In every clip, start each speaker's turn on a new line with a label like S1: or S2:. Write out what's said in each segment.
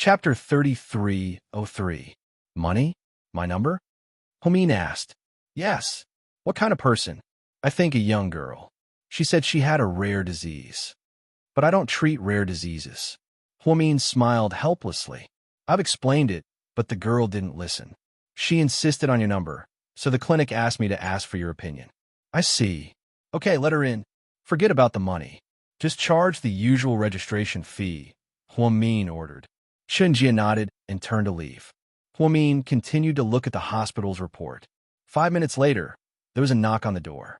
S1: Chapter 3303. Money? My number? Homine asked. Yes. What kind of person? I think a young girl. She said she had a rare disease. But I don't treat rare diseases. Homine smiled helplessly. I've explained it, but the girl didn't listen. She insisted on your number, so the clinic asked me to ask for your opinion. I see. Okay, let her in. Forget about the money. Just charge the usual registration fee, Huamin ordered. Shenjia nodded and turned to leave. Huamin continued to look at the hospital's report. 5 minutes later, there was a knock on the door.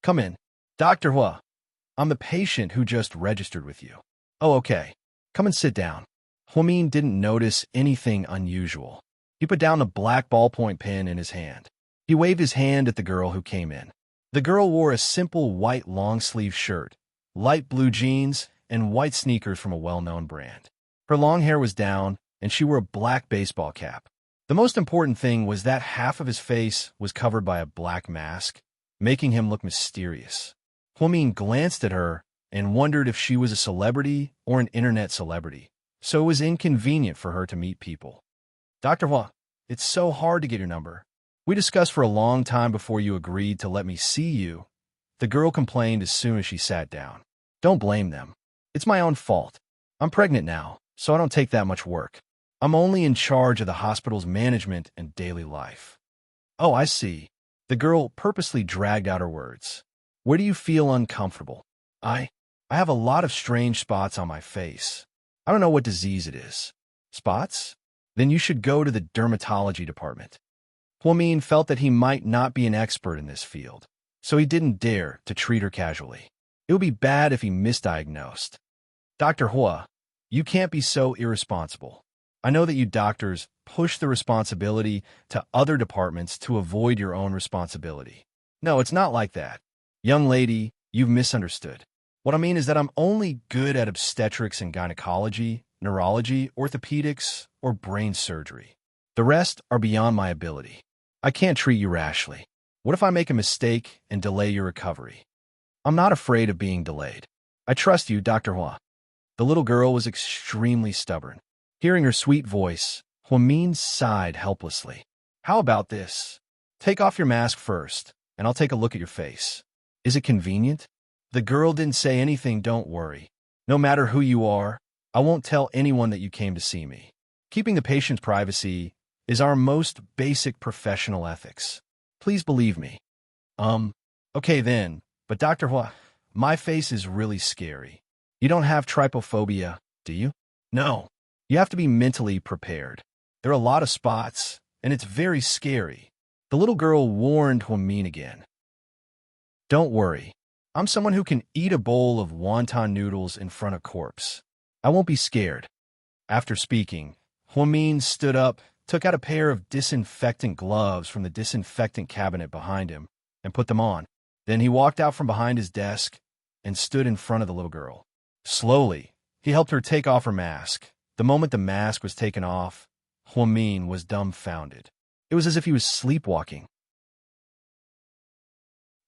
S1: Come in. Dr. Hua. I'm the patient who just registered with you. Oh, okay. Come and sit down. Huamin didn't notice anything unusual. He put down a black ballpoint pen in his hand. He waved his hand at the girl who came in. The girl wore a simple white long-sleeve shirt, light blue jeans, and white sneakers from a well-known brand. Her long hair was down, and she wore a black baseball cap. The most important thing was that half of his face was covered by a black mask, making him look mysterious. Huamin glanced at her and wondered if she was a celebrity or an internet celebrity, so it was inconvenient for her to meet people. Dr. Hua, it's so hard to get your number. We discussed for a long time before you agreed to let me see you. The girl complained as soon as she sat down. Don't blame them. It's my own fault. I'm pregnant now, so I don't take that much work. I'm only in charge of the hospital's management and daily life. Oh, I see. The girl purposely dragged out her words. Where do you feel uncomfortable? I have a lot of strange spots on my face. I don't know what disease it is. Spots? Then you should go to the dermatology department. Huamin felt that he might not be an expert in this field, so he didn't dare to treat her casually. It would be bad if he misdiagnosed. Dr. Hua, you can't be so irresponsible. I know that you doctors push the responsibility to other departments to avoid your own responsibility. No, it's not like that. Young lady, you've misunderstood. What I mean is that I'm only good at obstetrics and gynecology, neurology, orthopedics, or brain surgery. The rest are beyond my ability. I can't treat you rashly. What if I make a mistake and delay your recovery? I'm not afraid of being delayed. I trust you, Dr. Hua. The little girl was extremely stubborn. Hearing her sweet voice, Huamin sighed helplessly. How about this? Take off your mask first, and I'll take a look at your face. Is it convenient? The girl didn't say anything. Don't worry. No matter who you are, I won't tell anyone that you came to see me. Keeping the patient's privacy is our most basic professional ethics. Please believe me. Okay then, but Dr. Hua, my face is really scary. You don't have trypophobia, do you? No. You have to be mentally prepared. There are a lot of spots, and it's very scary. The little girl warned Huamin again. Don't worry. I'm someone who can eat a bowl of wonton noodles in front of corpse. I won't be scared. After speaking, Huamin stood up, took out a pair of disinfectant gloves from the disinfectant cabinet behind him, and put them on. Then he walked out from behind his desk and stood in front of the little girl. Slowly, he helped her take off her mask. The moment the mask was taken off, Huamin was dumbfounded. It was as if he was sleepwalking.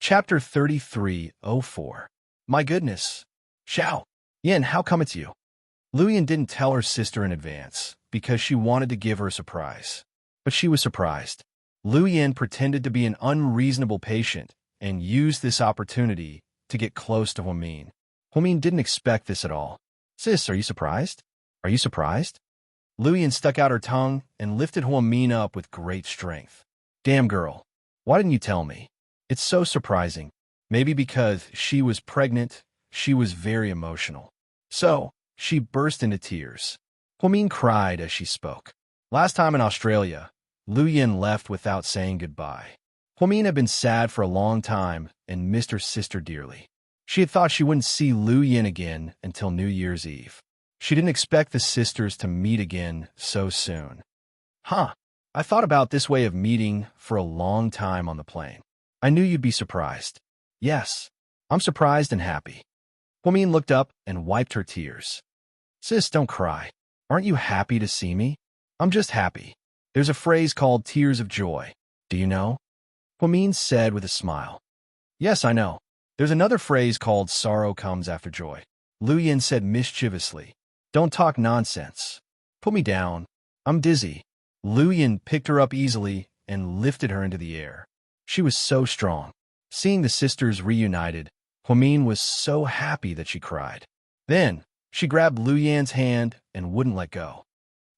S1: Chapter 3304. My goodness. Xiao. Yin, how come it's you? Luyan didn't tell her sister in advance because she wanted to give her a surprise. But she was surprised. Luyan pretended to be an unreasonable patient and used this opportunity to get close to Huamin. Huamin didn't expect this at all. Sis, are you surprised? Are you surprised? Luyan stuck out her tongue and lifted Huamin up with great strength. Damn girl, why didn't you tell me? It's so surprising. Maybe because she was pregnant, she was very emotional. So, she burst into tears. Huamin cried as she spoke. Last time in Australia, Luyan left without saying goodbye. Huamin had been sad for a long time and missed her sister dearly. She had thought she wouldn't see Luyan again until New Year's Eve. She didn't expect the sisters to meet again so soon. I thought about this way of meeting for a long time on the plane. I knew you'd be surprised. Yes, I'm surprised and happy. Huamin looked up and wiped her tears. Sis, don't cry. Aren't you happy to see me? I'm just happy. There's a phrase called tears of joy. Do you know? Huamin said with a smile. Yes, I know. There's another phrase called sorrow comes after joy. Luyan said mischievously. Don't talk nonsense. Put me down. I'm dizzy. Lu Yin picked her up easily and lifted her into the air. She was so strong. Seeing the sisters reunited, Huamin was so happy that she cried. Then, she grabbed Lu Yan's hand and wouldn't let go.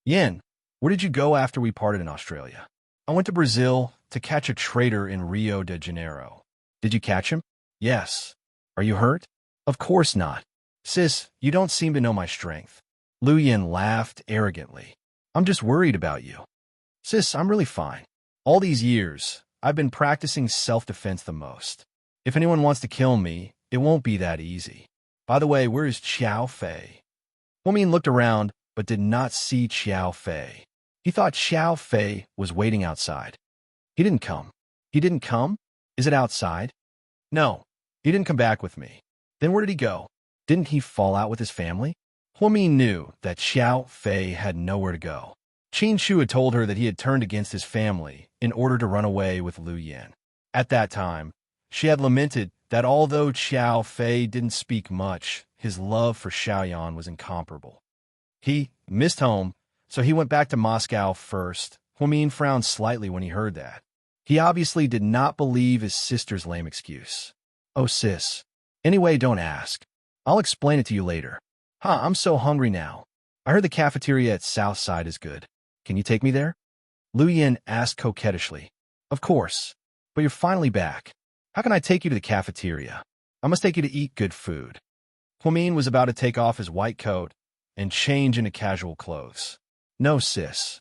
S1: Yin, where did you go after we parted in Australia? I went to Brazil to catch a traitor in Rio de Janeiro. Did you catch him? Yes. Are you hurt? Of course not. Sis, you don't seem to know my strength. Lu Yin laughed arrogantly. I'm just worried about you. Sis, I'm really fine. All these years, I've been practicing self-defense the most. If anyone wants to kill me, it won't be that easy. By the way, where is Qiao Fei? Huamin looked around, but did not see Qiao Fei. He thought Qiao Fei was waiting outside. He didn't come. He didn't come? Is it outside? No, he didn't come back with me. Then where did he go? Didn't he fall out with his family? Huamin knew that Qiao Fei had nowhere to go. Qin Shu had told her that he had turned against his family in order to run away with Lu Yan. At that time, she had lamented that although Qiao Fei didn't speak much, his love for Xiaoyan was incomparable. He missed home, so he went back to Moscow first. Huamin frowned slightly when he heard that. He obviously did not believe his sister's lame excuse. Oh, sis. Anyway, don't ask. I'll explain it to you later. I'm so hungry now. I heard the cafeteria at Southside is good. Can you take me there? Lu Yin asked coquettishly. Of course. But you're finally back. How can I take you to the cafeteria? I must take you to eat good food. Huamin was about to take off his white coat and change into casual clothes. No, sis.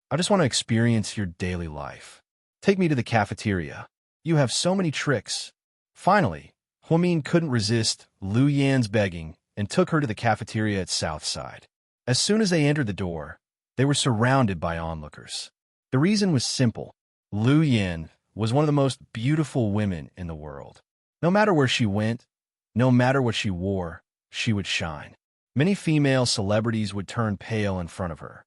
S1: I just want to experience your daily life. Take me to the cafeteria. You have so many tricks. Finally, Huamin couldn't resist Lu Yan's begging and took her to the cafeteria at Southside. As soon as they entered the door, they were surrounded by onlookers. The reason was simple. Lu Yan was one of the most beautiful women in the world. No matter where she went, no matter what she wore, she would shine. Many female celebrities would turn pale in front of her.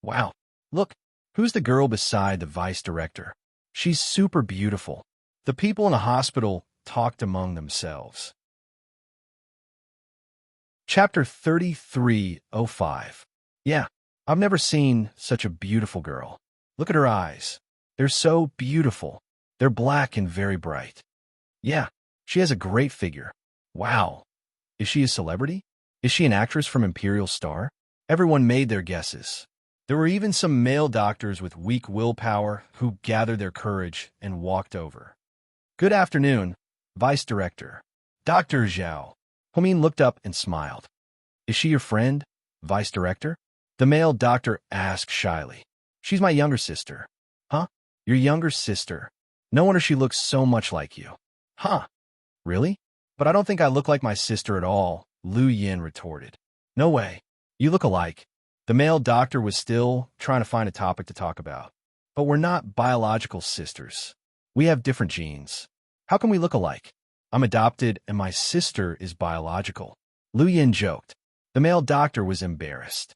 S1: Wow, look, who's the girl beside the vice director? She's super beautiful. The people in the hospital talked among themselves. Chapter 3305. Yeah, I've never seen such a beautiful girl. Look at her eyes. They're so beautiful. They're black and very bright. Yeah, she has a great figure. Wow. Is she a celebrity? Is she an actress from Imperial Star? Everyone made their guesses. There were even some male doctors with weak willpower who gathered their courage and walked over. Good afternoon, Vice Director. Dr. Zhao. Huamin looked up and smiled. Is she your friend, Vice Director? The male doctor asked shyly. She's my younger sister. Huh? Your younger sister? No wonder she looks so much like you. Huh? Really? But I don't think I look like my sister at all, Lu Yin retorted. No way. You look alike. The male doctor was still trying to find a topic to talk about. But we're not biological sisters. We have different genes. How can we look alike? I'm adopted and my sister is biological. Lu Yin joked. The male doctor was embarrassed.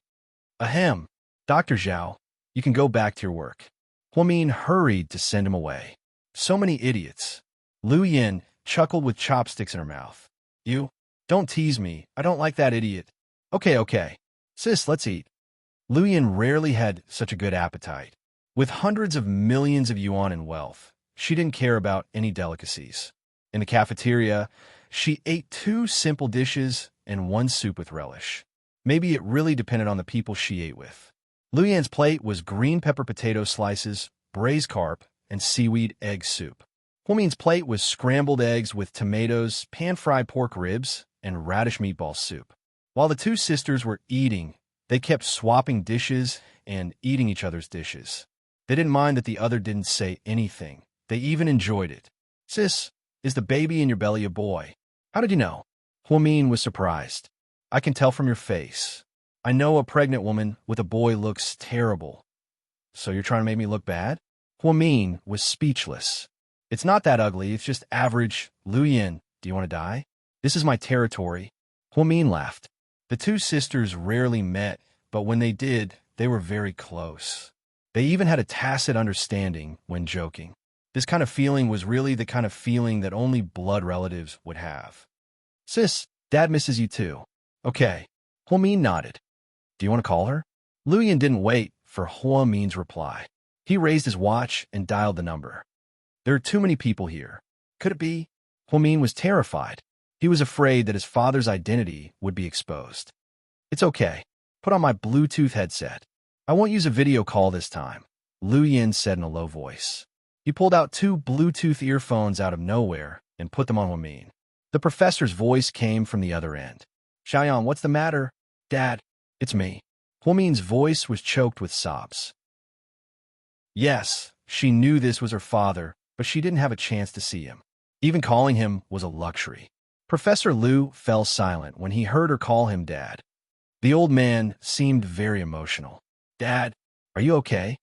S1: Ahem. Dr. Zhao, you can go back to your work. Huamin hurried to send him away. So many idiots. Lu Yin chuckled with chopsticks in her mouth. You? Don't tease me. I don't like that idiot. Okay. Sis, let's eat. Lu Yin rarely had such a good appetite. With hundreds of millions of yuan in wealth, she didn't care about any delicacies. In the cafeteria, she ate 2 simple dishes and 1 soup with relish. Maybe it really depended on the people she ate with. Lu Yan's plate was green pepper potato slices, braised carp, and seaweed egg soup. Huamin's plate was scrambled eggs with tomatoes, pan-fried pork ribs, and radish meatball soup. While the 2 sisters were eating, they kept swapping dishes and eating each other's dishes. They didn't mind that the other didn't say anything. They even enjoyed it. Sis, is the baby in your belly a boy? How did you know? Huamin was surprised. I can tell from your face. I know a pregnant woman with a boy looks terrible. So you're trying to make me look bad? Huamin was speechless. It's not that ugly, it's just average. Lu Yin, do you want to die? This is my territory. Huamin laughed. The 2 sisters rarely met, but when they did, they were very close. They even had a tacit understanding when joking. This kind of feeling was really the kind of feeling that only blood relatives would have. Sis, Dad misses you too. Okay. Huamin nodded. Do you want to call her? Lu Yin didn't wait for Hua Min's reply. He raised his watch and dialed the number. There are too many people here. Could it be? Hua Min was terrified. He was afraid that his father's identity would be exposed. It's okay. Put on my Bluetooth headset. I won't use a video call this time, Lu Yin said in a low voice. He pulled out 2 Bluetooth earphones out of nowhere and put them on Hua Min. The professor's voice came from the other end. Xiaoyan, what's the matter? Dad, it's me. Hua Min's voice was choked with sobs. Yes, she knew this was her father, but she didn't have a chance to see him. Even calling him was a luxury. Professor Lu fell silent when he heard her call him Dad. The old man seemed very emotional. Dad, are you okay?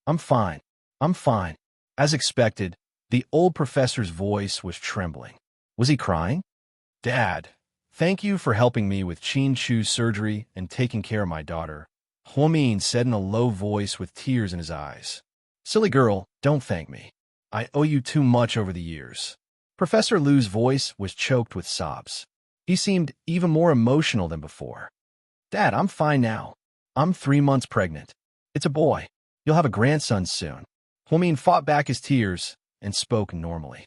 S1: I'm fine. I'm fine. As expected, the old professor's voice was trembling. Was he crying? Dad, thank you for helping me with Qin Chu's surgery and taking care of my daughter, Hua Min said in a low voice with tears in his eyes. Silly girl, don't thank me. I owe you too much over the years. Professor Lu's voice was choked with sobs. He seemed even more emotional than before. Dad, I'm fine now. I'm 3 months pregnant. It's a boy. You'll have a grandson soon. Hua Min fought back his tears and spoke normally.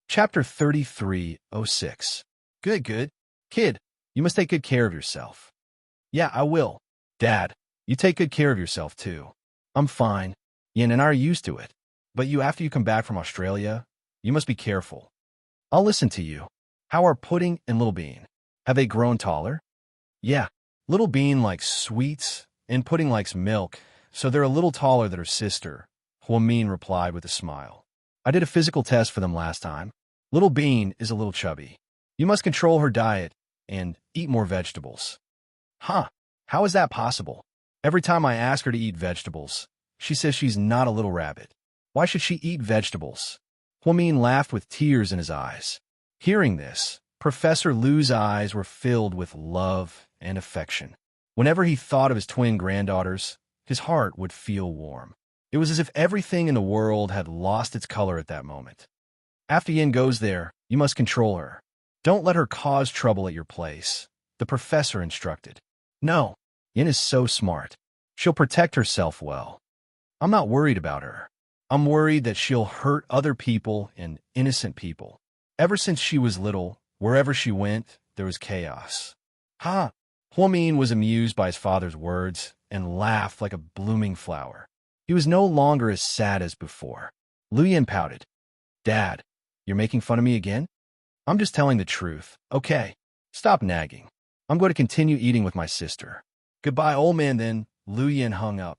S1: Chapter 33:06. Good. Kid, you must take good care of yourself. Yeah, I will. Dad, you take good care of yourself too. I'm fine. Yin and I are used to it. But after you come back from Australia, you must be careful. I'll listen to you. How are Pudding and Little Bean? Have they grown taller? Yeah. Little Bean likes sweets, and Pudding likes milk, so they're a little taller than her sister, Hua Min replied with a smile. I did a physical test for them last time. Little Bean is a little chubby. You must control her diet and eat more vegetables. Huh? How is that possible? Every time I ask her to eat vegetables, she says she's not a little rabbit. Why should she eat vegetables? Hua Min laughed with tears in his eyes. Hearing this, Professor Lu's eyes were filled with love and affection. Whenever he thought of his twin granddaughters, his heart would feel warm. It was as if everything in the world had lost its color at that moment. After Yin goes there, you must control her. Don't let her cause trouble at your place, the professor instructed. No, Yin is so smart. She'll protect herself well. I'm not worried about her. I'm worried that she'll hurt other people and innocent people. Ever since she was little, wherever she went, there was chaos. Ha! Hua Min was amused by his father's words and laughed like a blooming flower. He was no longer as sad as before. Lu Yin pouted. Dad, you're making fun of me again? I'm just telling the truth. Okay, stop nagging. I'm going to continue eating with my sister. Goodbye, old man, then. Lu Yin hung up.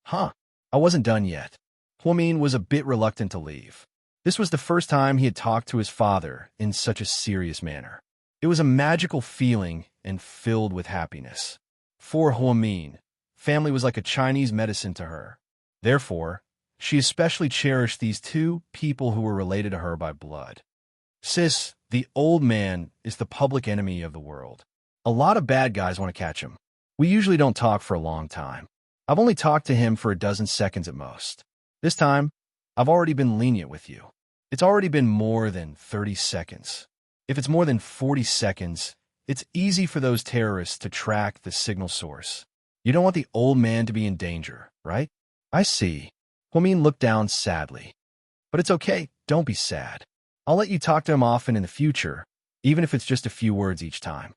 S1: Huh, I wasn't done yet. Hua Min was a bit reluctant to leave. This was the first time he had talked to his father in such a serious manner. It was a magical feeling and filled with happiness. For Hua Min, family was like a Chinese medicine to her. Therefore, she especially cherished these 2 people who were related to her by blood. Sis, the old man is the public enemy of the world. A lot of bad guys want to catch him. We usually don't talk for a long time. I've only talked to him for a dozen seconds at most. This time, I've already been lenient with you. It's already been more than 30 seconds. If it's more than 40 seconds, it's easy for those terrorists to track the signal source. You don't want the old man to be in danger, right? I see. Hua Min looked down sadly. But it's okay, don't be sad. I'll let you talk to him often in the future, even if it's just a few words each time.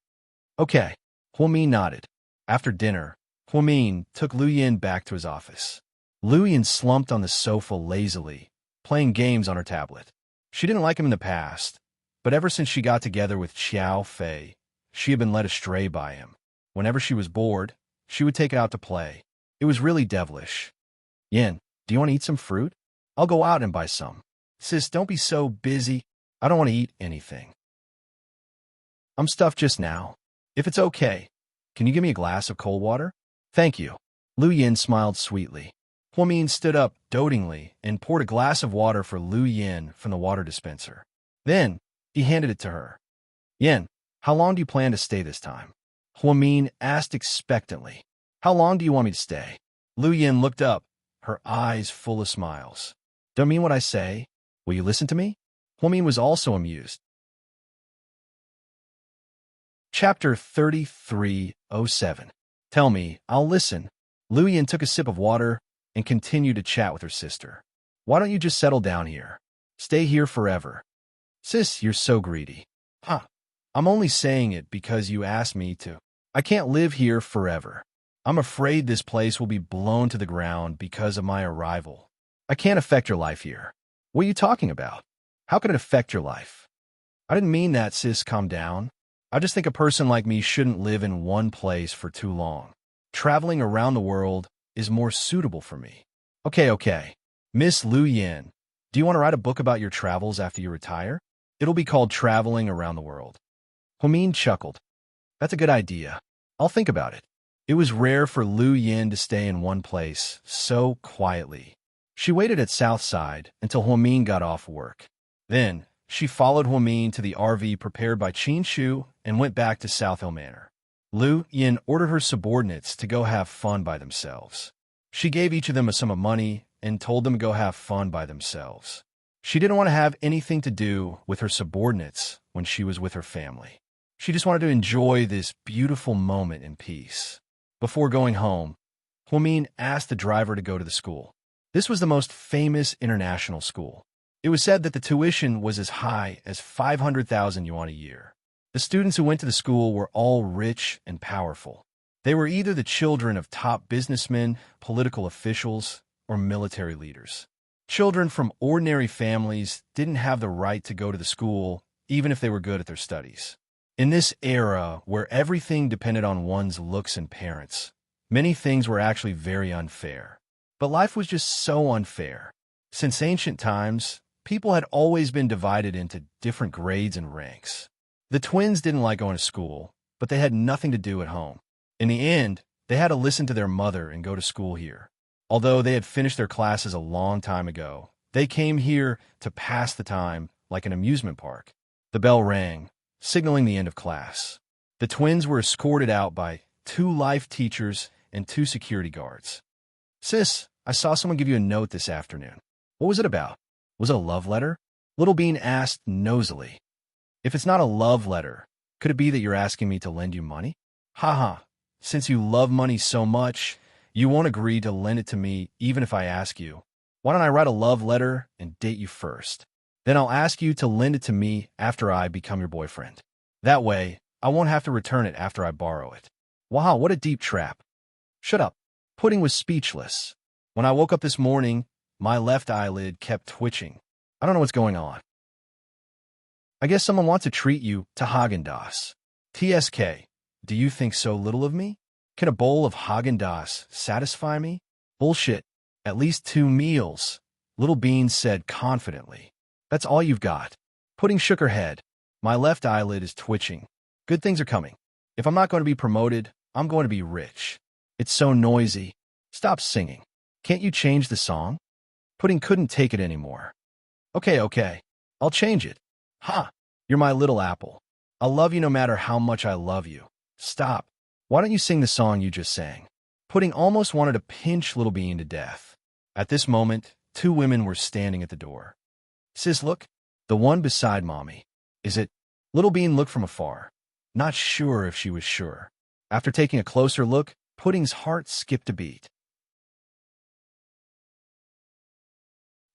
S1: Okay, Hua Min nodded. After dinner, Hua Min took Lu Yin back to his office. Lu Yin slumped on the sofa lazily, playing games on her tablet. She didn't like him in the past, but ever since she got together with Xiao Fei, she had been led astray by him. Whenever she was bored, she would take it out to play. It was really devilish. Yin, do you want to eat some fruit? I'll go out and buy some. Sis, don't be so busy. I don't want to eat anything. I'm stuffed just now. If it's okay, can you give me a glass of cold water? Thank you. Lu Yin smiled sweetly. Hua Min stood up dotingly and poured a glass of water for Lu Yin from the water dispenser. Then, he handed it to her. Yin, how long do you plan to stay this time? Hua Min asked expectantly. How long do you want me to stay? Lu Yin looked up, her eyes full of smiles. Don't mean what I say. Will you listen to me? Hua Min was also amused. Chapter 3307. Tell me, I'll listen. Lu Yin took a sip of water and continued to chat with her sister. Why don't you just settle down here? Stay here forever. Sis, you're so greedy. Huh. I'm only saying it because you asked me to. I can't live here forever. I'm afraid this place will be blown to the ground because of my arrival. I can't affect your life here. What are you talking about? How can it affect your life? I didn't mean that, sis. Calm down. I just think a person like me shouldn't live in one place for too long. Traveling around the world is more suitable for me. Okay. Miss Lu Yin, do you want to write a book about your travels after you retire? It'll be called Traveling Around the World. Humin chuckled. That's a good idea. I'll think about it. It was rare for Lu Yin to stay in one place so quietly. She waited at Southside until Humin got off work. Then, she followed Humin to the RV prepared by Qin Shu and went back to South Hill Manor. Lu Yin ordered her subordinates to go have fun by themselves. She gave each of them a sum of money and told them to go have fun by themselves. She didn't want to have anything to do with her subordinates when she was with her family. She just wanted to enjoy this beautiful moment in peace. Before going home, Humin asked the driver to go to the school. This was the most famous international school. It was said that the tuition was as high as 500,000 yuan a year. The students who went to the school were all rich and powerful. They were either the children of top businessmen, political officials, or military leaders. Children from ordinary families didn't have the right to go to the school, even if they were good at their studies. In this era, where everything depended on one's looks and parents, many things were actually very unfair. But life was just so unfair. Since ancient times, people had always been divided into different grades and ranks. The twins didn't like going to school, but they had nothing to do at home. In the end, they had to listen to their mother and go to school here. Although they had finished their classes a long time ago, they came here to pass the time like an amusement park. The bell rang, signaling the end of class. The twins were escorted out by 2 life teachers and 2 security guards. Sis, I saw someone give you a note this afternoon. What was it about? Was it a love letter? Little Bean asked nosily. If it's not a love letter, could it be that you're asking me to lend you money? Haha, since you love money so much, you won't agree to lend it to me even if I ask you. Why don't I write a love letter and date you first? Then I'll ask you to lend it to me after I become your boyfriend. That way, I won't have to return it after I borrow it. Wow, what a deep trap. Shut up. Pudding was speechless. When I woke up this morning, my left eyelid kept twitching. I don't know what's going on. I guess someone wants to treat you to Haagen-Dazs. TSK, do you think so little of me? Can a bowl of Haagen-Dazs satisfy me? Bullshit. At least 2 meals, Little Bean said confidently. That's all you've got. Pudding shook her head. My left eyelid is twitching. Good things are coming. If I'm not going to be promoted, I'm going to be rich. It's so noisy. Stop singing. Can't you change the song? Pudding couldn't take it anymore. Okay. I'll change it. Ha! You're my little apple. I'll love you no matter how much I love you. Stop. Why don't you sing the song you just sang? Pudding almost wanted to pinch Little Bean to death. At this moment, 2 women were standing at the door. Sis, look. The one beside Mommy. Is it? Little Bean looked from afar. Not sure if she was sure. After taking a closer look, Pudding's heart skipped a beat.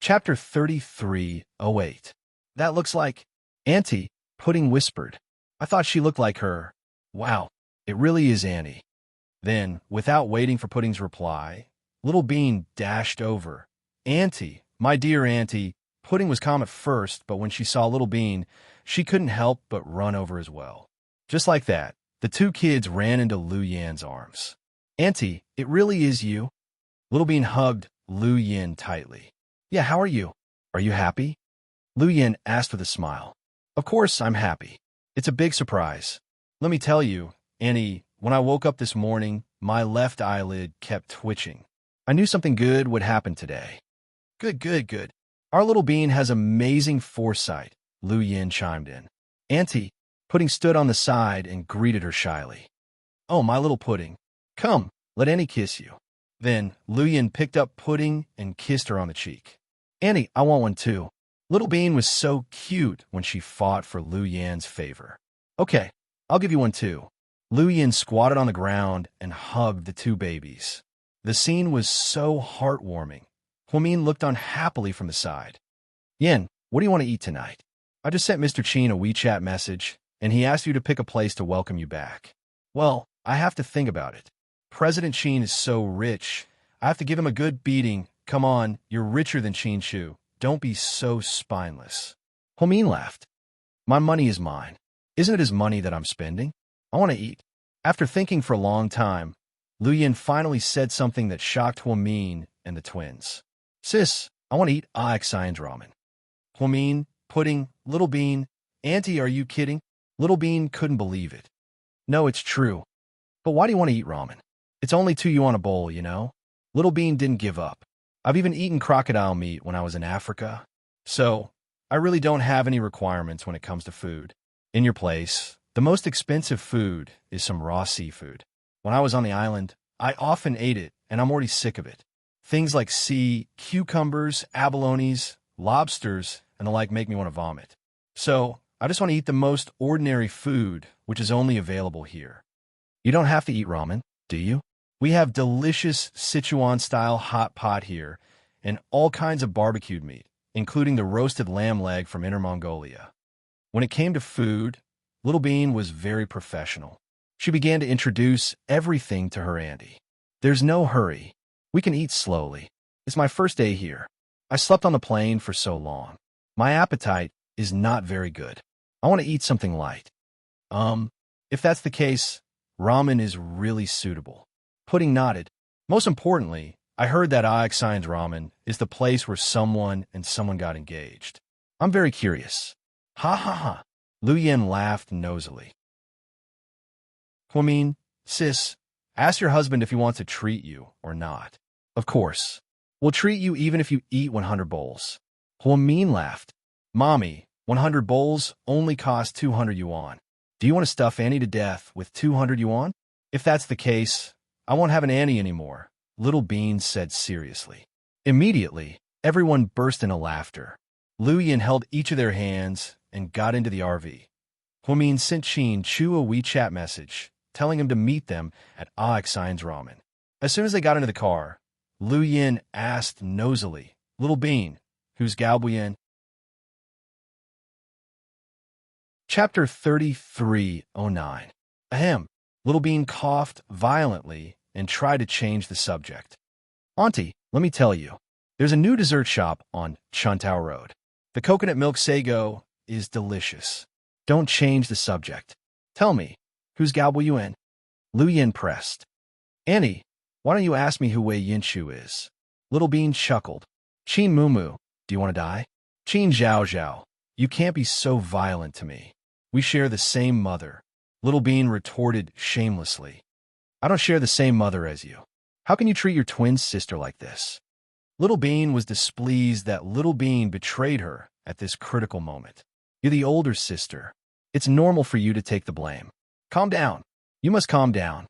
S1: Chapter 3308. That looks like Auntie, Pudding whispered. I thought she looked like her. Wow, it really is Annie. Then, without waiting for Pudding's reply, Little Bean dashed over. Auntie, my dear Auntie. Pudding was calm at first, but when she saw Little Bean, she couldn't help but run over as well. Just like that, the 2 kids ran into Lu Yan's arms. Auntie, it really is you. Little Bean hugged Lu Yan tightly. Yeah, how are you? Are you happy? Lu Yan asked with a smile. Of course I'm happy. It's a big surprise. Let me tell you, Annie, when I woke up this morning, my left eyelid kept twitching. I knew something good would happen today. Good. Our Little Bean has amazing foresight, Lu Yan chimed in. Auntie, Pudding stood on the side and greeted her shyly. Oh, my little Pudding. Come, let Annie kiss you. Then Lu Yan picked up Pudding and kissed her on the cheek. Annie, I want one too. Little Bean was so cute when she fought for Lu Yan's favor. Okay, I'll give you one too. Lu Yin squatted on the ground and hugged the two babies. The scene was so heartwarming. Huamin looked on happily from the side. Yin, what do you want to eat tonight? I just sent Mr. Qin a WeChat message, and he asked you to pick a place to welcome you back. Well, I have to think about it. President Qin is so rich. I have to give him a good beating. Come on, you're richer than Qin Shu. Don't be so spineless. Huamin laughed. My money is mine. Isn't it his money that I'm spending? I want to eat. After thinking for a long time, Lu Yin finally said something that shocked Huamin and the twins. Sis, I want to eat enchanting ramen. Huamin, pudding, Little Bean. Auntie, are you kidding? Little Bean couldn't believe it. No, it's true. But why do you want to eat ramen? It's only 2 yuan a bowl, you know? Little Bean didn't give up. I've even eaten crocodile meat when I was in Africa. So, I really don't have any requirements when it comes to food. In your place, the most expensive food is some raw seafood. When I was on the island, I often ate it, and I'm already sick of it. Things like sea, cucumbers, abalones, lobsters, and the like make me want to vomit. So, I just want to eat the most ordinary food, which is only available here. You don't have to eat ramen, do you? We have delicious Sichuan-style hot pot here, and all kinds of barbecued meat, including the roasted lamb leg from Inner Mongolia. When it came to food, Little Bean was very professional. She began to introduce everything to her auntie. There's no hurry. We can eat slowly. It's my first day here. I slept on the plane for so long. My appetite is not very good. I want to eat something light. If that's the case, ramen is really suitable. Pudding nodded. Most importantly, I heard that enchanting ramen is the place where someone got engaged. I'm very curious. Ha ha ha. Lu Yin laughed nosily. Huamin, sis, ask your husband if he wants to treat you or not. Of course. We'll treat you even if you eat 100 bowls. Huamin laughed. Mommy, 100 bowls only cost 200 yuan. Do you want to stuff Annie to death with 200 yuan? If that's the case, I won't have an Annie anymore, Little Bean said seriously. Immediately, everyone burst into laughter. Lu Yin held each of their hands and got into the RV. Huamin sent Qin Chu a WeChat message, telling him to meet them at enchanting ramen. As soon as they got into the car, Lu Yin asked nosily, Little Bean, who's Gao Buyan? Chapter 3309. Ahem. Little Bean coughed violently and tried to change the subject. Auntie, let me tell you, there's a new dessert shop on Chuntao Road. The coconut milk sago is delicious. Don't change the subject. Tell me, who's Gao Buyan? Lu Yin pressed. Annie, why don't you ask me who Wei Yinshu is? Little Bean chuckled. Qin Mumu, do you want to die? Qin Zhao Zhao, you can't be so violent to me. We share the same mother. Little Bean retorted shamelessly. I don't share the same mother as you. How can you treat your twin sister like this? Little Bean was displeased that Little Bean betrayed her at this critical moment. You're the older sister. It's normal for you to take the blame. Calm down. You must calm down.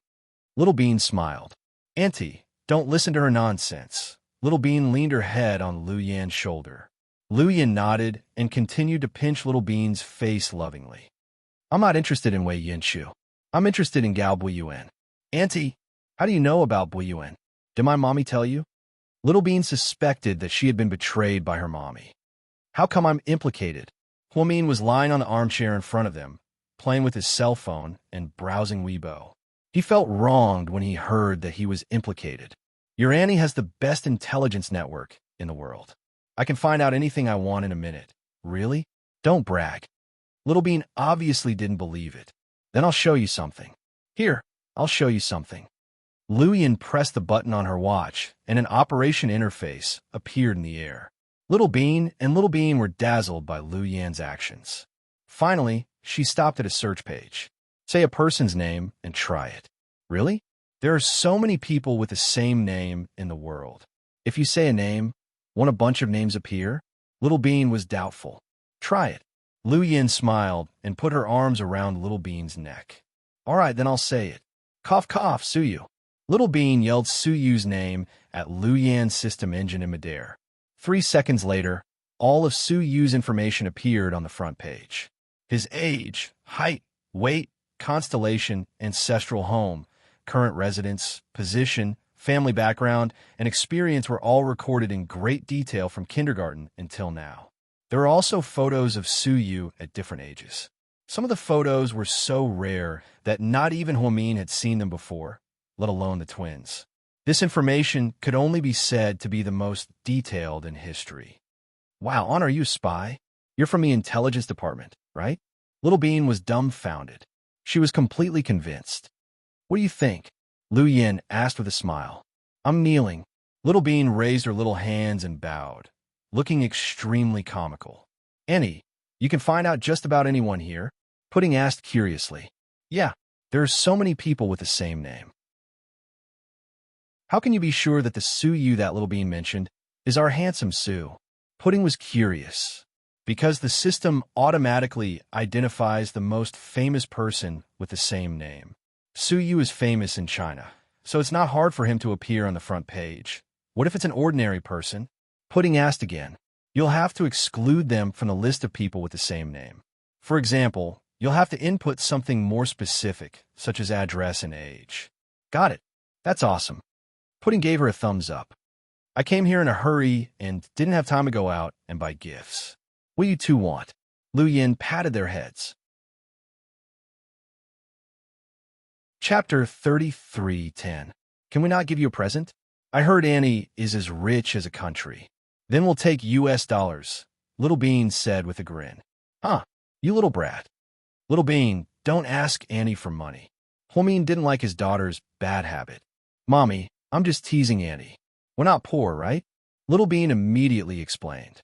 S1: Little Bean smiled. Auntie, don't listen to her nonsense. Little Bean leaned her head on Lu Yan's shoulder. Lu Yan nodded and continued to pinch Little Bean's face lovingly. I'm not interested in Wei Yinshu. I'm interested in Gao Buyan. Auntie, how do you know about Buyan? Did my mommy tell you? Little Bean suspected that she had been betrayed by her mommy. How come I'm implicated? Huamin was lying on the armchair in front of them, playing with his cell phone and browsing Weibo. He felt wronged when he heard that he was implicated. Your Annie has the best intelligence network in the world. I can find out anything I want in a minute. Really? Don't brag. Little Bean obviously didn't believe it. Then I'll show you something. Here, I'll show you something. Lu Yin pressed the button on her watch, and an operation interface appeared in the air. Little Bean were dazzled by Lu Yan's actions. Finally, she stopped at a search page. Say a person's name and try it. Really? There are so many people with the same name in the world. If you say a name, won't a bunch of names appear? Little Bean was doubtful. Try it. Lu Yin smiled and put her arms around Little Bean's neck. All right, then I'll say it. Cough, cough, Suyu. Little Bean yelled Suyu's name at Lu Yan's system engine in midair. 3 seconds later, all of Suyu's information appeared on the front page. His age, height, weight, constellation, ancestral home, current residence, position, family background, and experience were all recorded in great detail from kindergarten until now. There are also photos of Suyu at different ages. Some of the photos were so rare that not even Huamin had seen them before, let alone the twins. This information could only be said to be the most detailed in history. Wow, Anna, are you a spy? You're from the intelligence department, right? Little Bean was dumbfounded. She was completely convinced. What do you think? Lu Yin asked with a smile. I'm kneeling. Little Bean raised her little hands and bowed, looking extremely comical. Annie, you can find out just about anyone here? Pudding asked curiously. Yeah, there are so many people with the same name. How can you be sure that the Suyu that Little Bean mentioned is our handsome Sue? Pudding was curious. Because the system automatically identifies the most famous person with the same name. Suyu is famous in China, so it's not hard for him to appear on the front page. What if it's an ordinary person? Pudding asked again. You'll have to exclude them from the list of people with the same name. For example, you'll have to input something more specific, such as address and age. Got it. That's awesome. Pudding gave her a thumbs up. I came here in a hurry and didn't have time to go out and buy gifts. What do you two want? Lu Yin patted their heads. Chapter 33:10. Can we not give you a present? I heard Annie is as rich as a country. Then we'll take US dollars, Little Bean said with a grin. Huh, you little brat. Little Bean, don't ask Annie for money. Huamin didn't like his daughter's bad habit. Mommy, I'm just teasing Annie. We're not poor, right? Little Bean immediately explained.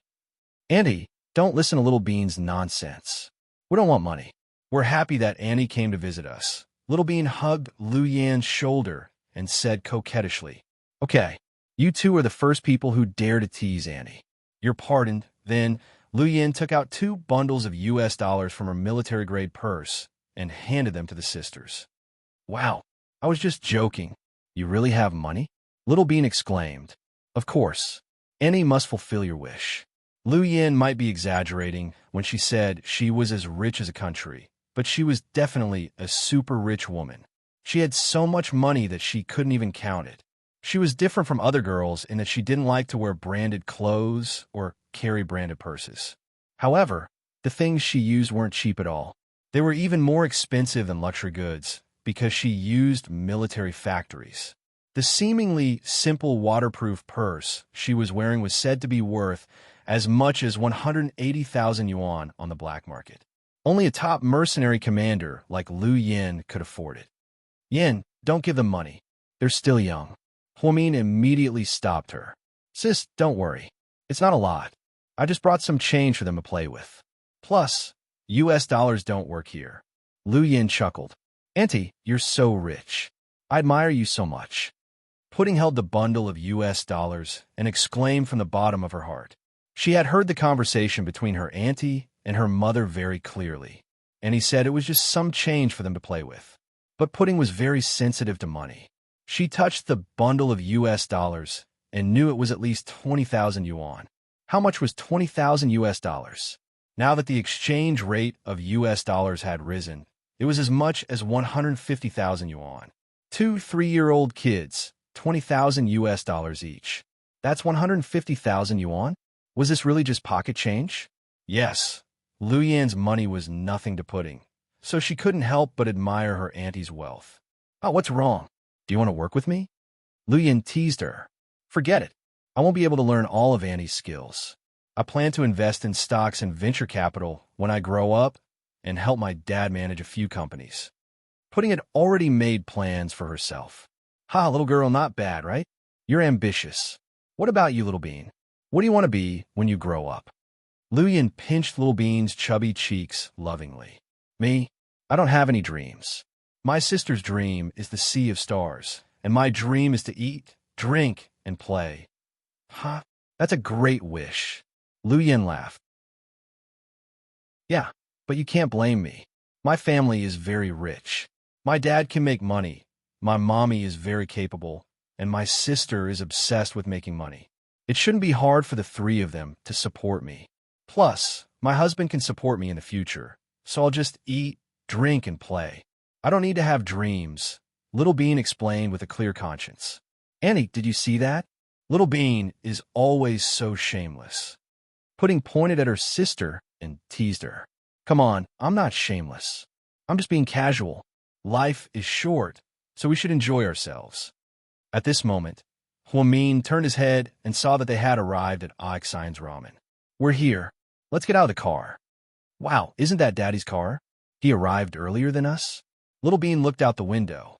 S1: Annie, don't listen to Little Bean's nonsense. We don't want money. We're happy that Annie came to visit us. Little Bean hugged Lu Yan's shoulder and said coquettishly, Okay, you two are the first people who dare to tease Annie. You're pardoned. Then Lu Yan took out 2 bundles of US dollars from her military-grade purse and handed them to the sisters. Wow, I was just joking. You really have money? Little Bean exclaimed. Of course. Annie must fulfill your wish. Lu Yin might be exaggerating when she said she was as rich as a country, but she was definitely a super rich woman. She had so much money that she couldn't even count it. She was different from other girls in that she didn't like to wear branded clothes or carry branded purses. However, the things she used weren't cheap at all. They were even more expensive than luxury goods because she used military factories. The seemingly simple waterproof purse she was wearing was said to be worth as much as 180,000 yuan on the black market. Only a top mercenary commander like Lu Yin could afford it. Yin, don't give them money. They're still young. Huamin immediately stopped her. Sis, don't worry. It's not a lot. I just brought some change for them to play with. Plus, US dollars don't work here. Lu Yin chuckled. Auntie, you're so rich. I admire you so much. Pudding held the bundle of US dollars and exclaimed from the bottom of her heart. She had heard the conversation between her auntie and her mother very clearly, and he said it was just some change for them to play with. But Pudding was very sensitive to money. She touched the bundle of US dollars and knew it was at least 20,000 yuan. How much was 20,000 US dollars? Now that the exchange rate of US dollars had risen, it was as much as 150,000 yuan. 2 3-year-old kids, 20,000 US dollars each. That's 150,000 yuan? Was this really just pocket change? Yes. Lu Yan's money was nothing to Pudding, so she couldn't help but admire her auntie's wealth. Oh, what's wrong? Do you want to work with me? Lu Yan teased her. Forget it. I won't be able to learn all of Annie's skills. I plan to invest in stocks and venture capital when I grow up and help my dad manage a few companies. Pudding had already made plans for herself. Ha, little girl, not bad, right? You're ambitious. What about you, Little Bean? What do you want to be when you grow up? Lu Yin pinched Little Bean's chubby cheeks lovingly. Me? I don't have any dreams. My sister's dream is the sea of stars, and my dream is to eat, drink, and play. Huh? That's a great wish. Lu Yin laughed. Yeah, but you can't blame me. My family is very rich. My dad can make money. My mommy is very capable, and my sister is obsessed with making money. It shouldn't be hard for the 3 of them to support me. Plus, my husband can support me in the future, so I'll just eat, drink, and play. I don't need to have dreams, Little Bean explained with a clear conscience. Annie, did you see that? Little Bean is always so shameless. Pudding pointed at her sister and teased her. Come on, I'm not shameless. I'm just being casual. Life is short, so we should enjoy ourselves. At this moment, Huamin turned his head and saw that they had arrived at Aixein's Ramen. We're here. Let's get out of the car. Wow, isn't that Daddy's car? He arrived earlier than us? Little Bean looked out the window.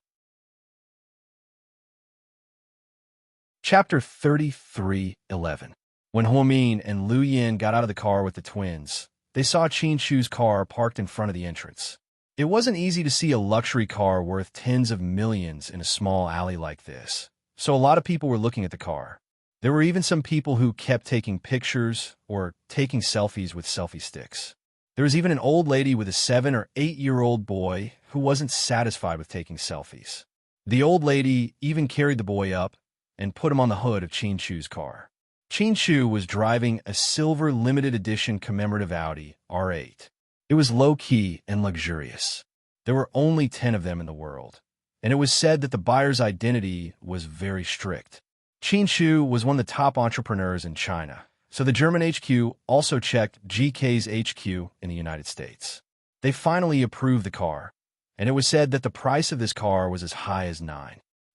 S1: Chapter 33:11. When Huamin and Lu Yin got out of the car with the twins, they saw Qin Shu's car parked in front of the entrance. It wasn't easy to see a luxury car worth tens of millions in a small alley like this, so a lot of people were looking at the car. There were even some people who kept taking pictures or taking selfies with selfie sticks. There was even an old lady with a 7 or 8-year-old boy who wasn't satisfied with taking selfies. The old lady even carried the boy up and put him on the hood of Qin Shu's car. Qin Shu was driving a silver limited edition commemorative Audi R8. It was low-key and luxurious. There were only 10 of them in the world, and it was said that the buyer's identity was very strict. Qin Shu was one of the top entrepreneurs in China, so the German HQ also checked GK's HQ in the United States. They finally approved the car, and it was said that the price of this car was as high as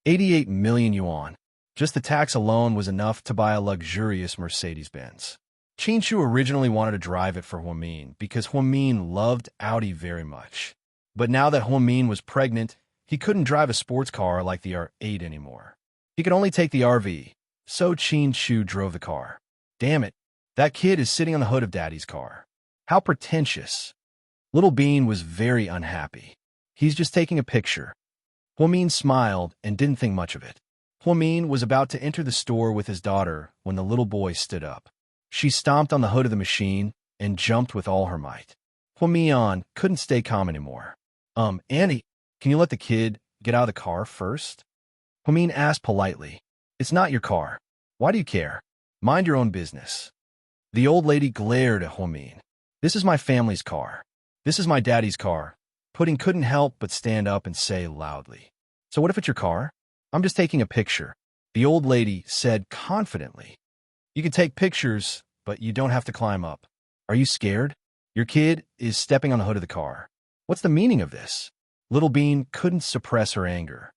S1: 88 million yuan. Just the tax alone was enough to buy a luxurious Mercedes-Benz. Qin Shu originally wanted to drive it for Huamin because Huamin loved Audi very much. But now that Huamin was pregnant, he couldn't drive a sports car like the R8 anymore. He could only take the RV, so Qin Shu drove the car. Damn it, that kid is sitting on the hood of Daddy's car. How pretentious. Little Bean was very unhappy. He's just taking a picture. Huamin smiled and didn't think much of it. Huamin was about to enter the store with his daughter when the little boy stood up. She stomped on the hood of the machine and jumped with all her might. Huamian couldn't stay calm anymore. Annie, can you let the kid get out of the car first? Huamin asked politely. It's not your car. Why do you care? Mind your own business. The old lady glared at Huamin. This is my family's car. This is my daddy's car. Pudding couldn't help but stand up and say loudly. So what if it's your car? I'm just taking a picture, the old lady said confidently. You can take pictures, but you don't have to climb up. Are you scared? Your kid is stepping on the hood of the car. What's the meaning of this? Little Bean couldn't suppress her anger.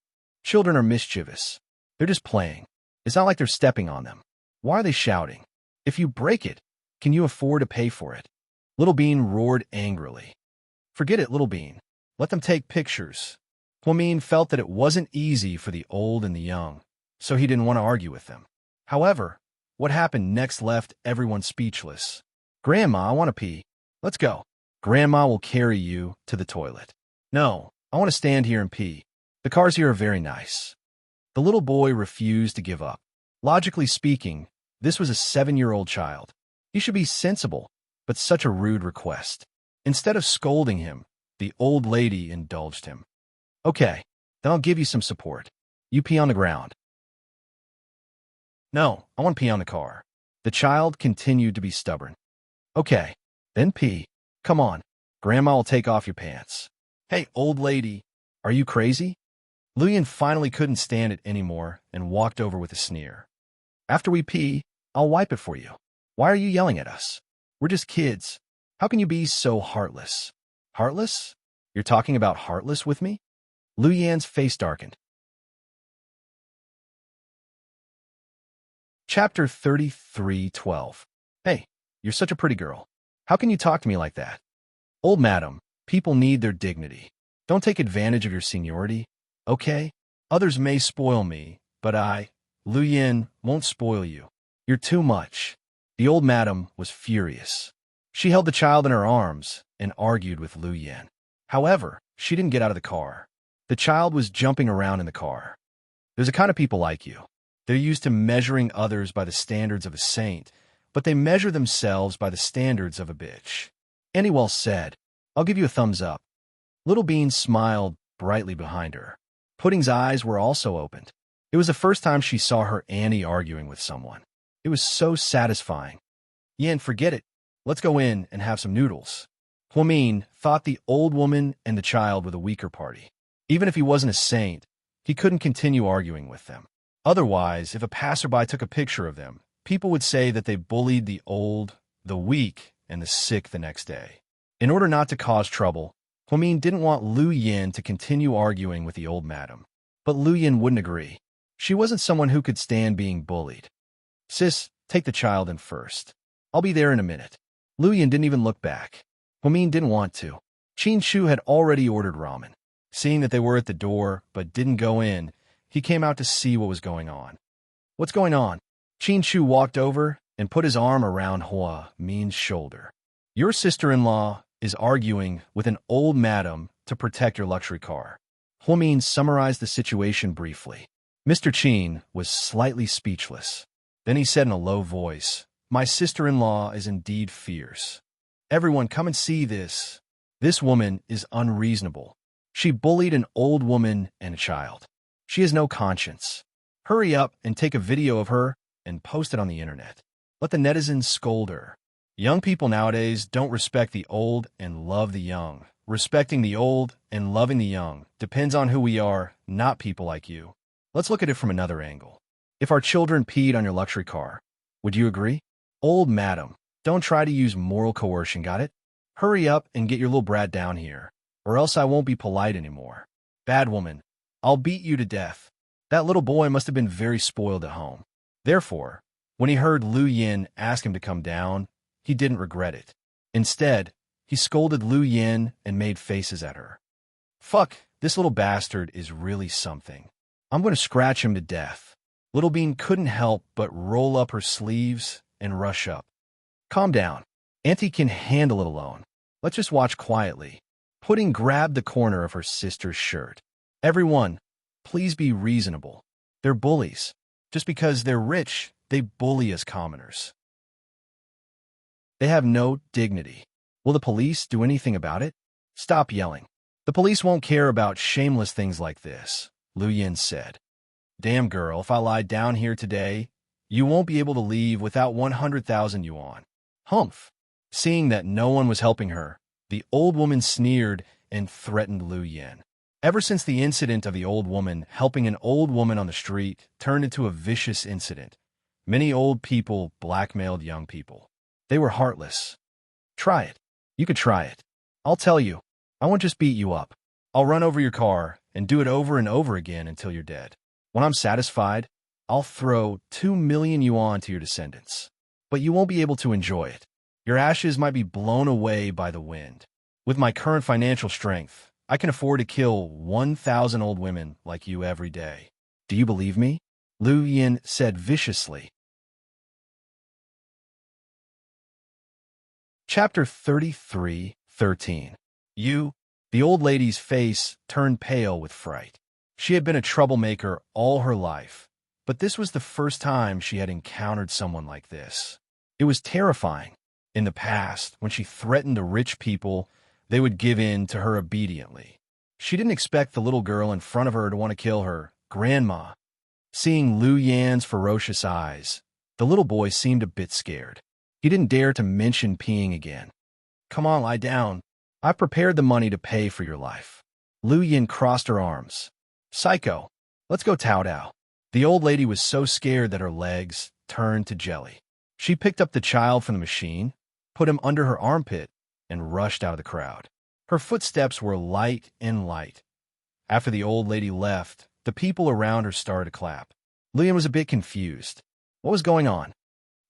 S1: Children are mischievous. They're just playing. It's not like they're stepping on them. Why are they shouting? If you break it, can you afford to pay for it? Little Bean roared angrily. Forget it, Little Bean. Let them take pictures. Huamin felt that it wasn't easy for the old and the young, so he didn't want to argue with them. However, what happened next left everyone speechless. Grandma, I want to pee. Let's go. Grandma will carry you to the toilet. No, I want to stand here and pee. The cars here are very nice. The little boy refused to give up. Logically speaking, this was a 7-year-old child. He should be sensible, but such a rude request. Instead of scolding him, the old lady indulged him. Okay, then I'll give you some support. You pee on the ground. No, I want to pee on the car. The child continued to be stubborn. Okay, then pee. Come on, Grandma will take off your pants. Hey, old lady, are you crazy? Luyan finally couldn't stand it anymore and walked over with a sneer. After we pee, I'll wipe it for you. Why are you yelling at us? We're just kids. How can you be so heartless? Heartless? You're talking about heartless with me? Lu Yan's face darkened. Chapter 33:12. Hey, you're such a pretty girl. How can you talk to me like that? Old madam, people need their dignity. Don't take advantage of your seniority, okay? Others may spoil me, but Lu Yan, won't spoil you. You're too much. The old madam was furious. She held the child in her arms and argued with Lu Yan. However, she didn't get out of the car. The child was jumping around in the car. There's a kind of people like you. They're used to measuring others by the standards of a saint, but they measure themselves by the standards of a bitch. Annie well said. I'll give you a thumbs up. Little Bean smiled brightly behind her. Pudding's eyes were also opened. It was the first time she saw her Annie arguing with someone. It was so satisfying. Yan, forget it. Let's go in and have some noodles. Huamin thought the old woman and the child were the weaker party. Even if he wasn't a saint, he couldn't continue arguing with them. Otherwise, if a passerby took a picture of them, people would say that they bullied the old, the weak, and the sick the next day. In order not to cause trouble, Huamin didn't want Lu Yin to continue arguing with the old madam. But Lu Yin wouldn't agree. She wasn't someone who could stand being bullied. Sis, take the child in first. I'll be there in a minute. Lu Yin didn't even look back. Huamin didn't want to. Qin Shu had already ordered ramen. Seeing that they were at the door but didn't go in, he came out to see what was going on. What's going on? Qin Shu walked over and put his arm around Hua Min's shoulder. Your sister-in-law is arguing with an old madam to protect your luxury car. Hua Min summarized the situation briefly. Mr. Qin was slightly speechless. Then he said in a low voice, "My sister-in-law is indeed fierce. Everyone come and see this. This woman is unreasonable. She bullied an old woman and a child. She has no conscience. Hurry up and take a video of her and post it on the internet. Let the netizens scold her. Young people nowadays don't respect the old and love the young. Respecting the old and loving the young depends on who we are, not people like you. Let's look at it from another angle. If our children peed on your luxury car, would you agree? Old madam, don't try to use moral coercion, got it? Hurry up and get your little brat down here, or else I won't be polite anymore. Bad woman, I'll beat you to death." That little boy must have been very spoiled at home. Therefore, when he heard Lu Yin ask him to come down, he didn't regret it. Instead, he scolded Lu Yin and made faces at her. "Fuck, this little bastard is really something. I'm going to scratch him to death." Little Bean couldn't help but roll up her sleeves and rush up. "Calm down. Auntie can handle it alone. Let's just watch quietly." Pudding grabbed the corner of her sister's shirt. "Everyone, please be reasonable. They're bullies. Just because they're rich, they bully us commoners. They have no dignity. Will the police do anything about it? Stop yelling. The police won't care about shameless things like this," Lu Yin said. "Damn girl, if I lie down here today, you won't be able to leave without 100,000 yuan. Humph." Seeing that no one was helping her, the old woman sneered and threatened Lu Yin. Ever since the incident of the old woman helping an old woman on the street turned into a vicious incident, many old people blackmailed young people. They were heartless. Try it. You could try it. I'll tell you, I won't just beat you up. I'll run over your car and do it over and over again until you're dead. When I'm satisfied, I'll throw 2 million yuan to your descendants. But you won't be able to enjoy it. Your ashes might be blown away by the wind. With my current financial strength, I can afford to kill 1,000 old women like you every day. Do you believe me?" Lu Yin said viciously. Chapter 33:13. The old lady's face turned pale with fright. She had been a troublemaker all her life, but this was the first time she had encountered someone like this. It was terrifying. In the past, when she threatened the rich people, they would give in to her obediently. She didn't expect the little girl in front of her to want to kill her, Grandma. Seeing Lu Yan's ferocious eyes, the little boy seemed a bit scared. He didn't dare to mention peeing again. "Come on, lie down. I've prepared the money to pay for your life." Lu Yin crossed her arms. "Psycho, let's go Tao. The old lady was so scared that her legs turned to jelly. She picked up the child from the machine, put him under her armpit, and rushed out of the crowd. Her footsteps were light and light. After the old lady left, the people around her started to clap. Lu Yin was a bit confused. What was going on?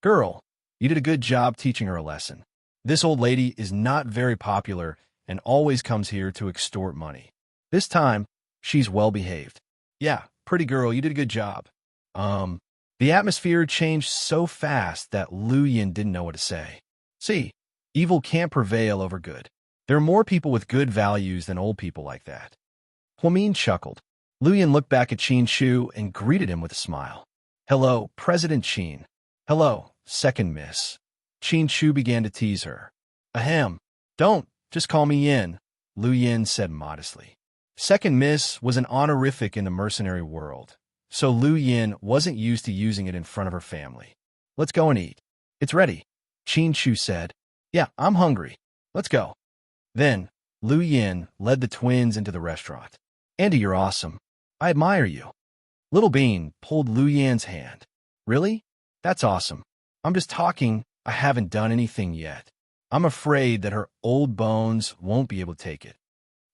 S1: "Girl, you did a good job teaching her a lesson. This old lady is not very popular and always comes here to extort money. This time, she's well behaved." "Yeah, pretty girl, you did a good job." The atmosphere changed so fast that Lu Yin didn't know what to say. See, evil can't prevail over good. There are more people with good values than old people like that. Hua Min chuckled. Lu Yin looked back at Qin Shu and greeted him with a smile. "Hello, President Qin." "Hello, second miss." Qin Shu began to tease her. "Ahem, don't, just call me Yin," Lu Yin said modestly. Second miss was an honorific in the mercenary world, so Lu Yin wasn't used to using it in front of her family. "Let's go and eat." "It's ready," Qin Shu said. "Yeah, I'm hungry. Let's go." Then, Lu Yin led the twins into the restaurant. Andy, you're awesome. I admire you. Little Bean pulled Lu Yan's hand. Really? That's awesome. I'm just talking. I haven't done anything yet. I'm afraid that her old bones won't be able to take it.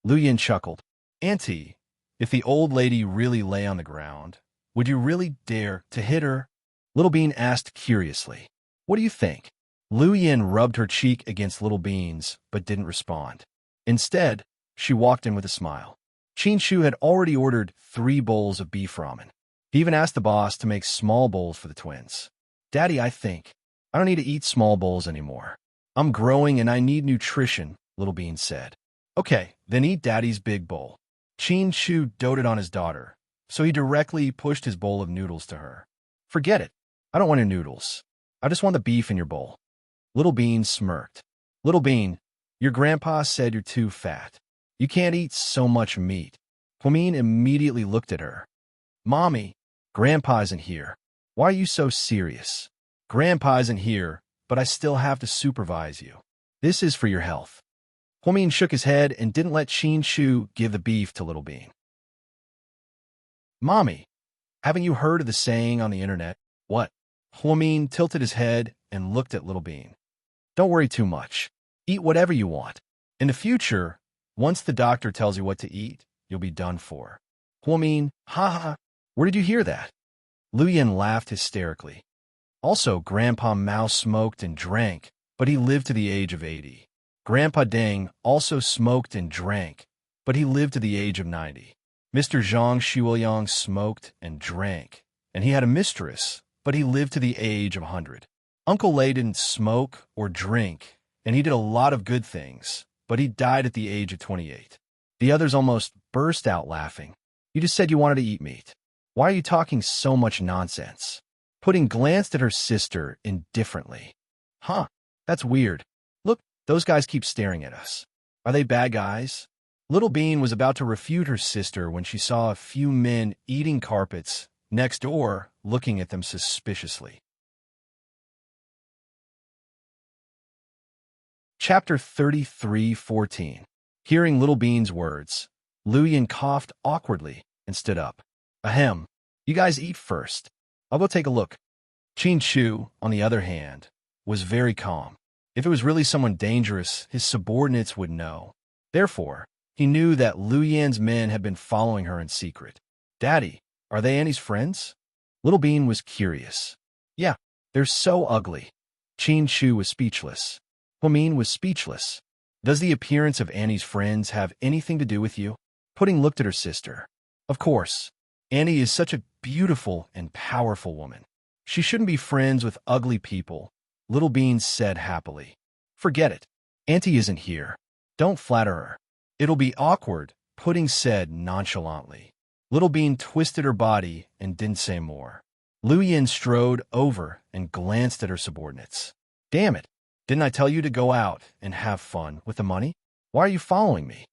S1: Lu Yan chuckled. Auntie, if the old lady really lay on the ground, would you really dare to hit her? Little Bean asked curiously. What do you think? Lu Yan rubbed her cheek against Little Bean's, but didn't respond. Instead, she walked in with a smile. Chin Shu had already ordered 3 bowls of beef ramen. He even asked the boss to make small bowls for the twins. Daddy, I think I don't need to eat small bowls anymore. I'm growing and I need nutrition, Little Bean said. Okay, then eat Daddy's big bowl. Chin Shu doted on his daughter, so he directly pushed his bowl of noodles to her. Forget it. I don't want your noodles. I just want the beef in your bowl. Little Bean smirked. Little Bean, your grandpa said you're too fat. You can't eat so much meat. Huamin immediately looked at her. Mommy, Grandpa isn't here. Why are you so serious? Grandpa isn't here, but I still have to supervise you. This is for your health. Huamin shook his head and didn't let Chin Shu give the beef to Little Bean. Mommy, haven't you heard of the saying on the internet? What? Huamin tilted his head and looked at Little Bean. Don't worry too much. Eat whatever you want. In the future, once the doctor tells you what to eat, you'll be done for. Huamin, ha, where did you hear that? Lu Yan laughed hysterically. Also, Grandpa Mao smoked and drank, but he lived to the age of 80. Grandpa Deng also smoked and drank, but he lived to the age of 90. Mr. Zhang Shuoyang smoked and drank, and he had a mistress, but he lived to the age of 100. Uncle Lei didn't smoke or drink, and he did a lot of good things, but he died at the age of 28. The others almost burst out laughing. You just said you wanted to eat meat. Why are you talking so much nonsense? Pudding glanced at her sister indifferently. Huh, that's weird. Look, those guys keep staring at us. Are they bad guys? Little Bean was about to refute her sister when she saw a few men eating carpets next door, looking at them suspiciously. Chapter 33:14. Hearing Little Bean's words, Lu Yan coughed awkwardly and stood up. Ahem, you guys eat first. I'll go take a look. Chin Shu, on the other hand, was very calm. If it was really someone dangerous, his subordinates would know. Therefore, he knew that Lu Yan's men had been following her in secret. Daddy, are they Annie's friends? Little Bean was curious. Yeah, they're so ugly. Chin Shu was speechless. Huamin was speechless. Does the appearance of Annie's friends have anything to do with you? Pudding looked at her sister. Of course. Annie is such a beautiful and powerful woman. She shouldn't be friends with ugly people, Little Bean said happily. Forget it. Auntie isn't here. Don't flatter her. It'll be awkward, Pudding said nonchalantly. Little Bean twisted her body and didn't say more. Lu Yan strode over and glanced at her subordinates. Damn it. Didn't I tell you to go out and have fun with the money? Why are you following me?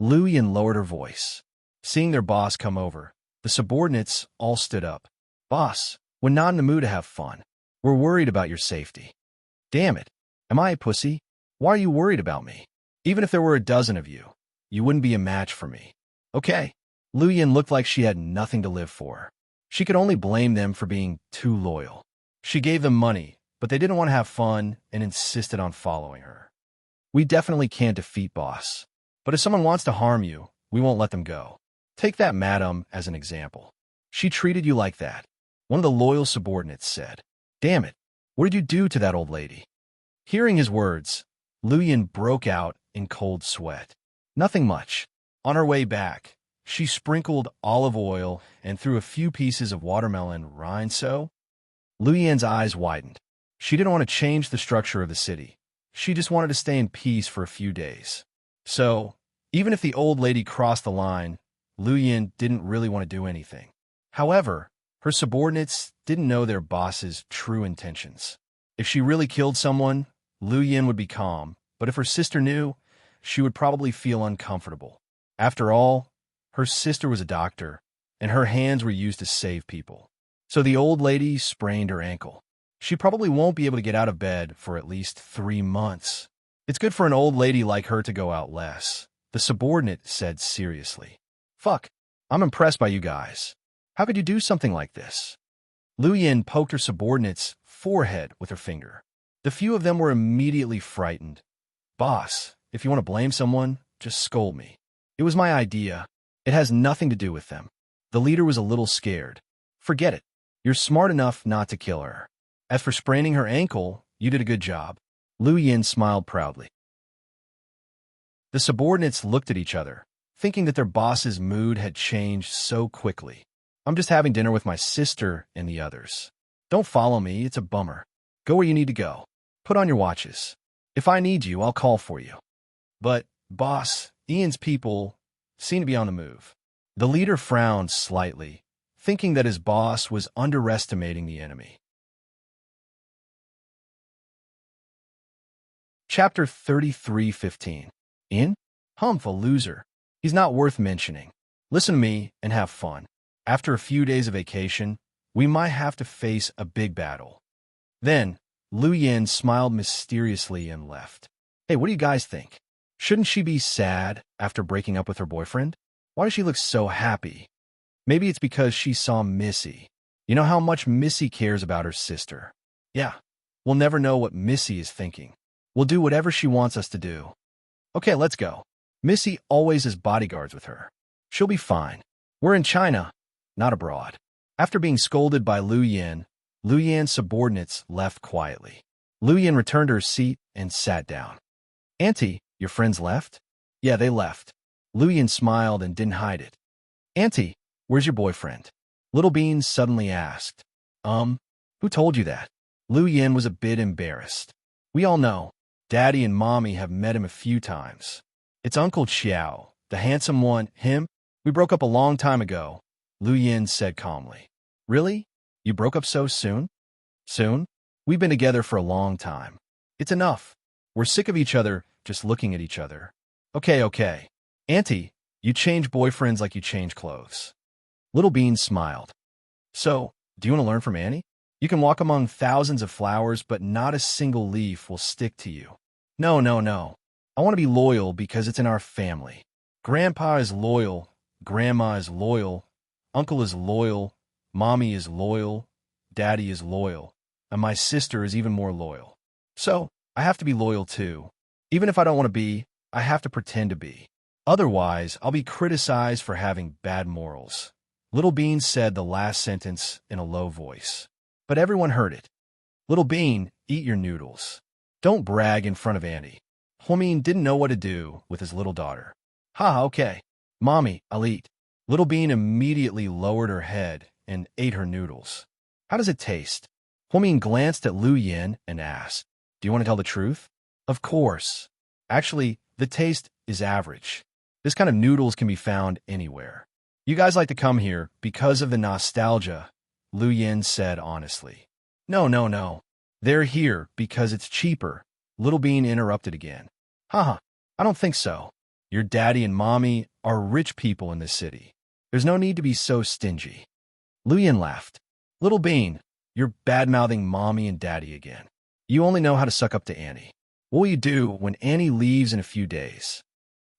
S1: Lu Yan lowered her voice. Seeing their boss come over, the subordinates all stood up. Boss, we're not in the mood to have fun. We're worried about your safety. Damn it. Am I a pussy? Why are you worried about me? Even if there were a dozen of you, you wouldn't be a match for me. Okay. Lu Yan looked like she had nothing to live for. She could only blame them for being too loyal. She gave them money, but they didn't want to have fun and insisted on following her. We definitely can't defeat boss. But if someone wants to harm you, we won't let them go. Take that madam as an example. She treated you like that. One of the loyal subordinates said. Damn it. What did you do to that old lady? Hearing his words, Lu Yan broke out in cold sweat. Nothing much. On her way back, she sprinkled olive oil and threw a few pieces of watermelon rind so. Lu Yan's eyes widened. She didn't want to change the structure of the city. She just wanted to stay in peace for a few days. So, even if the old lady crossed the line, Lu Yan didn't really want to do anything. However, her subordinates didn't know their boss's true intentions. If she really killed someone, Lu Yan would be calm, but if her sister knew, she would probably feel uncomfortable. After all, her sister was a doctor, and her hands were used to save people. So the old lady sprained her ankle. She probably won't be able to get out of bed for at least 3 months. It's good for an old lady like her to go out less, the subordinate said seriously. Fuck, I'm impressed by you guys. How could you do something like this? Lu Yin poked her subordinate's forehead with her finger. The few of them were immediately frightened. Boss, if you want to blame someone, just scold me. It was my idea. It has nothing to do with them. The leader was a little scared. Forget it. You're smart enough not to kill her. As for spraining her ankle, you did a good job. Lu Yin smiled proudly. The subordinates looked at each other, thinking that their boss's mood had changed so quickly. I'm just having dinner with my sister and the others. Don't follow me, it's a bummer. Go where you need to go. Put on your watches. If I need you, I'll call for you. But, boss, Ian's people seem to be on the move. The leader frowned slightly, thinking that his boss was underestimating the enemy. Chapter 33:15. Ian? Humph, a loser. He's not worth mentioning. Listen to me and have fun. After a few days of vacation, we might have to face a big battle. Then, Lu Yin smiled mysteriously and left. Hey, what do you guys think? Shouldn't she be sad after breaking up with her boyfriend? Why does she look so happy? Maybe it's because she saw Missy. You know how much Missy cares about her sister. Yeah, we'll never know what Missy is thinking. We'll do whatever she wants us to do. Okay, let's go. Missy always has bodyguards with her. She'll be fine. We're in China, not abroad. After being scolded by Lu Yan's subordinates left quietly. Lu Yin returned to her seat and sat down. Auntie, your friends left? Yeah, they left. Lu Yin smiled and didn't hide it. Auntie, where's your boyfriend? Little Bean suddenly asked. Who told you that? Lu Yin was a bit embarrassed. We all know. Daddy and Mommy have met him a few times. It's Uncle Qiao, the handsome one, him? We broke up a long time ago, Lu Yin said calmly. Really? You broke up so soon? Soon? We've been together for a long time. It's enough. We're sick of each other just looking at each other. Okay. Auntie, you change boyfriends like you change clothes. Little Bean smiled. So, do you want to learn from Annie? You can walk among thousands of flowers, but not a single leaf will stick to you. No. I want to be loyal because it's in our family. Grandpa is loyal, Grandma is loyal, Uncle is loyal, Mommy is loyal, Daddy is loyal, and my sister is even more loyal. So, I have to be loyal too. Even if I don't want to be, I have to pretend to be. Otherwise, I'll be criticized for having bad morals. Little Bean said the last sentence in a low voice. But everyone heard it. Little Bean, eat your noodles. Don't brag in front of Annie. Homin didn't know what to do with his little daughter. Okay. Mommy, I'll eat. Little Bean immediately lowered her head and ate her noodles. How does it taste? Homin glanced at Lu Yin and asked, Do you want to tell the truth? Of course. Actually, the taste is average. This kind of noodles can be found anywhere. You guys like to come here because of the nostalgia, Lu Yin said honestly. No. They're here because it's cheaper, Little Bean interrupted again. I don't think so. Your daddy and mommy are rich people in this city. There's no need to be so stingy. Lu Yin laughed. Little Bean, you're bad-mouthing mommy and daddy again. You only know how to suck up to Annie. What will you do when Annie leaves in a few days?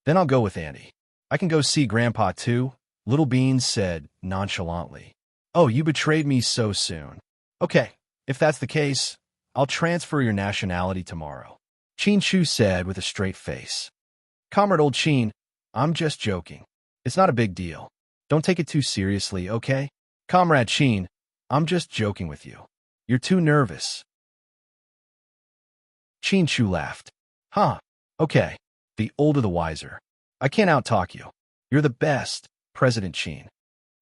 S1: Then I'll go with Annie. I can go see Grandpa too, Little Bean said nonchalantly. Oh, you betrayed me so soon. Okay, if that's the case, I'll transfer your nationality tomorrow, Qin Chu said with a straight face. Comrade old Qin, I'm just joking. It's not a big deal. Don't take it too seriously, okay? Comrade Qin, I'm just joking with you. You're too nervous. Qin Chu laughed. Okay. The older the wiser. I can't outtalk you. You're the best, President Qin.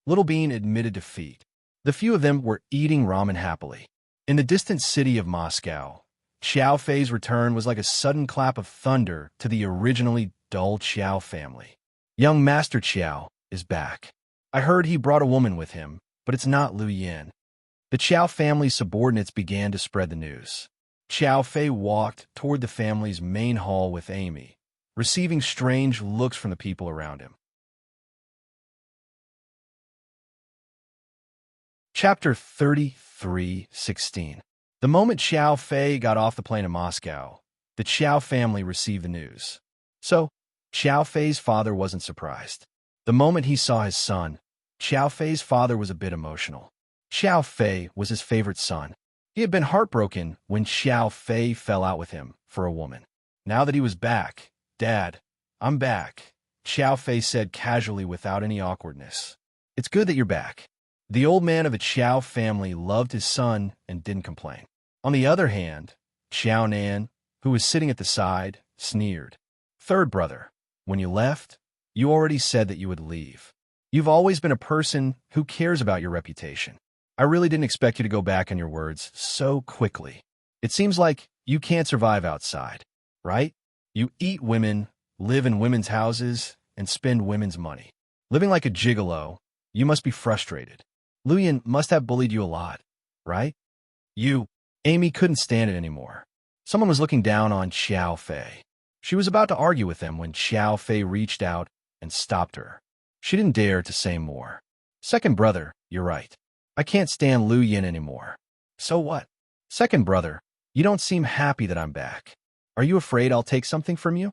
S1: Little Bean admitted defeat. The few of them were eating ramen happily. In the distant city of Moscow, Xiao Fei's return was like a sudden clap of thunder to the originally dull Qiao family. Young Master Qiao is back. I heard he brought a woman with him, but it's not Lu Yin. The Qiao family's subordinates began to spread the news. Xiao Fei walked toward the family's main hall with Amy, receiving strange looks from the people around him. Chapter 33:16. The moment Xiao Fei got off the plane in Moscow, the Qiao family received the news. So, Xiao Fei's father wasn't surprised. The moment he saw his son, Xiao Fei's father was a bit emotional. Xiao Fei was his favorite son. He had been heartbroken when Xiao Fei fell out with him for a woman. Now that he was back, "Dad, I'm back," Xiao Fei said casually without any awkwardness. "It's good that you're back." The old man of the Xiao family loved his son and didn't complain. On the other hand, Xiao Nan, who was sitting at the side, sneered. "Third brother, when you left, you already said that you would leave. You've always been a person who cares about your reputation. I really didn't expect you to go back on your words so quickly. It seems like you can't survive outside, right? You eat women, live in women's houses, and spend women's money. Living like a gigolo, you must be frustrated. Lu Yin must have bullied you a lot, right?" Amy couldn't stand it anymore. Someone was looking down on Xiao Fei. She was about to argue with them when Xiao Fei reached out and stopped her. She didn't dare to say more. "Second brother, you're right. I can't stand Lu Yin anymore." "So what?" "Second brother, you don't seem happy that I'm back. Are you afraid I'll take something from you?"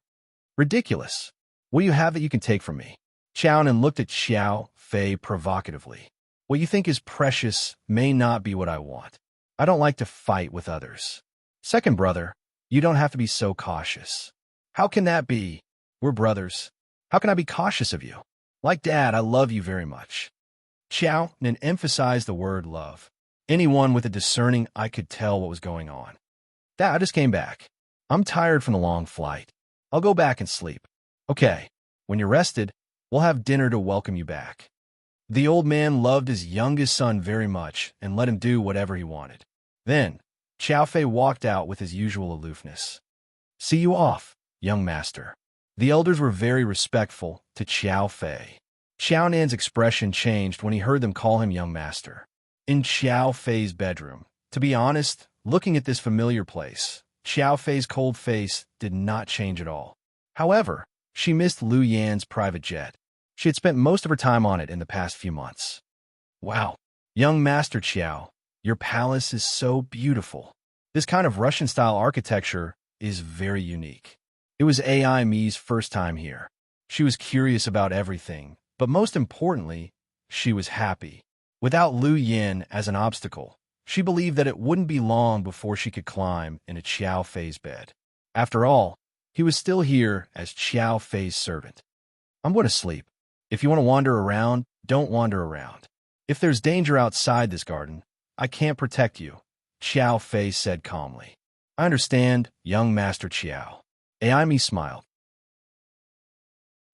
S1: "Ridiculous. What do you have that you can take from me?" Xiaonan looked at Xiao Fei provocatively. "What you think is precious may not be what I want. I don't like to fight with others." "Second brother, you don't have to be so cautious." "How can that be? We're brothers. How can I be cautious of you? Like Dad, I love you very much." Xiaonan emphasized the word love. Anyone with a discerning eye could tell what was going on. "Dad, I just came back. I'm tired from the long flight. I'll go back and sleep." "Okay, when you're rested, we'll have dinner to welcome you back." The old man loved his youngest son very much and let him do whatever he wanted. Then, Xiao Fei walked out with his usual aloofness. "See you off, young master." The elders were very respectful to Xiao Fei. Xiao Nan's expression changed when he heard them call him young master. In Xiao Fei's bedroom, to be honest, looking at this familiar place, Xiao Fei's cold face did not change at all. However, she missed Lu Yan's private jet. She had spent most of her time on it in the past few months. "Wow, young Master Qiao, your palace is so beautiful. This kind of Russian-style architecture is very unique." It was AI Mi's first time here. She was curious about everything, but most importantly, she was happy. Without Lu Yin as an obstacle, she believed that it wouldn't be long before she could climb into Xiao Fei's bed. After all, he was still here as Xiao Fei's servant. "I'm going to sleep. If you want to wander around, don't wander around. If there's danger outside this garden, I can't protect you," Xiao Fei said calmly. "I understand, young Master Qiao." Aimi smiled.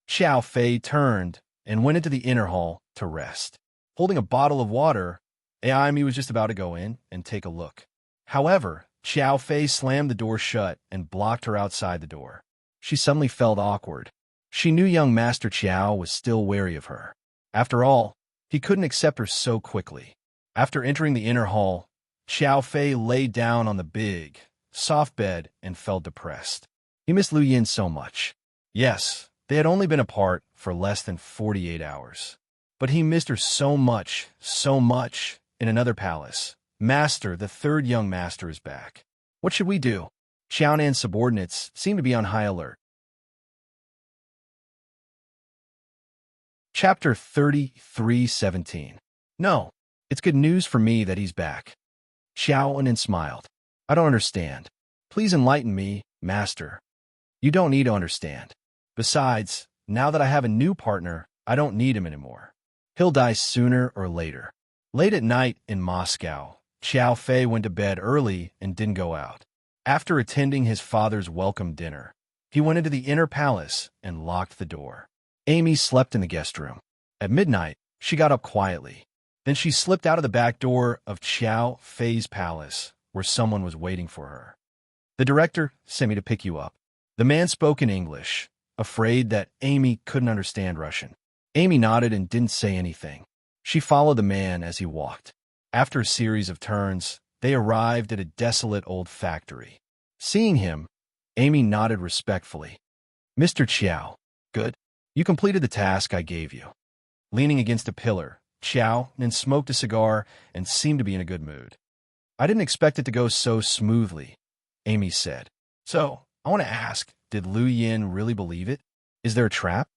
S1: Xiao Fei turned and went into the inner hall to rest. Holding a bottle of water, Aimi was just about to go in and take a look. However, Xiao Fei slammed the door shut and blocked her outside the door. She suddenly felt awkward. She knew young Master Qiao was still wary of her. After all, he couldn't accept her so quickly. After entering the inner hall, Xiao Fei lay down on the big, soft bed and felt depressed. He missed Lu Yin so much. Yes, they had only been apart for less than 48 hours. But he missed her so much, in another palace. "Master, the third young master is back. What should we do?" Xiaonan's subordinates seemed to be on high alert. Chapter 33:17. "No, it's good news for me that he's back." Xiaonan smiled. "I don't understand. Please enlighten me, Master." "You don't need to understand. Besides, now that I have a new partner, I don't need him anymore. He'll die sooner or later." Late at night in Moscow, Xiao Fei went to bed early and didn't go out. After attending his father's welcome dinner, he went into the inner palace and locked the door. Amy slept in the guest room. At midnight, she got up quietly. Then she slipped out of the back door of Xiao Fei's palace, where someone was waiting for her. "The director sent me to pick you up." The man spoke in English, afraid that Amy couldn't understand Russian. Amy nodded and didn't say anything. She followed the man as he walked. After a series of turns, they arrived at a desolate old factory. Seeing him, Amy nodded respectfully. "Mr. Qiao, good. You completed the task I gave you." Leaning against a pillar, Qiao then smoked a cigar and seemed to be in a good mood. "I didn't expect it to go so smoothly," Amy said. "So, I want to ask, did Lu Yin really believe it? Is there a trap?"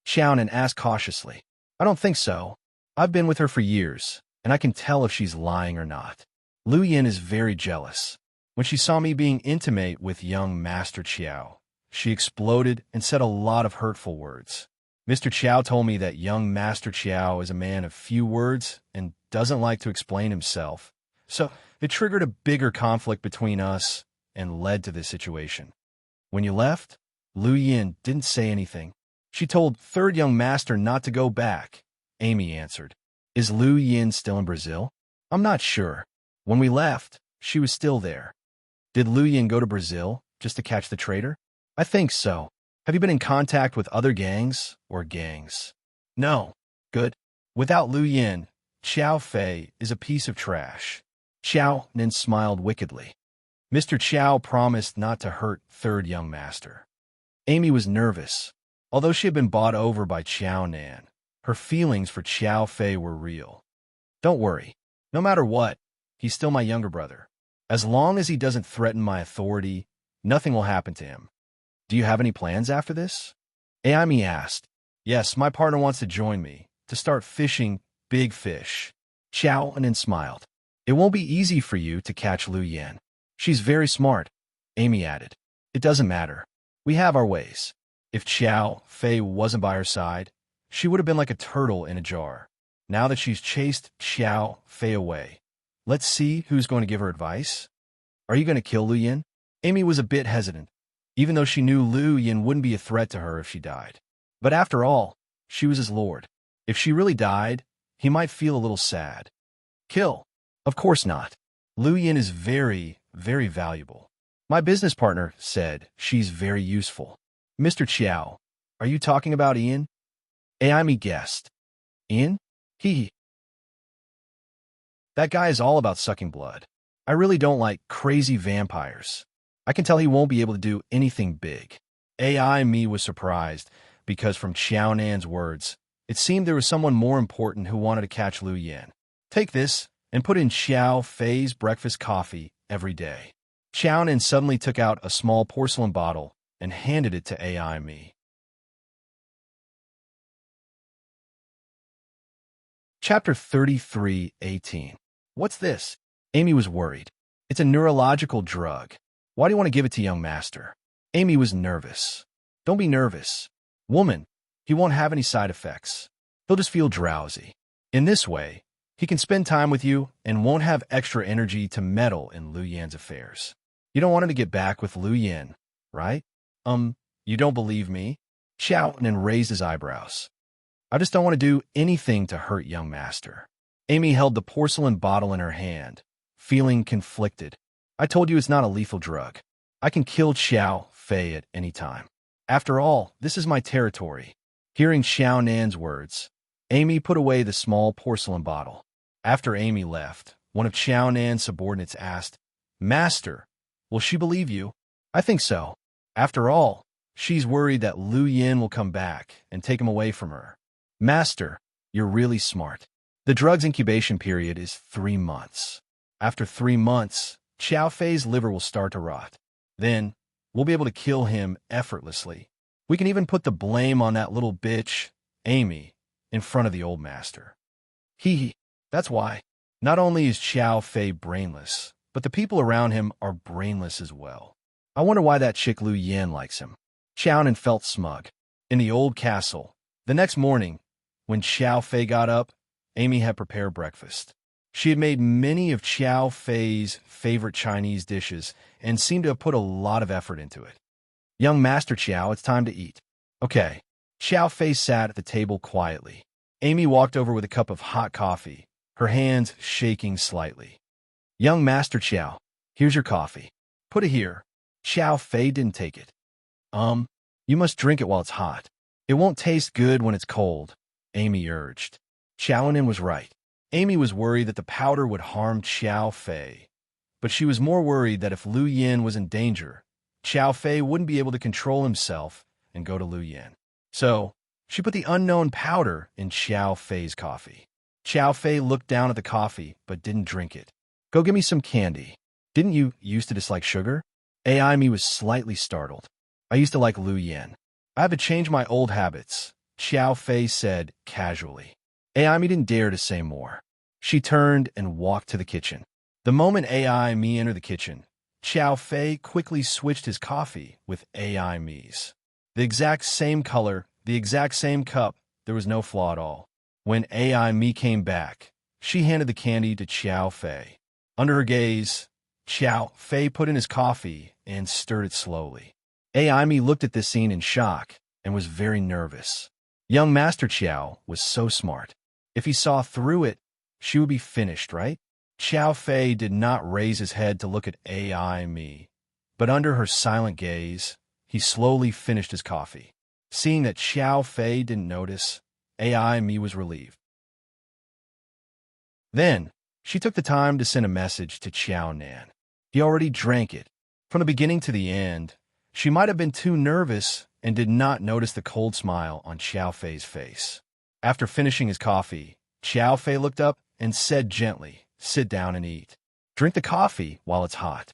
S1: Xiaonan asked cautiously. I don't think so. I've been with her for years, and I can tell if she's lying or not. Lu Yin is very jealous. When she saw me being intimate with young Master Qiao, she exploded and said a lot of hurtful words. Mr. Qiao told me that young Master Qiao is a man of few words and doesn't like to explain himself. So it triggered a bigger conflict between us and led to this situation. When you left, Lu Yin didn't say anything. She told third young master not to go back. Amy answered. Is Lu Yin still in Brazil? I'm not sure. When we left, she was still there. Did Lu Yin go to Brazil just to catch the traitor? I think so. Have you been in contact with other gangs or gangs? No. Good. Without Lu Yin, Xiao Fei is a piece of trash. Xiao Nin smiled wickedly. Mr. Qiao promised not to hurt third young master. Amy was nervous. Although she had been bought over by Qiao Nan, her feelings for Xiao Fei were real. Don't worry. No matter what, he's still my younger brother. As long as he doesn't threaten my authority, nothing will happen to him. Do you have any plans after this? Amy asked. Yes, my partner wants to join me, to start fishing big fish. Xiao Nan smiled. It won't be easy for you to catch Lu Yin. She's very smart, Amy added. It doesn't matter. We have our ways. If Xiao Fei wasn't by her side, she would have been like a turtle in a jar. Now that she's chased Xiao Fei away, let's see who's going to give her advice. Are you going to kill Lu Yin? Amy was a bit hesitant, even though she knew Lu Yin wouldn't be a threat to her if she died. But after all, she was his lord. If she really died, he might feel a little sad. Kill? Of course not. Lu Yin is very, very valuable. My business partner said she's very useful. Mr. Qiao, are you talking about Ian? Amy guessed. Ian? That guy is all about sucking blood. I really don't like crazy vampires. I can tell he won't be able to do anything big. Me was surprised, because from Xiao Nan's words, it seemed there was someone more important who wanted to catch Lu Yin. Take this, and put in Xiao Fei's breakfast coffee every day. Xiao Nan suddenly took out a small porcelain bottle and handed it to Amy. Chapter 33:18. What's this? Amy was worried. It's a neurological drug. Why do you want to give it to young master? Amy was nervous. Don't be nervous. Woman, he won't have any side effects. He'll just feel drowsy. In this way, he can spend time with you and won't have extra energy to meddle in Lu Yin's affairs. You don't want him to get back with Lu Yin, right? You don't believe me? Xiao Nan raised his eyebrows. I just don't want to do anything to hurt young master. Amy held the porcelain bottle in her hand, feeling conflicted. I told you it's not a lethal drug. I can kill Xiao Fei at any time. After all, this is my territory. Hearing Xiao Nan's words, Amy put away the small porcelain bottle. After Amy left, one of Xiao Nan's subordinates asked, Master, will she believe you? I think so. After all, she's worried that Lu Yin will come back and take him away from her. Master, you're really smart. The drug's incubation period is 3 months. After 3 months, Xiao Fei's liver will start to rot. Then, we'll be able to kill him effortlessly. We can even put the blame on that little bitch, Amy, in front of the old master. That's why. Not only is Xiao Fei brainless, but the people around him are brainless as well. I wonder why that chick Lu Yin likes him. Xiao Nan felt smug. In the old castle, the next morning, when Xiao Fei got up, Amy had prepared breakfast. She had made many of Xiao Fei's favorite Chinese dishes and seemed to have put a lot of effort into it. Young Master Qiao, it's time to eat. Okay. Xiao Fei sat at the table quietly. Amy walked over with a cup of hot coffee, her hands shaking slightly. Young Master Qiao, here's your coffee. Put it here. Xiao Fei didn't take it. You must drink it while it's hot. It won't taste good when it's cold, Amy urged. Xiao Nan was right. Amy was worried that the powder would harm Xiao Fei, but she was more worried that if Lu Yin was in danger, Xiao Fei wouldn't be able to control himself and go to Lu Yin. So, she put the unknown powder in Xiao Fei's coffee. Xiao Fei looked down at the coffee, but didn't drink it. Go get me some candy. Didn't you used to dislike sugar? Amy was slightly startled. I used to like Lu Yin. I have to change my old habits, Xiao Fei said casually. Aimi didn't dare to say more. She turned and walked to the kitchen. The moment Aimi entered the kitchen, Xiao Fei quickly switched his coffee with Aimi's. The exact same color, the exact same cup, there was no flaw at all. When Aimi came back, she handed the candy to Xiao Fei. Under her gaze, Xiao Fei put in his coffee and stirred it slowly. Aimi looked at this scene in shock and was very nervous. Young Master Xiao was so smart. If he saw through it, she would be finished, right? Xiao Fei did not raise his head to look at Aimi, but under her silent gaze, he slowly finished his coffee. Seeing that Xiao Fei didn't notice, Aimi was relieved. Then, she took the time to send a message to Xiao Nan. He already drank it. From the beginning to the end, she might have been too nervous and did not notice the cold smile on Xiao Fei's face. After finishing his coffee, Xiao Fei looked up and said gently, "Sit down and eat. Drink the coffee while it's hot."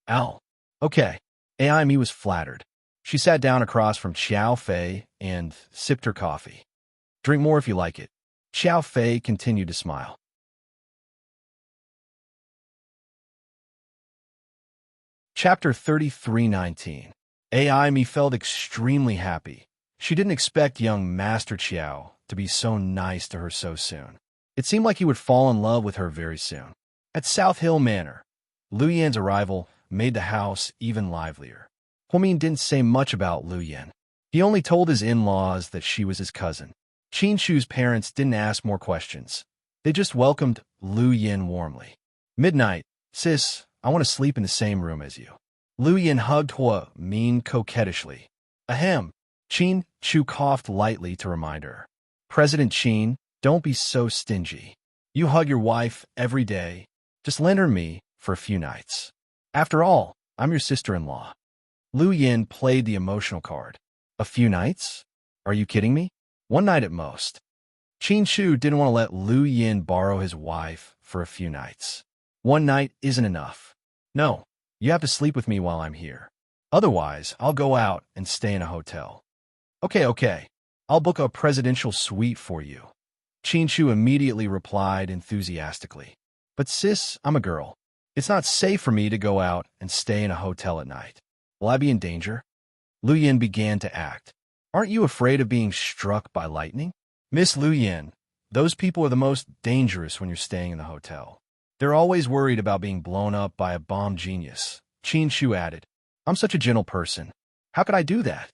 S1: Ow. Okay. Aimi was flattered. She sat down across from Xiao Fei and sipped her coffee. "Drink more if you like it." Xiao Fei continued to smile. Chapter 33:19. Aimi felt extremely happy. She didn't expect young Master Qiao to be so nice to her so soon. It seemed like he would fall in love with her very soon. At South Hill Manor, Lu Yan's arrival made the house even livelier. Huomin didn't say much about Lu Yan. He only told his in-laws that she was his cousin. Qin Shu's parents didn't ask more questions. They just welcomed Lu Yan warmly. Midnight. "Sis, I want to sleep in the same room as you." Lu Yan hugged Huomin coquettishly. Ahem. Qin Shu coughed lightly to remind her. "President Qin, don't be so stingy. You hug your wife every day. Just lend her me for a few nights. After all, I'm your sister-in-law." Lu Yan played the emotional card. "A few nights? Are you kidding me? One night at most." Qin Shu didn't want to let Lu Yan borrow his wife for a few nights. One night isn't enough. "No, you have to sleep with me while I'm here. Otherwise, I'll go out and stay in a hotel." Okay. I'll book a presidential suite for you." Qin Shu immediately replied enthusiastically. "But sis, I'm a girl. It's not safe for me to go out and stay in a hotel at night. Will I be in danger?" Lu Yan began to act. "Aren't you afraid of being struck by lightning?" "Miss Lu Yan, those people are the most dangerous when you're staying in the hotel. They're always worried about being blown up by a bomb genius." Qin Shu added. "I'm such a gentle person. How could I do that?"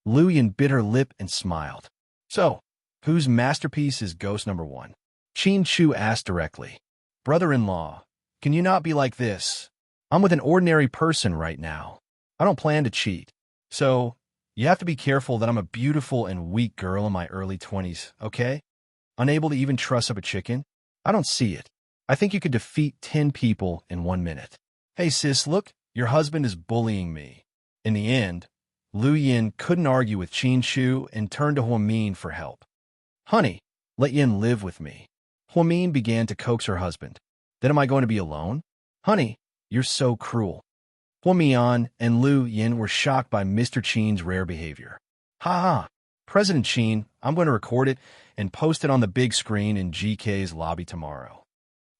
S1: Lu Yan bit her lip and smiled. "So, whose masterpiece is ghost number one?" Qin Shu asked directly. "Brother-in-law, can you not be like this? I'm with an ordinary person right now. I don't plan to cheat. So, you have to be careful that I'm a beautiful and weak girl in my early 20s, okay? Unable to even truss up a chicken? I don't see it. I think you could defeat 10 people in 1 minute. Hey sis, look, your husband is bullying me." In the end, Lu Yan couldn't argue with Qin Shu and turned to Huomin for help. "Honey, let Yan live with me." Huomin began to coax her husband. "Then am I going to be alone?" "Honey, you're so cruel." Huomin and Lu Yan were shocked by Mr. Qin's rare behavior. "Ha ha, President Qin, I'm going to record it and post it on the big screen in GK's lobby tomorrow."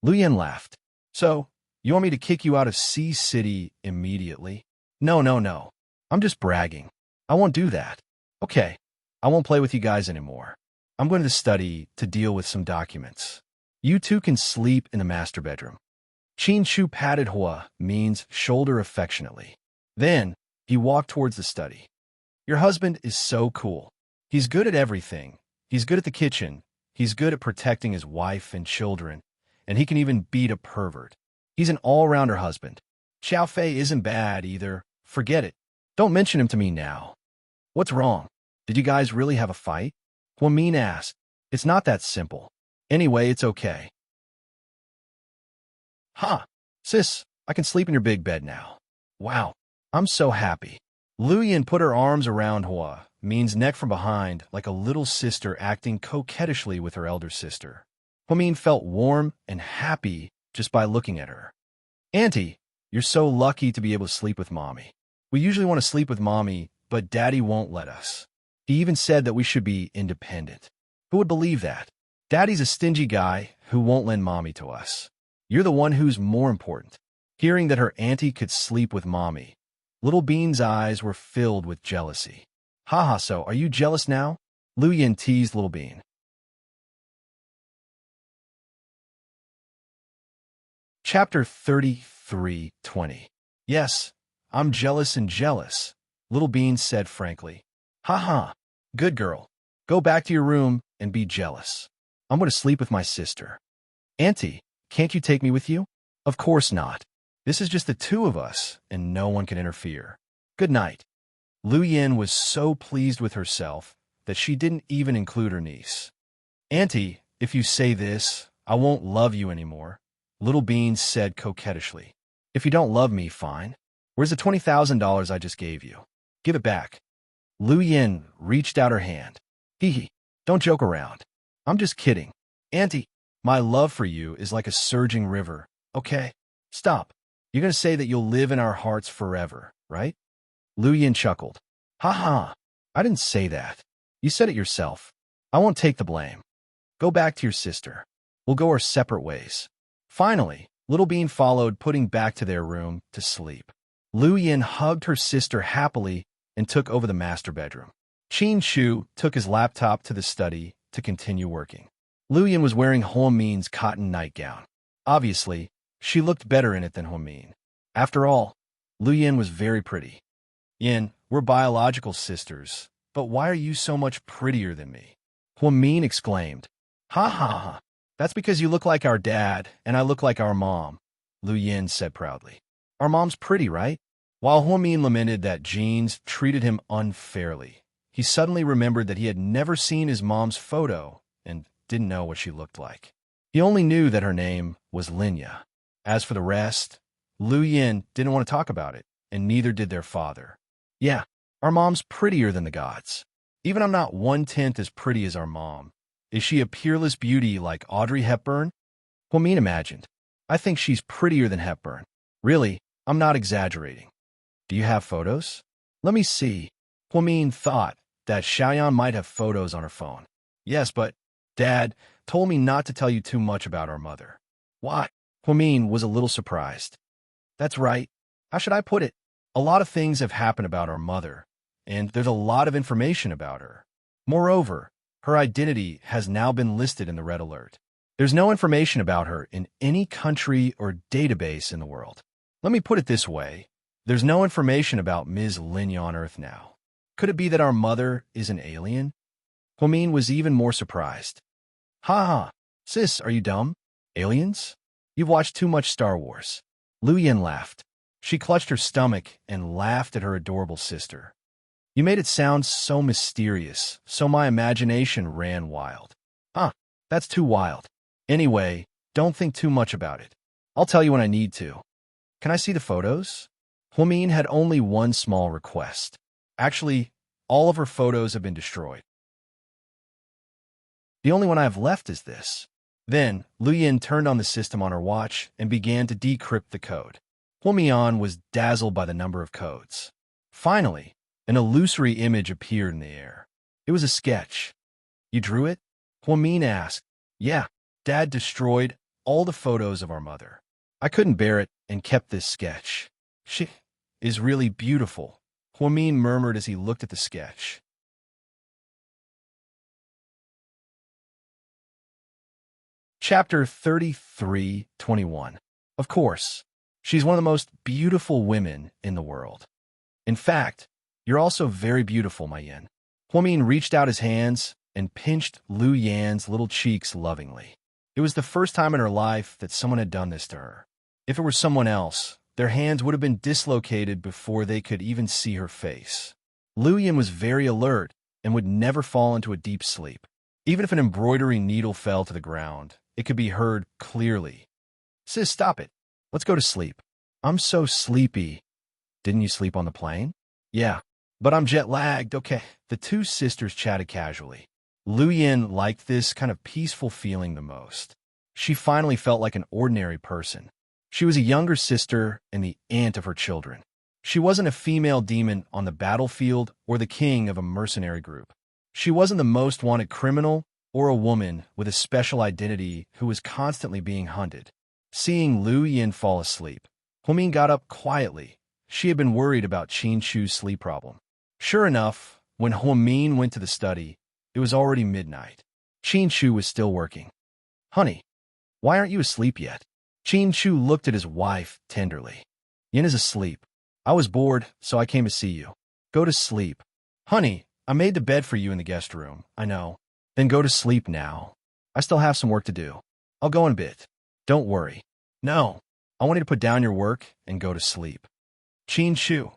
S1: Lu Yan laughed. "So, you want me to kick you out of Sea City immediately?" No. I'm just bragging. I won't do that. Okay, I won't play with you guys anymore. I'm going to study to deal with some documents. You two can sleep in the master bedroom." Qin Shu patted Huomin's shoulder affectionately. Then, he walked towards the study. "Your husband is so cool. He's good at everything. He's good at the kitchen. He's good at protecting his wife and children. And he can even beat a pervert. He's an all-rounder husband. Xiao Fei isn't bad either. Forget it. Don't mention him to me now." "What's wrong? Did you guys really have a fight?" Huomin asked. "It's not that simple. Anyway, it's okay." "Ha! Sis, I can sleep in your big bed now. Wow, I'm so happy." Lu Yan put her arms around Huomin's neck from behind like a little sister acting coquettishly with her elder sister. Huomin felt warm and happy just by looking at her. "Auntie, you're so lucky to be able to sleep with Mommy. We usually want to sleep with Mommy, but Daddy won't let us." He even said that we should be independent. Who would believe that? Daddy's a stingy guy who won't lend mommy to us. You're the one who's more important. Hearing that her auntie could sleep with mommy, Little Bean's eyes were filled with jealousy. Haha, so are you jealous now? Lu Yin teased Little Bean. Chapter 33:20. Yes, I'm jealous and jealous, Little Bean said frankly. Haha, good girl. Go back to your room and be jealous. I'm going to sleep with my sister. Auntie, can't you take me with you? Of course not. This is just the two of us, and no one can interfere. Good night. Lu Yin was so pleased with herself that she didn't even include her niece. Auntie, if you say this, I won't love you anymore, Little Bean said coquettishly. If you don't love me, fine. Where's the $20,000 I just gave you? Give it back. Lu Yin reached out her hand. Hee hee, don't joke around. I'm just kidding. Auntie, my love for you is like a surging river, okay? Stop. You're going to say that you'll live in our hearts forever, right? Lu Yin chuckled. Ha ha, I didn't say that. You said it yourself. I won't take the blame. Go back to your sister. We'll go our separate ways. Finally, Little Bean followed, putting back to their room to sleep. Lu Yin hugged her sister happily and took over the master bedroom. Qin Shu took his laptop to the study to continue working. Lu Yin was wearing Ho Min's cotton nightgown. Obviously, she looked better in it than Ho Min. After all, Lu Yin was very pretty. Yin, we're biological sisters, but why are you so much prettier than me? Ho Min exclaimed. Ha ha ha. That's because you look like our dad, and I look like our mom, Lu Yin said proudly. Our mom's pretty, right? While Ho Min lamented that genes treated him unfairly, he suddenly remembered that he had never seen his mom's photo and didn't know what she looked like. He only knew that her name was Linya. As for the rest, Lu Yin didn't want to talk about it, and neither did their father. Yeah, our mom's prettier than the gods. Even I'm not 1/10 as pretty as our mom. Is she a peerless beauty like Audrey Hepburn? Ho Min imagined. I think she's prettier than Hepburn. Really, I'm not exaggerating. Do you have photos? Let me see. Ho Min thought that Xiaoyan might have photos on her phone. Yes, but Dad told me not to tell you too much about our mother. Why? Ho Min was a little surprised. That's right. How should I put it? A lot of things have happened about our mother, and there's a lot of information about her. Moreover, her identity has now been listed in the Red Alert. There's no information about her in any country or database in the world. Let me put it this way. There's no information about Ms. Linya on Earth now. Could it be that our mother is an alien? Ho Min was even more surprised. Ha ha, sis, are you dumb? Aliens? You've watched too much Star Wars. Lu Yin laughed. She clutched her stomach and laughed at her adorable sister. You made it sound so mysterious, so my imagination ran wild. Huh, that's too wild. Anyway, don't think too much about it. I'll tell you when I need to. Can I see the photos? Ho Min had only one small request. Actually, all of her photos have been destroyed. The only one I have left is this. Then, Lu Yin turned on the system on her watch and began to decrypt the code. Ho Min was dazzled by the number of codes. Finally, an illusory image appeared in the air. It was a sketch. You drew it? Ho Min asked. Yeah, Dad destroyed all the photos of our mother. I couldn't bear it and kept this sketch. She is really beautiful, Ho Min murmured as he looked at the sketch. Chapter 33:21. Of course, she's one of the most beautiful women in the world. In fact, you're also very beautiful, my Yin. Ho Min reached out his hands and pinched Lu Yan's little cheeks lovingly. It was the first time in her life that someone had done this to her. If it were someone else, their hands would have been dislocated before they could even see her face. Lu Yin was very alert and would never fall into a deep sleep. Even if an embroidery needle fell to the ground, it could be heard clearly. Sis, stop it. Let's go to sleep. I'm so sleepy. Didn't you sleep on the plane? Yeah, but I'm jet-lagged. Okay. The two sisters chatted casually. Lu Yin liked this kind of peaceful feeling the most. She finally felt like an ordinary person. She was a younger sister and the aunt of her children. She wasn't a female demon on the battlefield or the king of a mercenary group. She wasn't the most wanted criminal or a woman with a special identity who was constantly being hunted. Seeing Lu Yin fall asleep, Huamin got up quietly. She had been worried about Qin Shu's sleep problem. Sure enough, when Huamin went to the study, it was already midnight. Qin Shu was still working. "Honey, why aren't you asleep yet?" Qin Shu looked at his wife tenderly. "Yin is asleep. I was bored, so I came to see you. Go to sleep." "Honey, I made the bed for you in the guest room. I know. Then go to sleep now. I still have some work to do. I'll go in a bit. Don't worry." "No, I want you to put down your work and go to sleep." Qin Shu.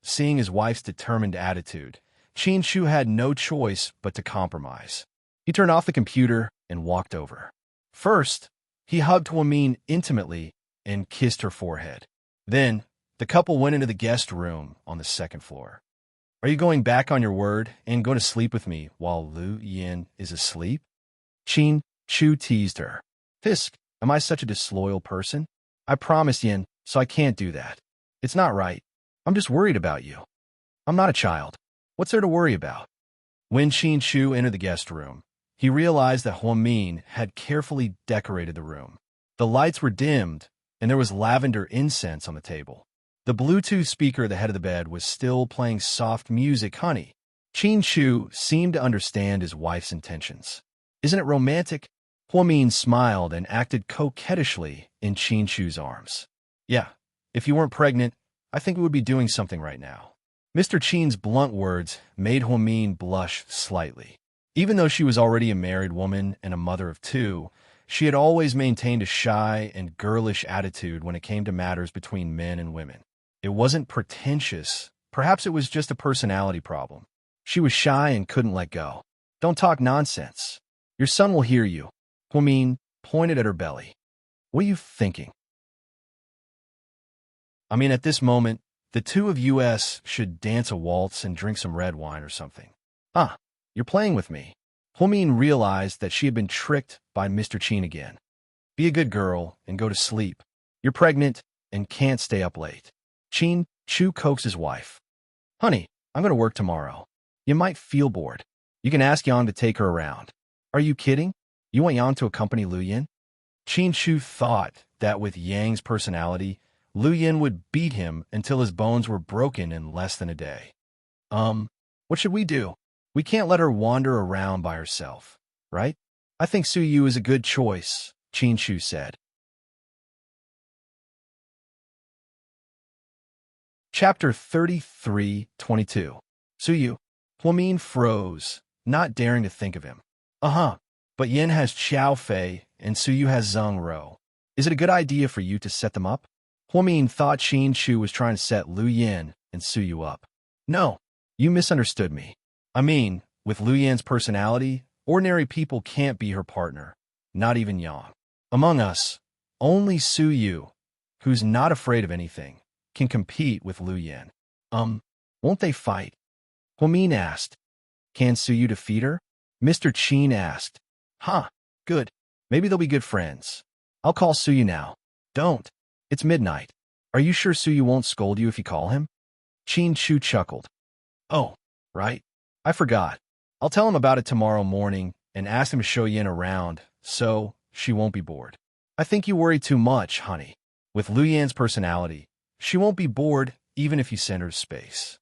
S1: Seeing his wife's determined attitude, Qin Shu had no choice but to compromise. He turned off the computer and walked over. First, he hugged Huamin intimately and kissed her forehead. Then, the couple went into the guest room on the second floor. "Are you going back on your word and going to sleep with me while Lu Yin is asleep?" Qin Shu teased her. "Fisk, am I such a disloyal person? I promised Yin, so I can't do that. It's not right. I'm just worried about you." "I'm not a child. What's there to worry about?" When Qin Shu entered the guest room, he realized that Huamin had carefully decorated the room. The lights were dimmed, and there was lavender incense on the table. The Bluetooth speaker at the head of the bed was still playing soft music. "Honey." Qin Shu seemed to understand his wife's intentions. "Isn't it romantic?" Huamin smiled and acted coquettishly in Qin Shu's arms. "Yeah, if you weren't pregnant, I think we would be doing something right now." Mr. Qin's blunt words made Huamin blush slightly. Even though she was already a married woman and a mother of two, she had always maintained a shy and girlish attitude when it came to matters between men and women. It wasn't pretentious. Perhaps it was just a personality problem. She was shy and couldn't let go. "Don't talk nonsense. Your son will hear you." Huamin pointed at her belly. "What are you thinking?" "I mean, at this moment, the two of us should dance a waltz and drink some red wine or something." "Ah, you're playing with me." Huamin realized that she had been tricked by Mr. Qin again. "Be a good girl and go to sleep. You're pregnant and can't stay up late." Qin Shu coaxed his wife. "Honey, I'm going to work tomorrow. You might feel bored. You can ask Yang to take her around." "Are you kidding? You want Yang to accompany Lu Yin?" Qin Shu thought that with Yang's personality, Lu Yin would beat him until his bones were broken in less than a day. What should we do? We can't let her wander around by herself, right?" "I think Su Yu is a good choice," Qin Shu said. Chapter 33:22. Su Yu. Huamin froze, not daring to think of him. But Yin has Xiao Fei and Su Yu has Zheng Ro. Is it a good idea for you to set them up?" Huamin thought Qin Shu was trying to set Lu Yin and Su Yu up. "No, you misunderstood me. I mean, with Lu Yin's personality, ordinary people can't be her partner, not even Yang. Among us, only Su Yu, who's not afraid of anything, can compete with Lu Yin." Won't they fight?" Huamin asked. "Can Su Yu defeat her?" Mr. Qin asked. Good. Maybe they'll be good friends. I'll call Su Yu now." "Don't. It's midnight. Are you sure Su Yu won't scold you if you call him?" Qin Shu chuckled. "Oh, right. I forgot. I'll tell him about it tomorrow morning and ask him to show Yin around so she won't be bored." "I think you worry too much, honey. With Lu Yan's personality, she won't be bored even if you send her to space."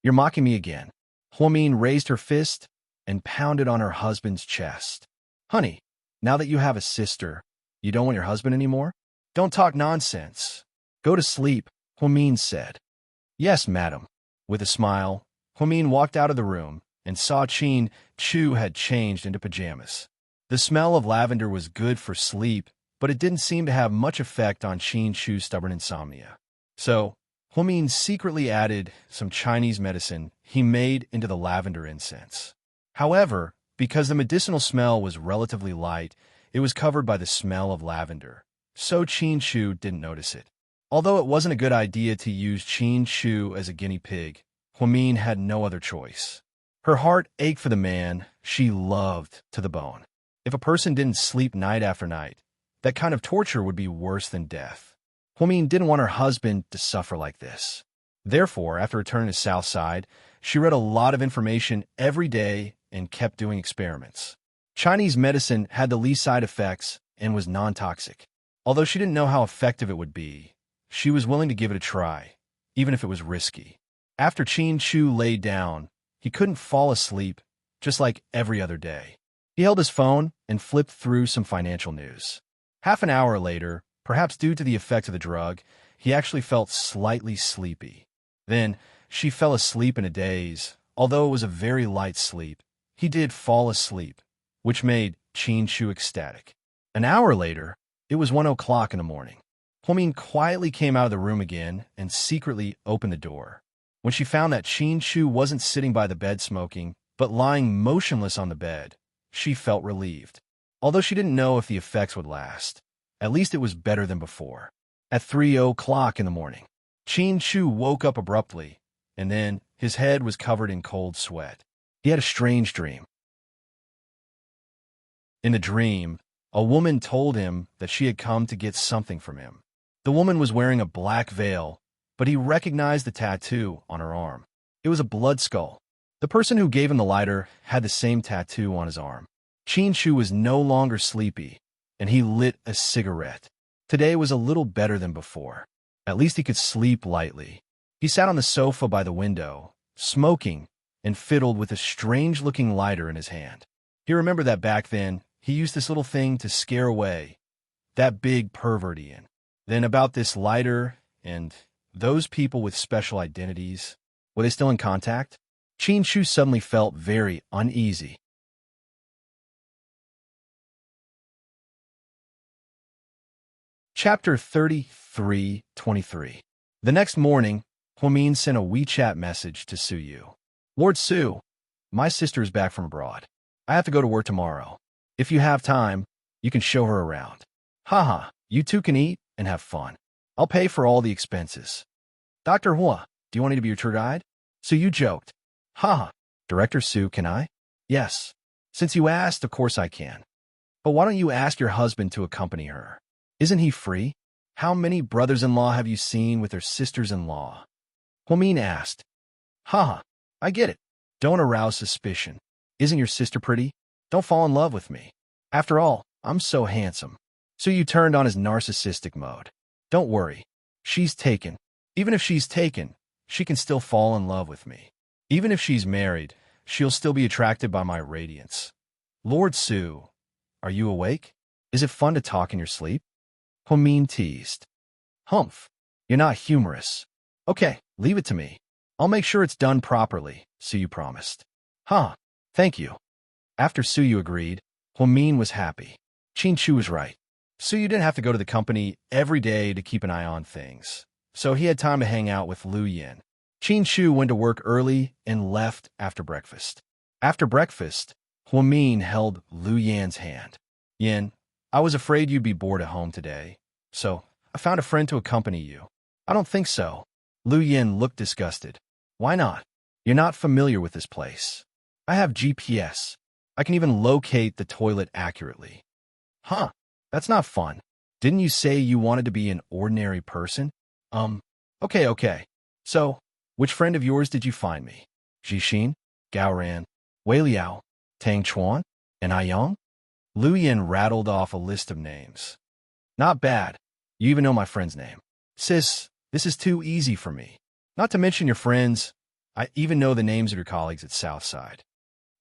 S1: You're mocking me again." Huamin raised her fist and pounded on her husband's chest. "Honey, now that you have a sister, you don't want your husband anymore?" "Don't talk nonsense. Go to sleep," Huamin said. "Yes, madam." With a smile, Huamin walked out of the room and saw Qin Shu had changed into pajamas. The smell of lavender was good for sleep, but it didn't seem to have much effect on Qin Shu's stubborn insomnia. So, Huamin secretly added some Chinese medicine he made into the lavender incense. However, because the medicinal smell was relatively light, it was covered by the smell of lavender, so Qin Shu didn't notice it. Although it wasn't a good idea to use Qin Shu as a guinea pig, Huamin had no other choice. Her heart ached for the man she loved to the bone. If a person didn't sleep night after night, that kind of torture would be worse than death. Huamin didn't want her husband to suffer like this. Therefore, after returning to Southside, she read a lot of information every day and kept doing experiments. Chinese medicine had the least side effects and was non-toxic. Although she didn't know how effective it would be, she was willing to give it a try, even if it was risky. After Qin Chu laid down, he couldn't fall asleep, just like every other day. He held his phone and flipped through some financial news. Half an hour later, perhaps due to the effect of the drug, he actually felt slightly sleepy. Then, she fell asleep in a daze. Although it was a very light sleep, he did fall asleep, which made Qin Chu ecstatic. An hour later, it was 1 o'clock in the morning. Huomin quietly came out of the room again and secretly opened the door. When she found that Qin Chu wasn't sitting by the bed smoking, but lying motionless on the bed, she felt relieved. Although she didn't know if the effects would last, at least it was better than before. At 3 o'clock in the morning, Qin Chu woke up abruptly, and then his head was covered in cold sweat. He had a strange dream. In the dream, a woman told him that she had come to get something from him. The woman was wearing a black veil, but he recognized the tattoo on her arm. It was a blood skull. The person who gave him the lighter had the same tattoo on his arm. Qin Chu was no longer sleepy, and he lit a cigarette. Today was a little better than before. At least he could sleep lightly. He sat on the sofa by the window, smoking, and fiddled with a strange-looking lighter in his hand. He remembered that back then, he used this little thing to scare away that big pervert Ian. Then about this lighter and those people with special identities, were they still in contact? Qin Chu suddenly felt very uneasy. Chapter 33:23. The next morning, Huomin sent a WeChat message to Su Yu. Lord Su, my sister is back from abroad. I have to go to work tomorrow. If you have time, you can show her around. Haha, you two can eat and have fun. I'll pay for all the expenses. Dr. Hua, do you want me to be your tour guide? Su Yu joked. Haha, Director Su, can I? Yes. Since you asked, of course I can. But why don't you ask your husband to accompany her? Isn't he free? How many brothers-in-law have you seen with their sisters-in-law? Huomin asked. Haha, I get it. Don't arouse suspicion. Isn't your sister pretty? Don't fall in love with me. After all, I'm so handsome. So you turned on his narcissistic mode. Don't worry. She's taken. Even if she's taken, she can still fall in love with me. Even if she's married, she'll still be attracted by my radiance. Lord Su, are you awake? Is it fun to talk in your sleep? Huomin teased. Humph, you're not humorous. Okay, leave it to me. I'll make sure it's done properly, Su Yu promised. Huh, thank you. After Su Yu agreed, Huomin was happy. Qin Chu was right. Su Yu didn't have to go to the company every day to keep an eye on things, so he had time to hang out with Lu Yin. Qin Chu went to work early and left after breakfast. After breakfast, Huomin held Lu Yan's hand. Yin, I was afraid you'd be bored at home today, so I found a friend to accompany you. I don't think so. Lu Yin looked disgusted. Why not? You're not familiar with this place. I have GPS. I can even locate the toilet accurately. Huh, that's not fun. Didn't you say you wanted to be an ordinary person? Okay. So, which friend of yours did you find me? Jixin, Gao Ran, Wei Liao, Tang Chuan, and Aiyang? Lu Yin rattled off a list of names. Not bad. You even know my friend's name. Sis, this is too easy for me. Not to mention your friends. I even know the names of your colleagues at Southside.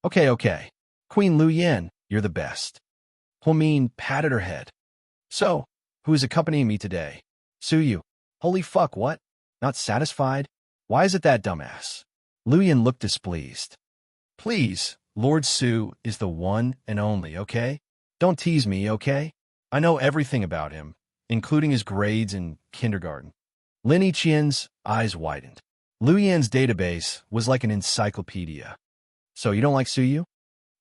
S1: Okay. Queen Lu Yin, you're the best. Huomin patted her head. So, who is accompanying me today? Su Yu. Holy fuck, what? Not satisfied? Why is it that dumbass? Lu Yin looked displeased. Please, Lord Su is the one and only, okay? Don't tease me, okay? I know everything about him, including his grades in kindergarten. Lin Yiqian's eyes widened. Lu Yan's database was like an encyclopedia. So you don't like Su Yu?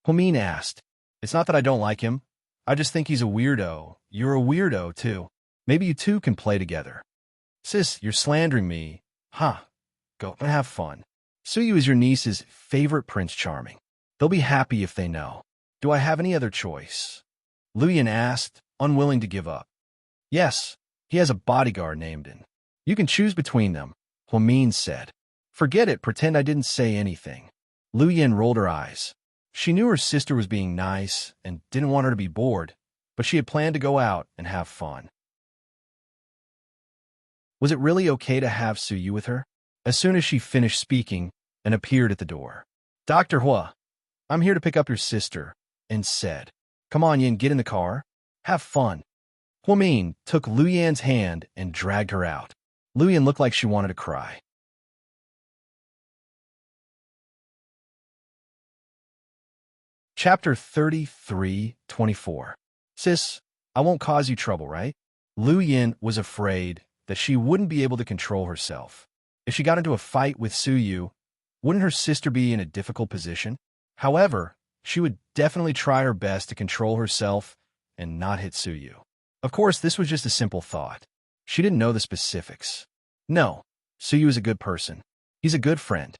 S1: Huomin asked. It's not that I don't like him. I just think he's a weirdo. You're a weirdo, too. Maybe you two can play together. Sis, you're slandering me. Huh. Go and have fun. Su Yu is your niece's favorite Prince Charming. They'll be happy if they know. Do I have any other choice? Lu Yin asked, unwilling to give up. Yes, he has a bodyguard named In. You can choose between them. Huamin said. Forget it, pretend I didn't say anything. Lu Yin rolled her eyes. She knew her sister was being nice and didn't want her to be bored, but she had planned to go out and have fun. Was it really okay to have Suyu with her? As soon as she finished speaking and appeared at the door, Dr. Hua, I'm here to pick up your sister, and said, Come on, Yin, get in the car. Have fun. Huamin took Lu Yan's hand and dragged her out. Lu Yan looked like she wanted to cry. Chapter 33:24. Sis, I won't cause you trouble, right? Lu Yin was afraid that she wouldn't be able to control herself. If she got into a fight with Suyu, wouldn't her sister be in a difficult position? However, she would definitely try her best to control herself and not hit Suyu. Of course, this was just a simple thought. She didn't know the specifics. No, Suyu is a good person. He's a good friend.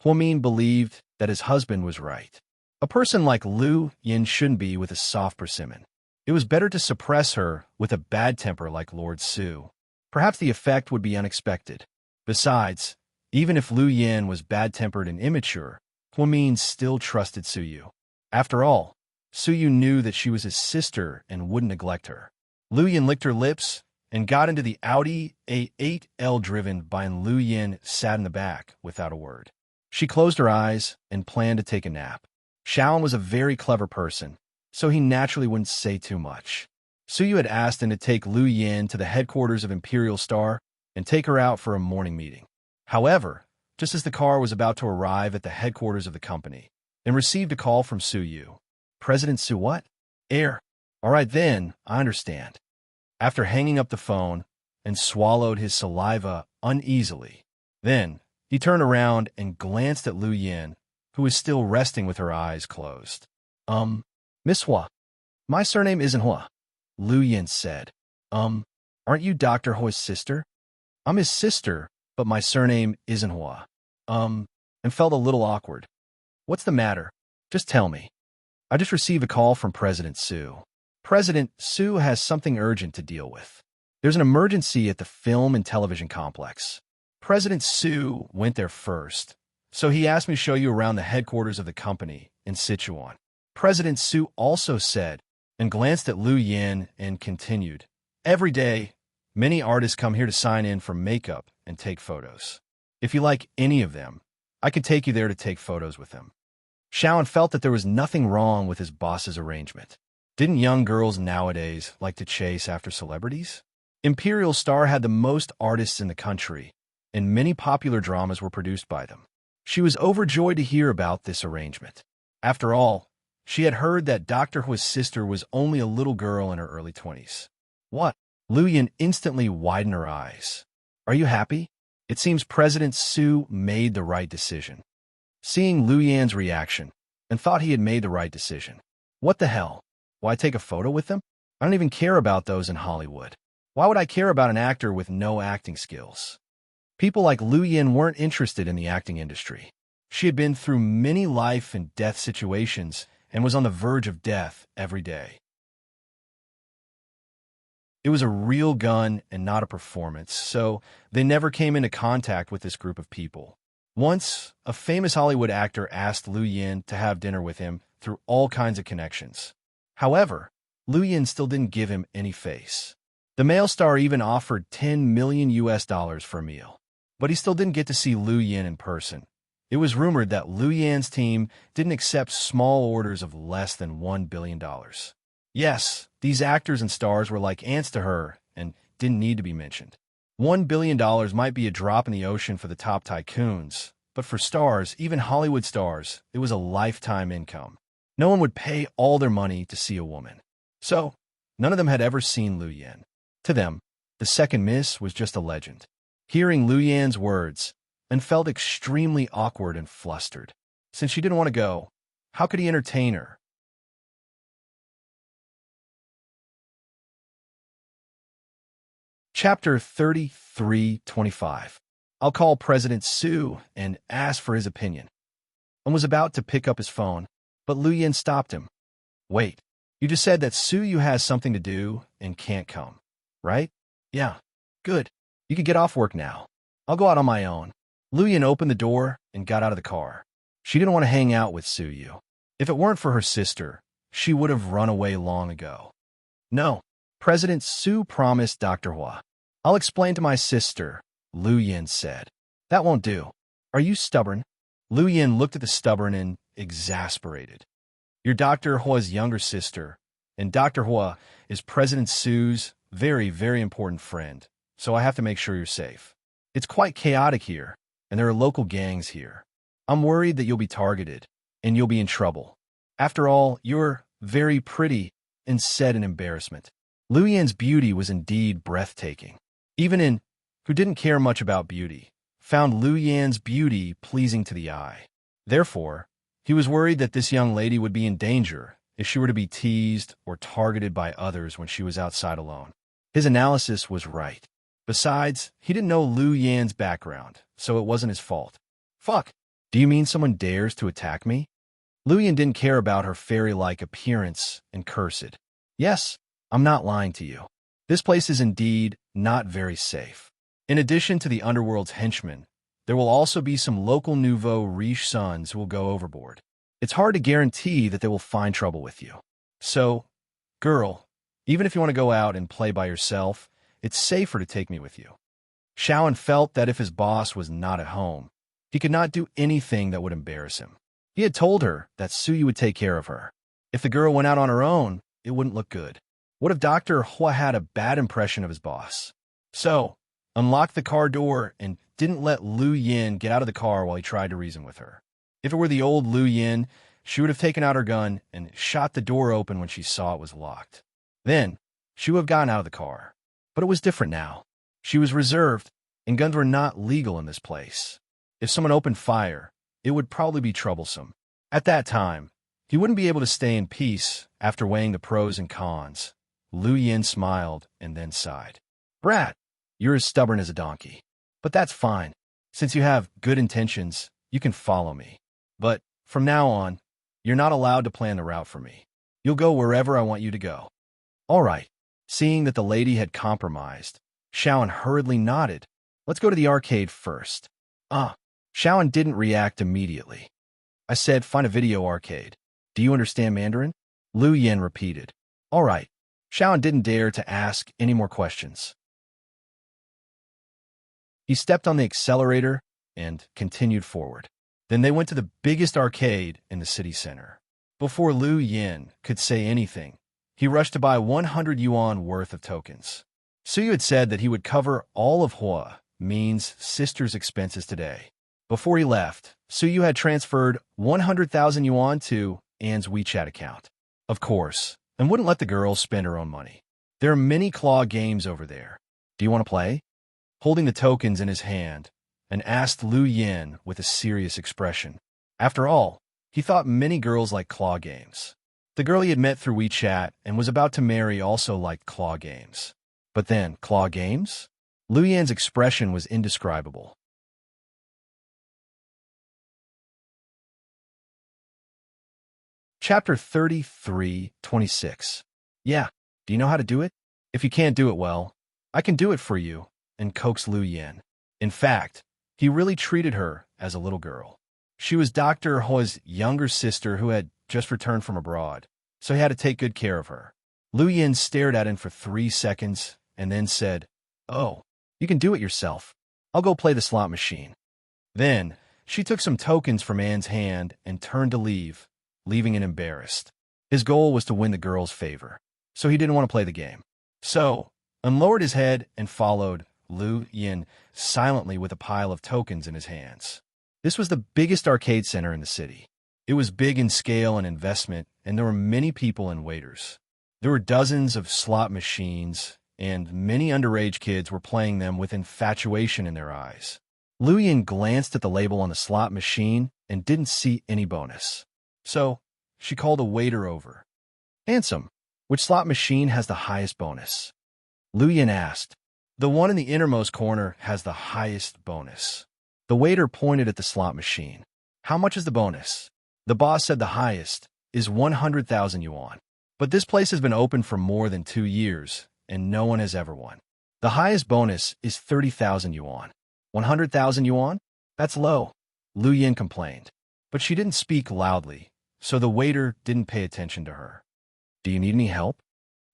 S1: Huamin believed that his husband was right. A person like Lu Yin shouldn't be with a soft persimmon. It was better to suppress her with a bad temper like Lord Su. Perhaps the effect would be unexpected. Besides, even if Lu Yin was bad-tempered and immature, Huamin still trusted Suyu. After all, Suyu knew that she was his sister and wouldn't neglect her. Lu Yin licked her lips and got into the Audi A8L driven by, and Lu Yin sat in the back without a word. She closed her eyes and planned to take a nap. Shaolin was a very clever person, so he naturally wouldn't say too much. Suyu had asked him to take Lu Yin to the headquarters of Imperial Star and take her out for a morning meeting. However, just as the car was about to arrive at the headquarters of the company, and received a call from Suyu. President Su what? Air. All right then, I understand. After hanging up the phone and swallowed his saliva uneasily, then he turned around and glanced at Lu Yin, who was still resting with her eyes closed. Miss Hua. My surname isn't Hua, Lu Yin said. Aren't you Dr. Hua's sister? I'm his sister, but my surname isn't Hua. And felt a little awkward. What's the matter? Just tell me. I just received a call from President Su. President Su has something urgent to deal with. There's an emergency at the film and television complex. President Su went there first, so he asked me to show you around the headquarters of the company in Sichuan. President Su also said, and glanced at Lu Yin and continued, Every day, many artists come here to sign in for makeup and take photos. If you like any of them, I could take you there to take photos with them. Shaolin felt that there was nothing wrong with his boss's arrangement. Didn't young girls nowadays like to chase after celebrities? Imperial Star had the most artists in the country, and many popular dramas were produced by them. She was overjoyed to hear about this arrangement. After all, she had heard that Dr. Hua's sister was only a little girl in her early 20s. What? Lu Yin instantly widened her eyes. Are you happy? It seems President Su made the right decision. Seeing Lu Yan's reaction, and thought he had made the right decision. What the hell? Why take a photo with them? I don't even care about those in Hollywood. Why would I care about an actor with no acting skills? People like Lu Yin weren't interested in the acting industry. She had been through many life and death situations and was on the verge of death every day. It was a real gun and not a performance, so they never came into contact with this group of people. Once, a famous Hollywood actor asked Lu Yin to have dinner with him through all kinds of connections. However, Lu Yin still didn't give him any face. The male star even offered $10 million for a meal. But he still didn't get to see Lu Yin in person. It was rumored that Lu Yan's team didn't accept small orders of less than $1 billion. Yes, these actors and stars were like ants to her and didn't need to be mentioned. $1 billion might be a drop in the ocean for the top tycoons, but for stars, even Hollywood stars, it was a lifetime income. No one would pay all their money to see a woman. So, none of them had ever seen Lu Yin. To them, the second miss was just a legend. Hearing Lu Yan's words, and felt extremely awkward and flustered. Since she didn't want to go, how could he entertain her? Chapter 33:25. I'll call President Su and ask for his opinion. And was about to pick up his phone, but Lu Yin stopped him. Wait, you just said that Suyu has something to do and can't come, right? Yeah, good. You can get off work now. I'll go out on my own. Lu Yin opened the door and got out of the car. She didn't want to hang out with Su Yu. If it weren't for her sister, she would have run away long ago. No, President Su promised Dr. Hua. I'll explain to my sister, Lu Yin said. That won't do. Are you stubborn? Lu Yin looked at the stubborn and exasperated. You're Dr. Hua's younger sister, and Dr. Hua is President Su's very, very important friend, so I have to make sure you're safe. It's quite chaotic here, and there are local gangs here. I'm worried that you'll be targeted, and you'll be in trouble. After all, you're very pretty, and said in embarrassment. Lu Yin's beauty was indeed breathtaking. Even In, who didn't care much about beauty, found Lu Yin's beauty pleasing to the eye. Therefore, he was worried that this young lady would be in danger if she were to be teased or targeted by others when she was outside alone. His analysis was right. Besides, he didn't know Lu Yin's background, so it wasn't his fault. Fuck, do you mean someone dares to attack me? Lu Yin didn't care about her fairy-like appearance and cursed. Yes, I'm not lying to you. This place is indeed not very safe. In addition to the underworld's henchmen, there will also be some local nouveau riche sons who will go overboard. It's hard to guarantee that they will find trouble with you. So, girl, even if you want to go out and play by yourself, it's safer to take me with you. Shaoan felt that if his boss was not at home, he could not do anything that would embarrass him. He had told her that Su Yu would take care of her. If the girl went out on her own, it wouldn't look good. What if Dr. Hua had a bad impression of his boss? So, unlocked the car door and didn't let Lu Yin get out of the car while he tried to reason with her. If it were the old Lu Yin, she would have taken out her gun and shot the door open when she saw it was locked. Then, she would have gotten out of the car. But it was different now. She was reserved, and guns were not legal in this place. If someone opened fire, it would probably be troublesome. At that time, he wouldn't be able to stay in peace after weighing the pros and cons. Lu Yin smiled and then sighed. Brat, you're as stubborn as a donkey. But that's fine. Since you have good intentions, you can follow me. But from now on, you're not allowed to plan the route for me. You'll go wherever I want you to go. All right. Seeing that the lady had compromised, Shaoan hurriedly nodded. Let's go to the arcade first. Shaoan didn't react immediately. I said, find a video arcade. Do you understand Mandarin? Lu Yin repeated. All right. Shaoan didn't dare to ask any more questions. He stepped on the accelerator and continued forward. Then they went to the biggest arcade in the city center. Before Lu Yin could say anything, he rushed to buy 100 yuan worth of tokens. Su Yu had said that he would cover all of Hua Min's sister's expenses today. Before he left, Su Yu had transferred 100,000 yuan to Anne's WeChat account. Of course, and wouldn't let the girl spend her own money. There are many claw games over there. Do you want to play? Holding the tokens in his hand, and asked Lu Yin with a serious expression. After all, he thought many girls liked claw games. The girl he had met through WeChat and was about to marry also liked claw games. But then, claw games? Lu Yin's expression was indescribable. Chapter 33:26. Yeah, do you know how to do it? If you can't do it well, I can do it for you, and coaxed Lu Yin. In fact, he really treated her as a little girl. She was Dr. Hua's younger sister who had just returned from abroad, so he had to take good care of her. Lu Yin stared at him for 3 seconds and then said, Oh, you can do it yourself. I'll go play the slot machine. Then, she took some tokens from Anne's hand and turned to leave, leaving him embarrassed. His goal was to win the girl's favor, so he didn't want to play the game. So, unlowered his head and followed Lu Yin silently with a pile of tokens in his hands. This was the biggest arcade center in the city. It was big in scale and investment, and there were many people and waiters. There were dozens of slot machines, and many underage kids were playing them with infatuation in their eyes. Lu Yin glanced at the label on the slot machine and didn't see any bonus. So, she called a waiter over. Handsome, which slot machine has the highest bonus? Lu Yin asked. The one in the innermost corner has the highest bonus. The waiter pointed at the slot machine. How much is the bonus? The boss said the highest is 100,000 yuan. But this place has been open for more than 2 years, and no one has ever won. The highest bonus is 30,000 yuan. 100,000 yuan? That's low, Lu Yin complained. But she didn't speak loudly, so the waiter didn't pay attention to her. Do you need any help?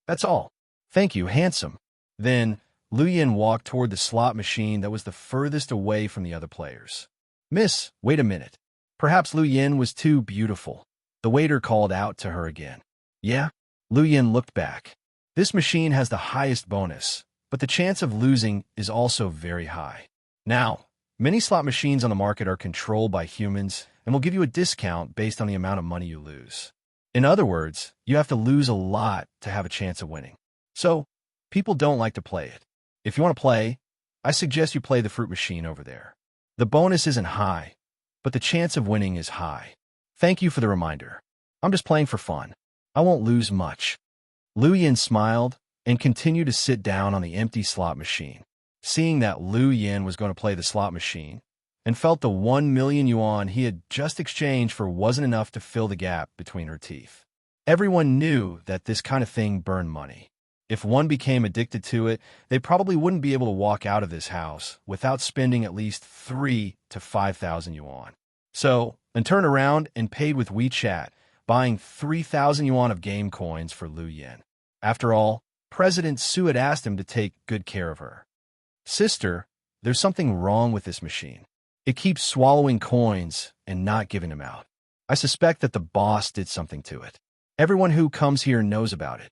S1: That's all. Thank you, handsome. Then, Lu Yin walked toward the slot machine that was the furthest away from the other players. Miss, wait a minute. Perhaps Lu Yin was too beautiful. The waiter called out to her again. Yeah? Lu Yin looked back. This machine has the highest bonus, but the chance of losing is also very high. Now, many slot machines on the market are controlled by humans and will give you a discount based on the amount of money you lose. In other words, you have to lose a lot to have a chance of winning. So, people don't like to play it. If you want to play, I suggest you play the fruit machine over there. The bonus isn't high, but the chance of winning is high. Thank you for the reminder. I'm just playing for fun. I won't lose much. Lu Yin smiled and continued to sit down on the empty slot machine. Seeing that Lu Yin was going to play the slot machine, and felt the 1 million yuan he had just exchanged for wasn't enough to fill the gap between her teeth. Everyone knew that this kind of thing burned money. If one became addicted to it, they probably wouldn't be able to walk out of this house without spending at least 3 to 5,000 yuan. So, and turned around and paid with WeChat, buying 3,000 yuan of game coins for Lu Yin. After all, President Su had asked him to take good care of her. Sister, there's something wrong with this machine. It keeps swallowing coins and not giving them out. I suspect that the boss did something to it. Everyone who comes here knows about it.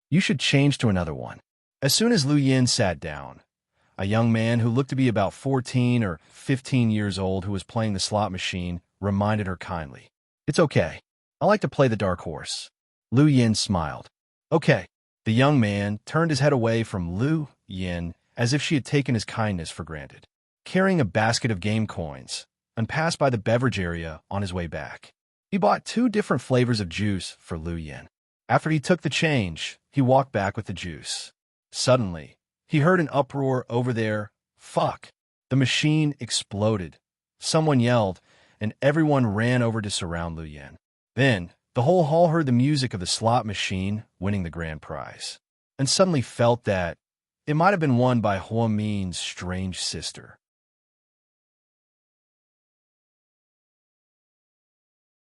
S1: You should change to another one. As soon as Lu Yin sat down, a young man who looked to be about 14 or 15 years old who was playing the slot machine reminded her kindly. It's okay. I like to play the dark horse. Lu Yin smiled. Okay. The young man turned his head away from Lu Yin as if she had taken his kindness for granted, carrying a basket of game coins, and passed by the beverage area on his way back. He bought 2 different flavors of juice for Lu Yin. After he took the change, he walked back with the juice. Suddenly, he heard an uproar over there. Fuck! The machine exploded. Someone yelled, and everyone ran over to surround Lu Yin. Then, the whole hall heard the music of the slot machine winning the grand prize, and suddenly felt that it might have been won by Hua Min's strange sister.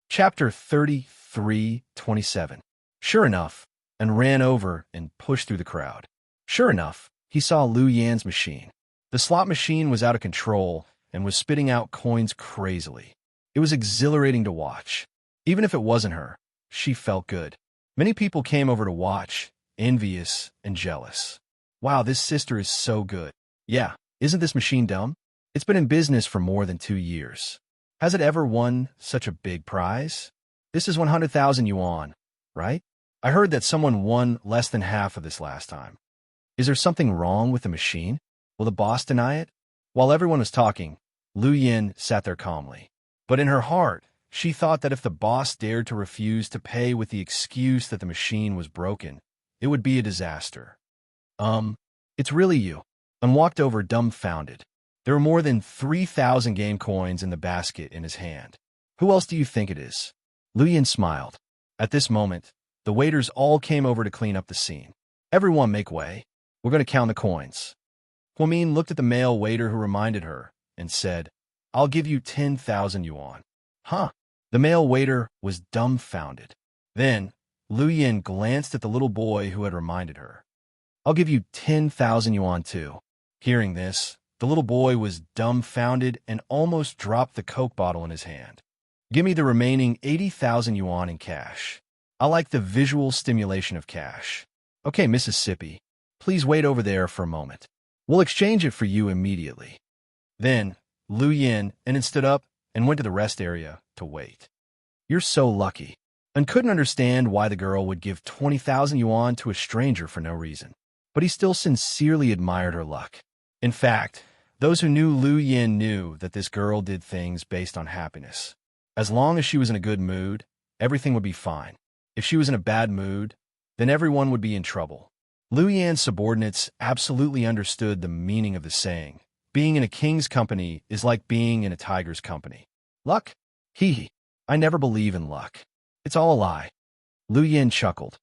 S1: Chapter 33:27. Sure enough, and ran over and pushed through the crowd. Sure enough, he saw Lu Yan's machine. The slot machine was out of control and was spitting out coins crazily. It was exhilarating to watch. Even if it wasn't her, she felt good. Many people came over to watch, envious and jealous. Wow, this sister is so good. Yeah, isn't this machine dumb? It's been in business for more than 2 years. Has it ever won such a big prize? This is 100,000 yuan, right? I heard that someone won less than half of this last time. Is there something wrong with the machine? Will the boss deny it? While everyone was talking, Lu Yin sat there calmly. But in her heart, she thought that if the boss dared to refuse to pay with the excuse that the machine was broken, it would be a disaster. It's really you. And walked over dumbfounded. There were more than 3,000 game coins in the basket in his hand. Who else do you think it is? Lu Yin smiled. At this moment, the waiters all came over to clean up the scene. Everyone make way. We're going to count the coins. Hua Min looked at the male waiter who reminded her and said, I'll give you 10,000 yuan. Huh? The male waiter was dumbfounded. Then, Lu Yin glanced at the little boy who had reminded her. I'll give you 10,000 yuan too. Hearing this, the little boy was dumbfounded and almost dropped the Coke bottle in his hand. Give me the remaining 80,000 yuan in cash. I like the visual stimulation of cash. Okay, Mississippi, please wait over there for a moment. We'll exchange it for you immediately. Then, Lu Yin stood up and went to the rest area to wait. You're so lucky, and couldn't understand why the girl would give 20,000 yuan to a stranger for no reason. But he still sincerely admired her luck. In fact, those who knew Lu Yin knew that this girl did things based on happiness. As long as she was in a good mood, everything would be fine. If she was in a bad mood, then everyone would be in trouble. Lu Yin's subordinates absolutely understood the meaning of the saying, being in a king's company is like being in a tiger's company. Luck? Hee. I never believe in luck. It's all a lie. Lu Yin chuckled.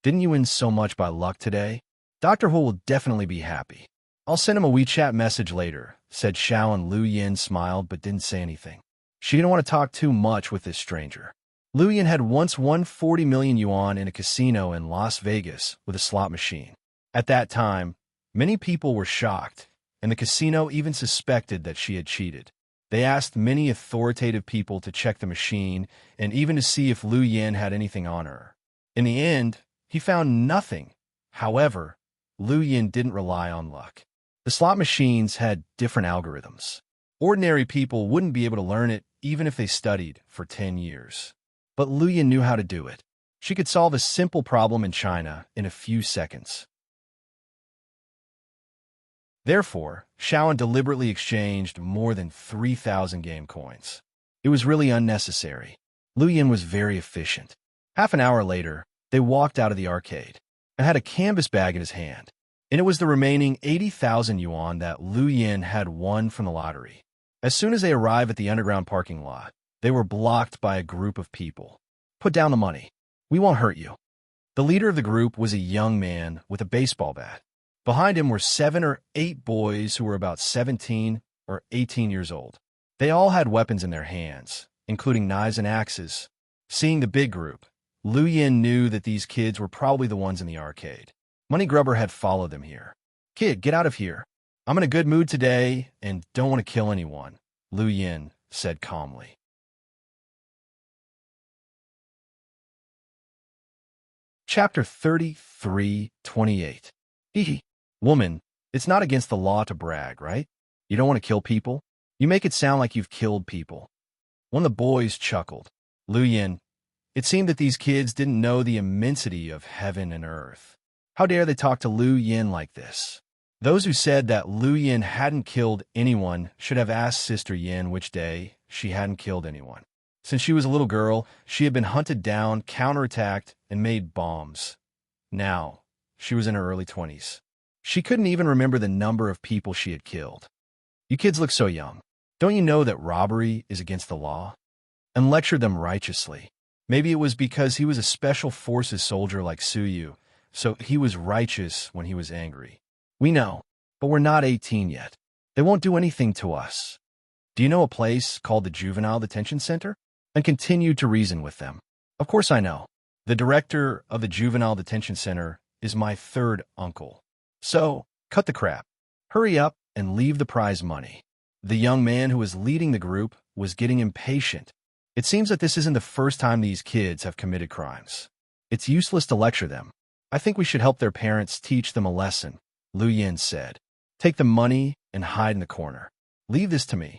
S1: Didn't you win so much by luck today? Dr. Hu will definitely be happy. I'll send him a WeChat message later, said Xiao, and Lu Yin smiled but didn't say anything. She didn't want to talk too much with this stranger. Lu Yin had once won 40 million yuan in a casino in Las Vegas with a slot machine. At that time, many people were shocked, and the casino even suspected that she had cheated. They asked many authoritative people to check the machine and even to see if Lu Yin had anything on her. In the end, he found nothing. However, Lu Yin didn't rely on luck. The slot machines had different algorithms. Ordinary people wouldn't be able to learn it even if they studied for 10 years. But Lu Yin knew how to do it. She could solve a simple problem in China in a few seconds. Therefore, Xiaoan deliberately exchanged more than 3,000 game coins. It was really unnecessary. Lu Yin was very efficient. Half an hour later, they walked out of the arcade and had a canvas bag in his hand. And it was the remaining 80,000 yuan that Lu Yin had won from the lottery. As soon as they arrived at the underground parking lot, they were blocked by a group of people. Put down the money. We won't hurt you. The leader of the group was a young man with a baseball bat. Behind him were 7 or 8 boys who were about 17 or 18 years old. They all had weapons in their hands, including knives and axes. Seeing the big group, Lu Yin knew that these kids were probably the ones in the arcade. Money Grubber had followed them here. Kid, get out of here. I'm in a good mood today and don't want to kill anyone, Lu Yin said calmly. Chapter 33:28. Hee. Woman, it's not against the law to brag, right? You don't want to kill people? You make it sound like you've killed people. One of the boys chuckled. Lu Yin, it seemed that these kids didn't know the immensity of heaven and earth. How dare they talk to Lu Yin like this? Those who said that Lu Yin hadn't killed anyone should have asked Sister Yin which day she hadn't killed anyone. Since she was a little girl, she had been hunted down, counterattacked, and made bombs. Now, she was in her early 20s. She couldn't even remember the number of people she had killed. You kids look so young. Don't you know that robbery is against the law? And lectured them righteously. Maybe it was because he was a special forces soldier like Suyu, so he was righteous when he was angry. We know, but we're not 18 yet. They won't do anything to us. Do you know a place called the Juvenile Detention Center? And continued to reason with them. Of course I know. The director of the Juvenile Detention Center is my third uncle. So, cut the crap. Hurry up and leave the prize money. The young man who was leading the group was getting impatient. It seems that this isn't the first time these kids have committed crimes. It's useless to lecture them. I think we should help their parents teach them a lesson, Lu Yin said. Take the money and hide in the corner. Leave this to me.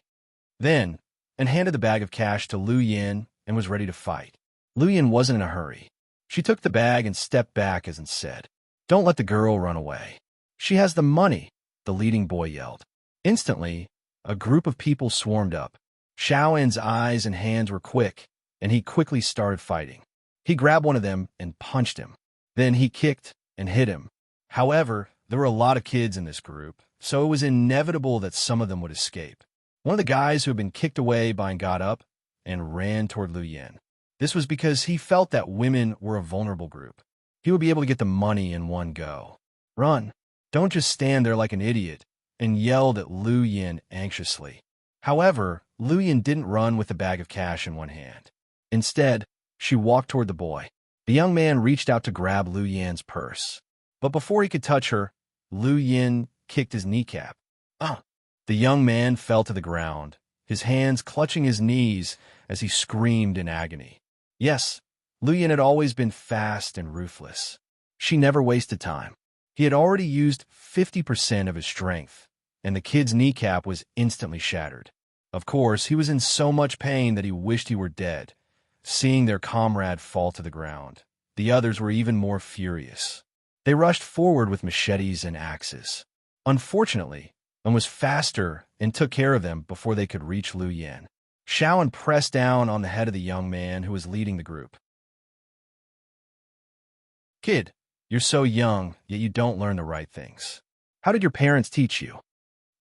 S1: Then, and handed the bag of cash to Lu Yin and was ready to fight. Lu Yin wasn't in a hurry. She took the bag and stepped back as and said, Don't let the girl run away. She has the money, the leading boy yelled. Instantly, a group of people swarmed up. Xiaoan's eyes and hands were quick, and he quickly started fighting. He grabbed one of them and punched him. Then he kicked and hit him. However, there were a lot of kids in this group, so it was inevitable that some of them would escape. One of the guys who had been kicked away by got up and ran toward Lu Yin. This was because he felt that women were a vulnerable group. He would be able to get the money in one go. Run. Don't just stand there like an idiot, and yelled at Lu Yin anxiously. However, Lu Yin didn't run with the bag of cash in one hand. Instead, she walked toward the boy. The young man reached out to grab Lu Yin's purse. But before he could touch her, Lu Yin kicked his kneecap. The young man fell to the ground, his hands clutching his knees as he screamed in agony. Yes, Lu Yin had always been fast and ruthless. She never wasted time. He had already used 50% of his strength, and the kid's kneecap was instantly shattered. Of course, he was in so much pain that he wished he were dead. Seeing their comrade fall to the ground, the others were even more furious. They rushed forward with machetes and axes. Unfortunately, one was faster and took care of them before they could reach Lu Yin. Xiaoan pressed down on the head of the young man who was leading the group. Kid, you're so young, yet you don't learn the right things. How did your parents teach you?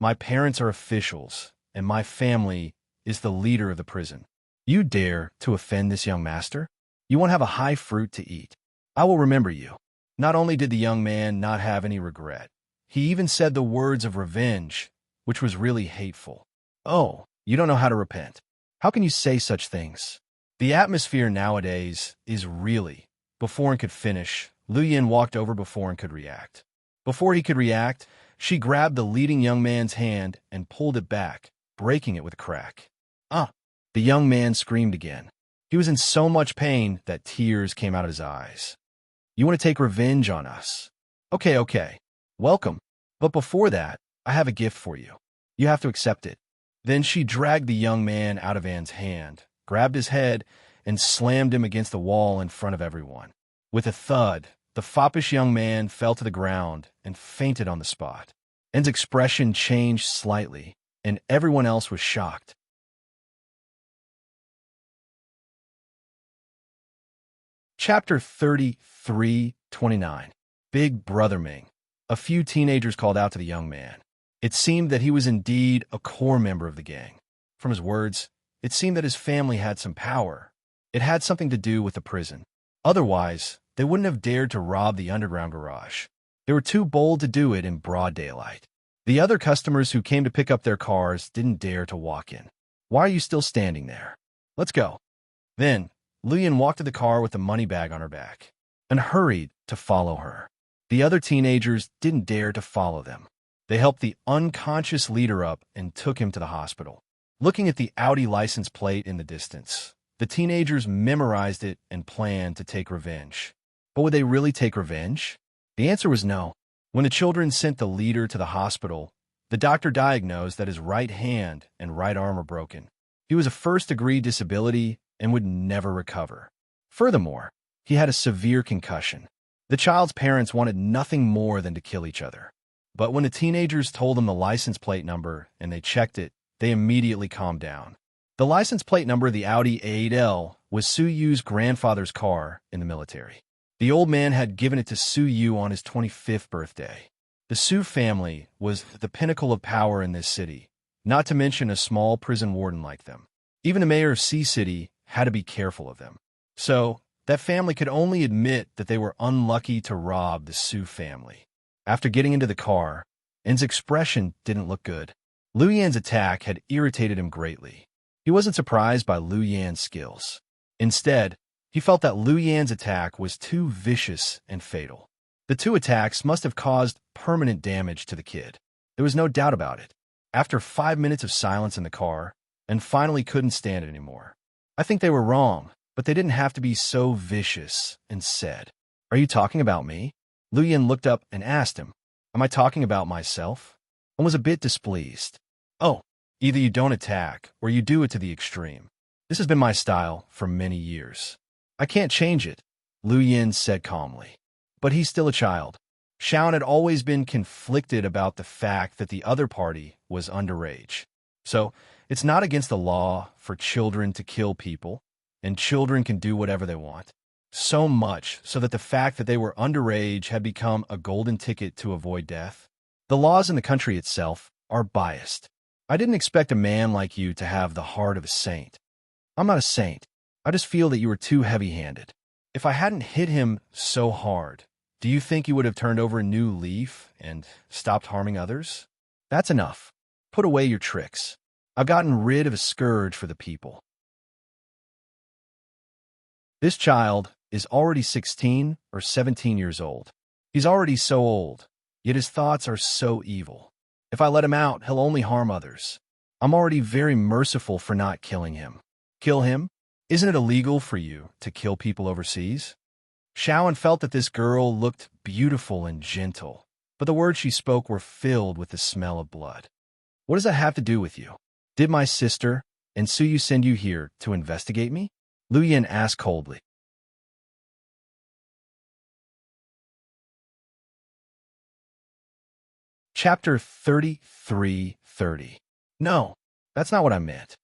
S1: My parents are officials, and my family is the leader of the prison. You dare to offend this young master? You won't have a high fruit to eat. I will remember you. Not only did the young man not have any regret, He even said the words of revenge, which was really hateful. Oh, you don't know how to repent. How can you say such things? The atmosphere nowadays is really... Before Anne could finish, Lu Yin walked over before Anne could react. Before he could react, she grabbed the leading young man's hand and pulled it back, breaking it with a crack. Ah! The young man screamed again. He was in so much pain that tears came out of his eyes. You want to take revenge on us? Okay. Welcome. But before that, I have a gift for you. You have to accept it. Then she dragged the young man out of Anne's hand, grabbed his head, and slammed him against the wall in front of everyone. With a thud, the foppish young man fell to the ground and fainted on the spot. Anne's expression changed slightly, and everyone else was shocked. Chapter 33:29. Big Brother Ming. A few teenagers called out to the young man. It seemed that he was indeed a core member of the gang. From his words, it seemed that his family had some power. It had something to do with the prison. Otherwise, they wouldn't have dared to rob the underground garage. They were too bold to do it in broad daylight. The other customers who came to pick up their cars didn't dare to walk in. Why are you still standing there? Let's go. Then, Lu Yin walked to the car with the money bag on her back and hurried to follow her. The other teenagers didn't dare to follow them. They helped the unconscious leader up and took him to the hospital. Looking at the Audi license plate in the distance, the teenagers memorized it and planned to take revenge. But would they really take revenge? The answer was no. When the children sent the leader to the hospital, the doctor diagnosed that his right hand and right arm were broken. He was a first-degree disability and would never recover. Furthermore, he had a severe concussion. The child's parents wanted nothing more than to kill each other. But when the teenagers told them the license plate number and they checked it, they immediately calmed down. The license plate number of the Audi A8L was Su Yu's grandfather's car in the military. The old man had given it to Su Yu on his 25th birthday. The Su family was the pinnacle of power in this city, not to mention a small prison warden like them. Even the mayor of Sea City had to be careful of them. So, that family could only admit that they were unlucky to rob the Su family. After getting into the car, N's expression didn't look good. Lu Yan's attack had irritated him greatly. He wasn't surprised by Lu Yan's skills. Instead, he felt that Lu Yan's attack was too vicious and fatal. The two attacks must have caused permanent damage to the kid. There was no doubt about it. After 5 minutes of silence in the car, N finally couldn't stand it anymore. I think they were wrong, but they didn't have to be so vicious, and said, "Are you talking about me?" Lu Yan looked up and asked him, "Am I talking about myself?" And was a bit displeased. "Oh, either you don't attack, or you do it to the extreme. This has been my style for many years. I can't change it," Lu Yan said calmly. But he's still a child. Shaun had always been conflicted about the fact that the other party was underage. So, it's not against the law for children to kill people, and children can do whatever they want. So much so that the fact that they were underage had become a golden ticket to avoid death. The laws in the country itself are biased. I didn't expect a man like you to have the heart of a saint. I'm not a saint. I just feel that you were too heavy-handed. If I hadn't hit him so hard, do you think you would have turned over a new leaf and stopped harming others? That's enough. Put away your tricks. I've gotten rid of a scourge for the people. This child is already 16 or 17 years old. He's already so old, yet his thoughts are so evil. If I let him out, he'll only harm others. I'm already very merciful for not killing him. Kill him? Isn't it illegal for you to kill people overseas? Shaun felt that this girl looked beautiful and gentle, but the words she spoke were filled with the smell of blood. What does that have to do with you? Did my sister and Su Yu send you here to investigate me? Lu Yan asked coldly. Chapter 33:30. No, that's not what I meant.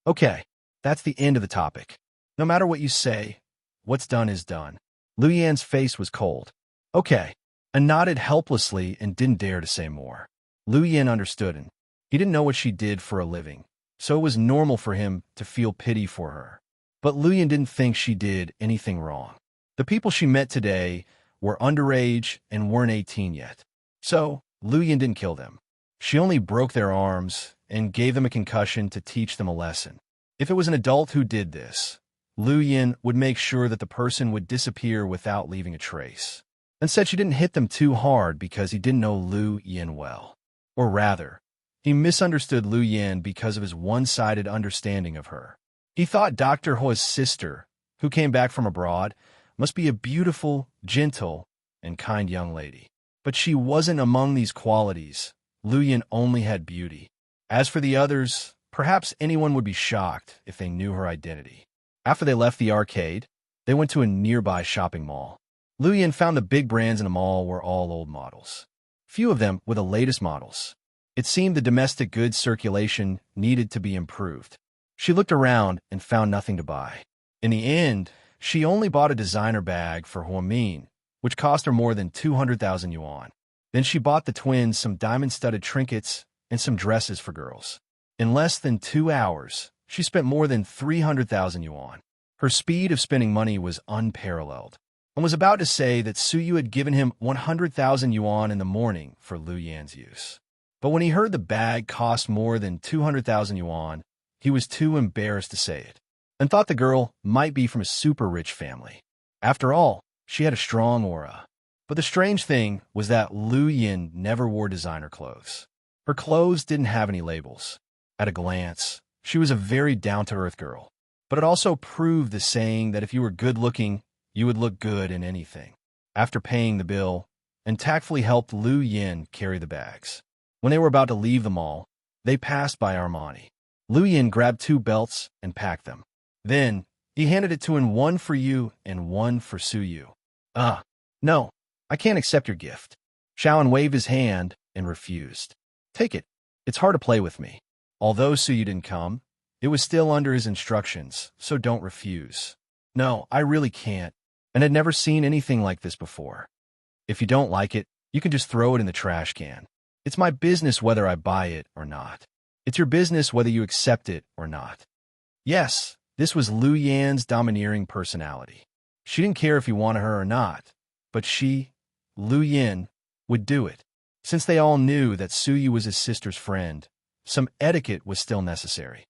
S1: Okay, that's the end of the topic. No matter what you say, what's done is done. Lu Yan's face was cold. Okay, and nodded helplessly and didn't dare to say more. Lu Yan understood him. He didn't know what she did for a living, so it was normal for him to feel pity for her. But Lu Yan didn't think she did anything wrong. The people she met today were underage and weren't 18 yet. So, Lu Yin didn't kill them. She only broke their arms and gave them a concussion to teach them a lesson. If it was an adult who did this, Lu Yin would make sure that the person would disappear without leaving a trace. Instead, she didn't hit them too hard because he didn't know Lu Yin well. Or rather, he misunderstood Lu Yin because of his one-sided understanding of her. He thought Dr. Hua's sister, who came back from abroad, must be a beautiful, gentle, and kind young lady. But she wasn't among these qualities. Lu Yin only had beauty. As for the others, perhaps anyone would be shocked if they knew her identity. After they left the arcade, they went to a nearby shopping mall. Lu Yin found the big brands in the mall were all old models. Few of them were the latest models. It seemed the domestic goods circulation needed to be improved. She looked around and found nothing to buy. In the end, she only bought a designer bag for Huamin, which cost her more than 200,000 yuan. Then she bought the twins some diamond-studded trinkets and some dresses for girls. In less than 2 hours, she spent more than 300,000 yuan. Her speed of spending money was unparalleled, and was about to say that Suyu had given him 100,000 yuan in the morning for Lu Yan's use. But when he heard the bag cost more than 200,000 yuan, he was too embarrassed to say it, and thought the girl might be from a super-rich family. After all, she had a strong aura. But the strange thing was that Lu Yin never wore designer clothes. Her clothes didn't have any labels. At a glance, she was a very down-to-earth girl. But it also proved the saying that if you were good-looking, you would look good in anything. After paying the bill, and tactfully helped Lu Yin carry the bags. When they were about to leave the mall, they passed by Armani. Lu Yin grabbed 2 belts and packed them. Then, he handed it to him, one for you and one for Suyu. No, I can't accept your gift. Shaoan waved his hand and refused. Take it. It's hard to play with me. Although Suyu didn't come, it was still under his instructions, so don't refuse. No, I really can't, and had never seen anything like this before. If you don't like it, you can just throw it in the trash can. It's my business whether I buy it or not. It's your business whether you accept it or not. Yes, this was Lu Yan's domineering personality. She didn't care if he wanted her or not, but she, Lu Yin, would do it. Since they all knew that Suyu was his sister's friend, some etiquette was still necessary.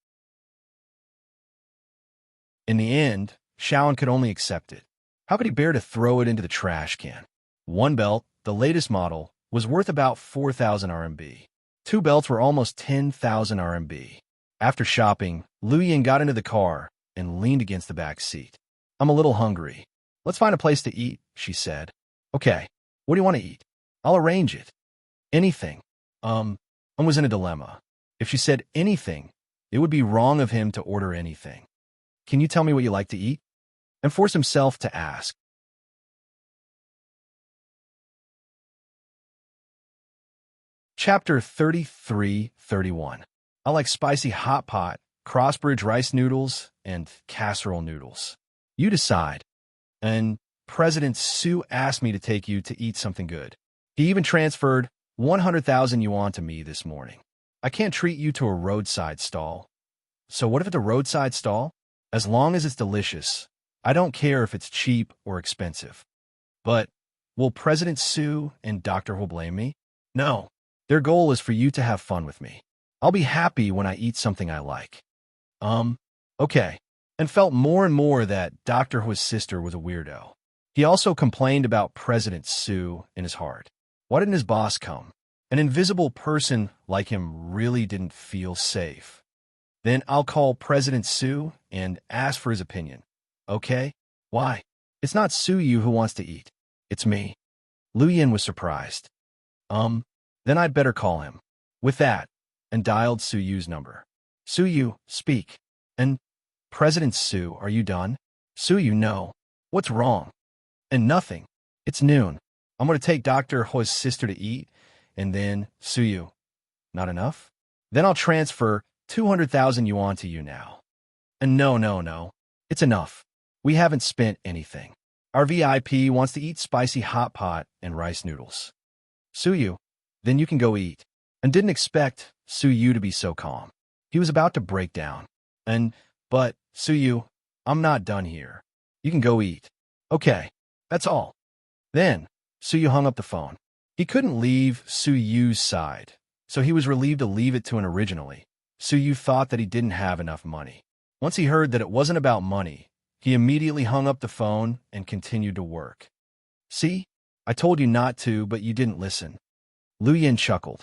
S1: In the end, Shaoan could only accept it. How could he bear to throw it into the trash can? One belt, the latest model, was worth about 4,000 RMB. 2 belts were almost 10,000 RMB. After shopping, Lu Yin got into the car and leaned against the back seat. I'm a little hungry. Let's find a place to eat, she said. Okay, what do you want to eat? I'll arrange it. Anything. Was in a dilemma. If she said anything, it would be wrong of him to order anything. Can you tell me what you like to eat? And forced himself to ask. Chapter 33-31. I like spicy hot pot, crossbridge rice noodles, and casserole noodles. You decide. And President Su asked me to take you to eat something good. He even transferred 100,000 yuan to me this morning. I can't treat you to a roadside stall. So what if it's a roadside stall? As long as it's delicious, I don't care if it's cheap or expensive. But will President Su and Dr. Hu blame me? No. Their goal is for you to have fun with me. I'll be happy when I eat something I like. Okay. And felt more and more that Dr. Hu's sister was a weirdo. He also complained about President Su in his heart. Why didn't his boss come? An invisible person like him really didn't feel safe. Then I'll call President Su and ask for his opinion. Okay? Why? It's not Suyu who wants to eat. It's me. Lu Yin was surprised. Then I'd better call him. With that, and dialed Suyu's number. Suyu, speak. And, President Su, are you done? Suyu, no. What's wrong? And nothing. It's noon. I'm going to take Dr. Hu's sister to eat, and then, Suyu. Not enough? Then I'll transfer 200,000 yuan to you now. And no. It's enough. We haven't spent anything. Our VIP wants to eat spicy hot pot and rice noodles. Suyu, then you can go eat. And didn't expect Suyu to be so calm. He was about to break down. But, Suyu, I'm not done here. You can go eat. Okay, that's all. Then, Suyu hung up the phone. He couldn't leave Su Yu's side, so he was relieved to leave it to an originally. Su Yu thought that he didn't have enough money. Once he heard that it wasn't about money, he immediately hung up the phone and continued to work. See? I told you not to, but you didn't listen. Lu Yin chuckled.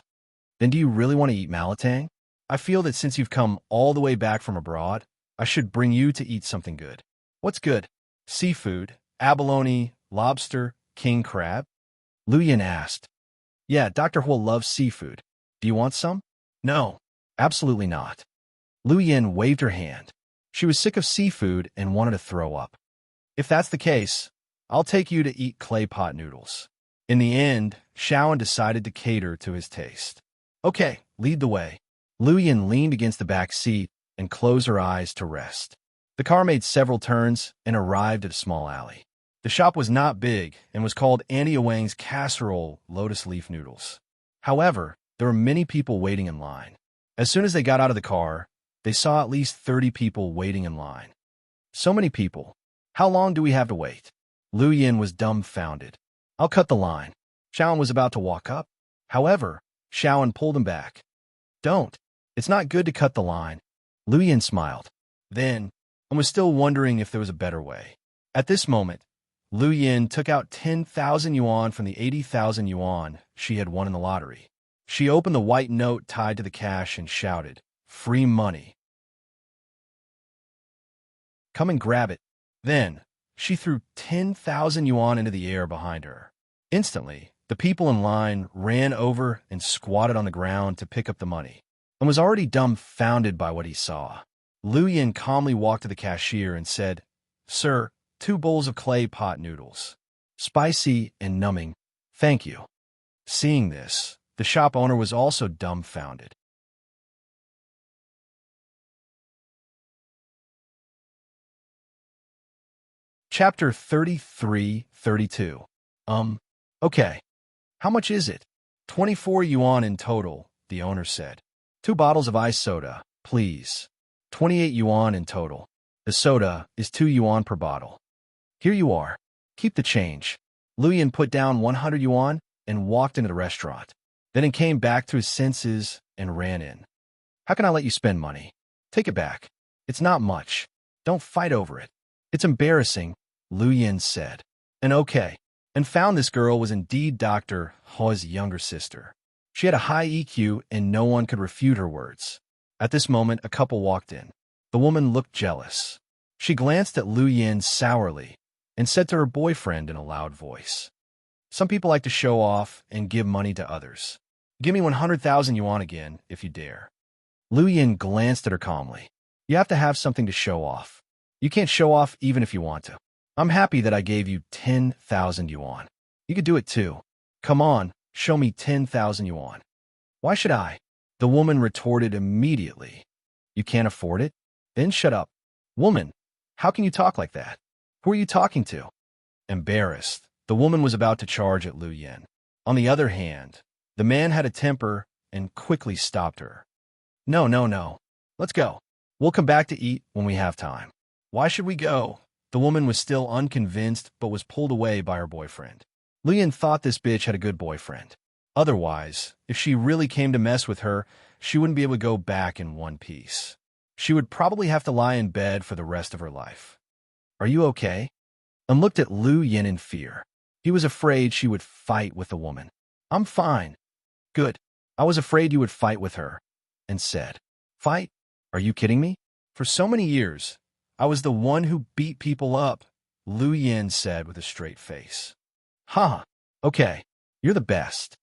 S1: Then do you really want to eat malatang? I feel that since you've come all the way back from abroad, I should bring you to eat something good. What's good? Seafood, abalone, lobster, king crab? Lu Yin asked. Yeah, Dr. Huo loves seafood. Do you want some? No, absolutely not. Lu Yin waved her hand. She was sick of seafood and wanted to throw up. If that's the case, I'll take you to eat clay pot noodles. In the end, Shaoan decided to cater to his taste. Okay, lead the way. Lu Yin leaned against the back seat and closed her eyes to rest. The car made several turns and arrived at a small alley. The shop was not big and was called Annie Wang's Casserole Lotus Leaf Noodles. However, there were many people waiting in line. As soon as they got out of the car, they saw at least 30 people waiting in line. So many people. How long do we have to wait? Lu Yin was dumbfounded. I'll cut the line. Shaoan was about to walk up. However, Shaoan pulled him back. Don't. It's not good to cut the line. Lu Yin smiled. Then, and was still wondering if there was a better way. At this moment, Lu Yin took out 10,000 yuan from the 80,000 yuan she had won in the lottery. She opened the white note tied to the cash and shouted, "Free money. Come and grab it." Then, she threw 10,000 yuan into the air behind her. Instantly, the people in line ran over and squatted on the ground to pick up the money, and was already dumbfounded by what he saw. Lu Yin calmly walked to the cashier and said, "Sir, 2 bowls of clay pot noodles. Spicy and numbing. Thank you." Seeing this, the shop owner was also dumbfounded. Chapter 33-32. Okay. How much is it? 24 yuan in total, the owner said. 2 bottles of ice soda, please. 28 yuan in total. The soda is 2 yuan per bottle. Here you are. Keep the change. Lu Yin put down 100 yuan and walked into the restaurant. Then he came back to his senses and ran in. How can I let you spend money? Take it back. It's not much. Don't fight over it. It's embarrassing, Lu Yin said. And found this girl was indeed Dr. Huo's younger sister. She had a high EQ and no one could refute her words. At this moment, a couple walked in. The woman looked jealous. She glanced at Lu Yin sourly and said to her boyfriend in a loud voice, "Some people like to show off and give money to others. Give me 100,000 yuan again, if you dare." Lu Yin glanced at her calmly. You have to have something to show off. You can't show off even if you want to. I'm happy that I gave you 10,000 yuan. You could do it too. Come on, show me 10,000 yuan. Why should I? The woman retorted immediately. You can't afford it? Then shut up. Woman, how can you talk like that? Who are you talking to? Embarrassed, the woman was about to charge at Lu Yin. On the other hand, the man had a temper and quickly stopped her. No. Let's go. We'll come back to eat when we have time. Why should we go? The woman was still unconvinced but was pulled away by her boyfriend. Lu Yin thought this bitch had a good boyfriend. Otherwise, if she really came to mess with her, she wouldn't be able to go back in one piece. She would probably have to lie in bed for the rest of her life. Are you okay? And looked at Lu Yin in fear. He was afraid she would fight with the woman. I'm fine. Good. I was afraid you would fight with her. And said, Fight? Are you kidding me? For so many years, I was the one who beat people up, Lu Yin said with a straight face. Huh. Okay. You're the best.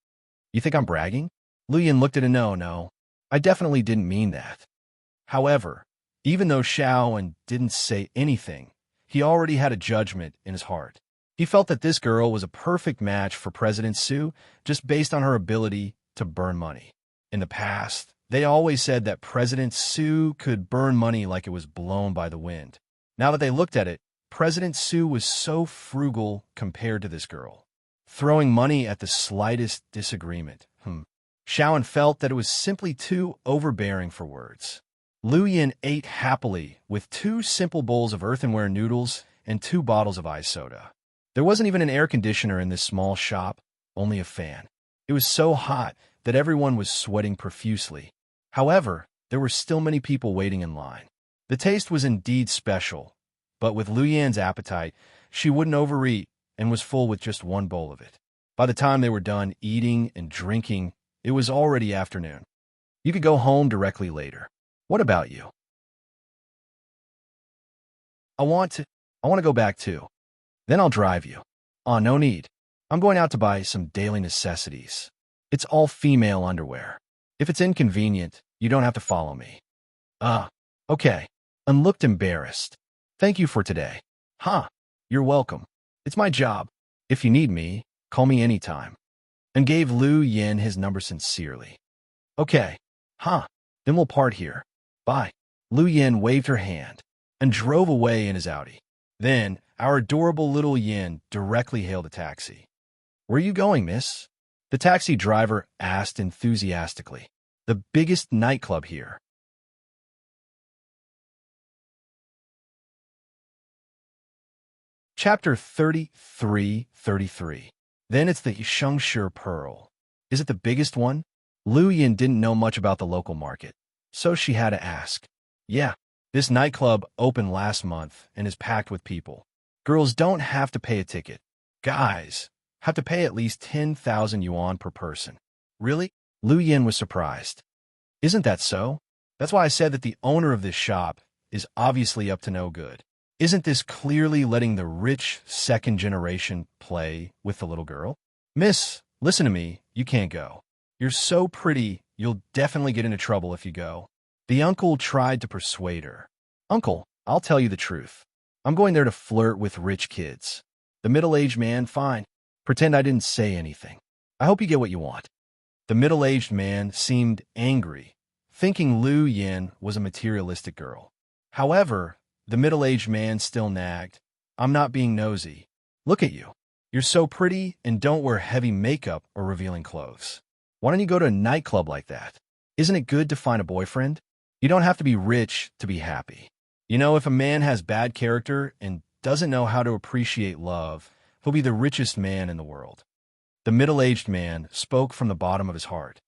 S1: You think I'm bragging? Lu Yin looked at him. No. I definitely didn't mean that. However, even though Shaoan didn't say anything, he already had a judgment in his heart. He felt that this girl was a perfect match for President Su just based on her ability to burn money. In the past, they always said that President Su could burn money like it was blown by the wind. Now that they looked at it, President Su was so frugal compared to this girl, throwing money at the slightest disagreement. Shaoan felt that it was simply too overbearing for words. Lu Yin ate happily with 2 simple bowls of earthenware noodles and 2 bottles of ice soda. There wasn't even an air conditioner in this small shop, only a fan. It was so hot that everyone was sweating profusely. However, there were still many people waiting in line. The taste was indeed special, but with Lu Yan's appetite, she wouldn't overeat and was full with just one bowl of it. By the time they were done eating and drinking, it was already afternoon. You could go home directly later. What about you? I want to go back too. Then I'll drive you. Aw, no need. I'm going out to buy some daily necessities. It's all female underwear. If it's inconvenient, you don't have to follow me. Okay. And looked embarrassed. Thank you for today. Huh. You're welcome. It's my job. If you need me, call me anytime. And gave Lu Yan his number sincerely. Okay. Huh. Then we'll part here. Bye. Lu Yan waved her hand and drove away in his Audi. Then, our adorable little Yin directly hailed a taxi. Where are you going, miss? The taxi driver asked enthusiastically. The biggest nightclub here. Chapter 33. Then it's the Shengshi Pearl. Is it the biggest one? Lu Yin didn't know much about the local market, so she had to ask. Yeah, this nightclub opened last month and is packed with people. Girls don't have to pay a ticket. Guys have to pay at least 10,000 yuan per person. Really? Lu Yin was surprised. Isn't that so? That's why I said that the owner of this shop is obviously up to no good. Isn't this clearly letting the rich second generation play with the little girl? Miss, listen to me, you can't go. You're so pretty, you'll definitely get into trouble if you go. The uncle tried to persuade her. Uncle, I'll tell you the truth. I'm going there to flirt with rich kids. The middle-aged man, fine. Pretend I didn't say anything. I hope you get what you want. The middle-aged man seemed angry, thinking Lu Yin was a materialistic girl. However, the middle-aged man still nagged. I'm not being nosy. Look at you. You're so pretty and don't wear heavy makeup or revealing clothes. Why don't you go to a nightclub like that? Isn't it good to find a boyfriend? You don't have to be rich to be happy. You know, if a man has bad character and doesn't know how to appreciate love, he'll be the richest man in the world. The middle-aged man spoke from the bottom of his heart.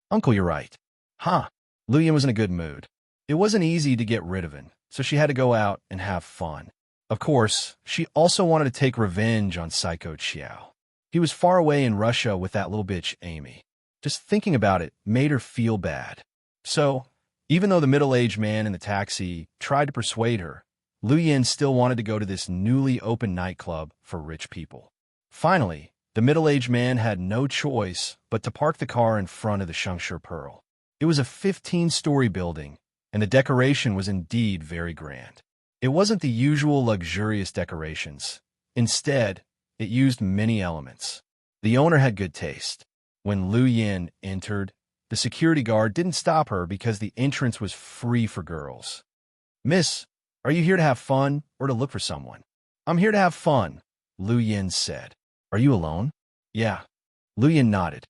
S1: Uncle, you're right. Huh. Lu Yin was in a good mood. It wasn't easy to get rid of him, so she had to go out and have fun. Of course, she also wanted to take revenge on Psycho Chiao. He was far away in Russia with that little bitch, Amy. Just thinking about it made her feel bad. So, even though the middle-aged man in the taxi tried to persuade her, Lu Yin still wanted to go to this newly opened nightclub for rich people. Finally, the middle-aged man had no choice but to park the car in front of the Shengshi Pearl. It was a 15-story building, and the decoration was indeed very grand. It wasn't the usual luxurious decorations. Instead, it used many elements. The owner had good taste. When Lu Yin entered, the security guard didn't stop her because the entrance was free for girls. Miss, are you here to have fun or to look for someone? I'm here to have fun, Lu Yin said. Are you alone? Yeah. Lu Yin nodded.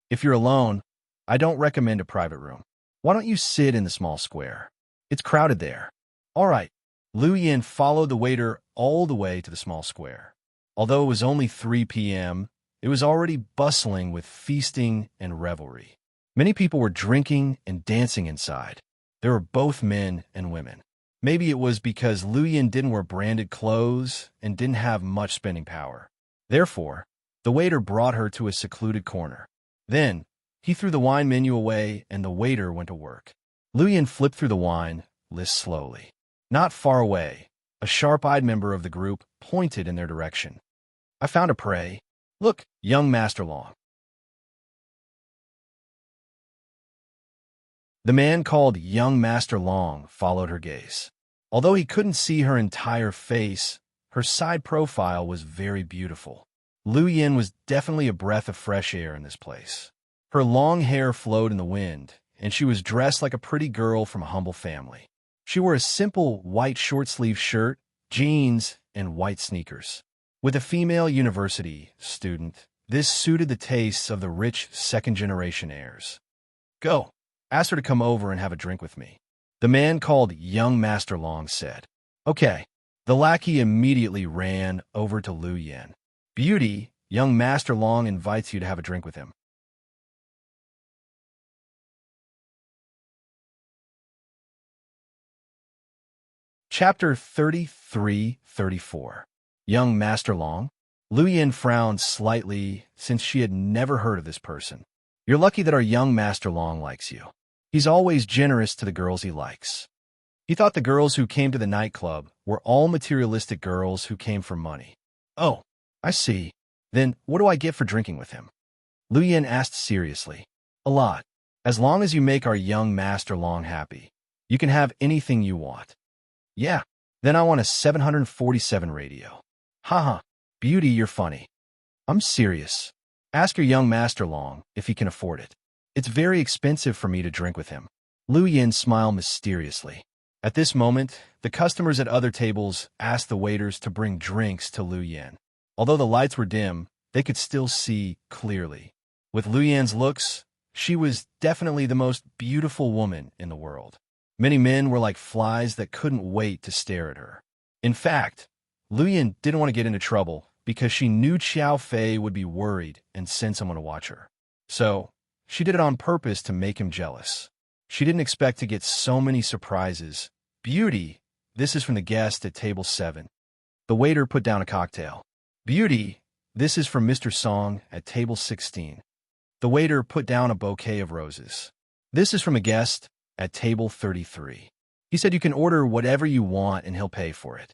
S1: If you're alone, I don't recommend a private room. Why don't you sit in the small square? It's crowded there. All right. Lu Yin followed the waiter all the way to the small square. Although it was only 3 p.m., it was already bustling with feasting and revelry. Many people were drinking and dancing inside. There were both men and women. Maybe it was because Lu Yin didn't wear branded clothes and didn't have much spending power. Therefore, the waiter brought her to a secluded corner. Then, he threw the wine menu away and the waiter went to work. Lu Yin flipped through the wine list slowly. Not far away, a sharp-eyed member of the group pointed in their direction. I found a prey. Look, young Master Long. The man called young Master Long followed her gaze. Although he couldn't see her entire face, her side profile was very beautiful. Lu Yin was definitely a breath of fresh air in this place. Her long hair flowed in the wind, and she was dressed like a pretty girl from a humble family. She wore a simple white short-sleeve shirt, jeans, and white sneakers. With a female university student, this suited the tastes of the rich second-generation heirs. Go. Ask her to come over and have a drink with me. The man called young Master Long said. Okay. The lackey immediately ran over to Lu Yin. Beauty, young Master Long invites you to have a drink with him. Chapter 33-34. Young Master Long? Lu Yin frowned slightly since she had never heard of this person. You're lucky that our young Master Long likes you. He's always generous to the girls he likes. He thought the girls who came to the nightclub were all materialistic girls who came for money. Oh, I see. Then what do I get for drinking with him? Lu Yin asked seriously. A lot. As long as you make our young Master Long happy, you can have anything you want. Yeah, then I want a 747 radio. Haha, beauty, you're funny. I'm serious. Ask your young Master Long if he can afford it. It's very expensive for me to drink with him. Lu Yin smiled mysteriously. At this moment, the customers at other tables asked the waiters to bring drinks to Lu Yin. Although the lights were dim, they could still see clearly. With Lu Yin's looks, she was definitely the most beautiful woman in the world. Many men were like flies that couldn't wait to stare at her. In fact, Lu Yin didn't want to get into trouble because she knew Qiao Fei would be worried and send someone to watch her. So, she did it on purpose to make him jealous. She didn't expect to get so many surprises. Beauty, this is from the guest at table 7. The waiter put down a cocktail. Beauty, this is from Mr. Song at table 16. The waiter put down a bouquet of roses. This is from a guest at table 33. He said you can order whatever you want and he'll pay for it.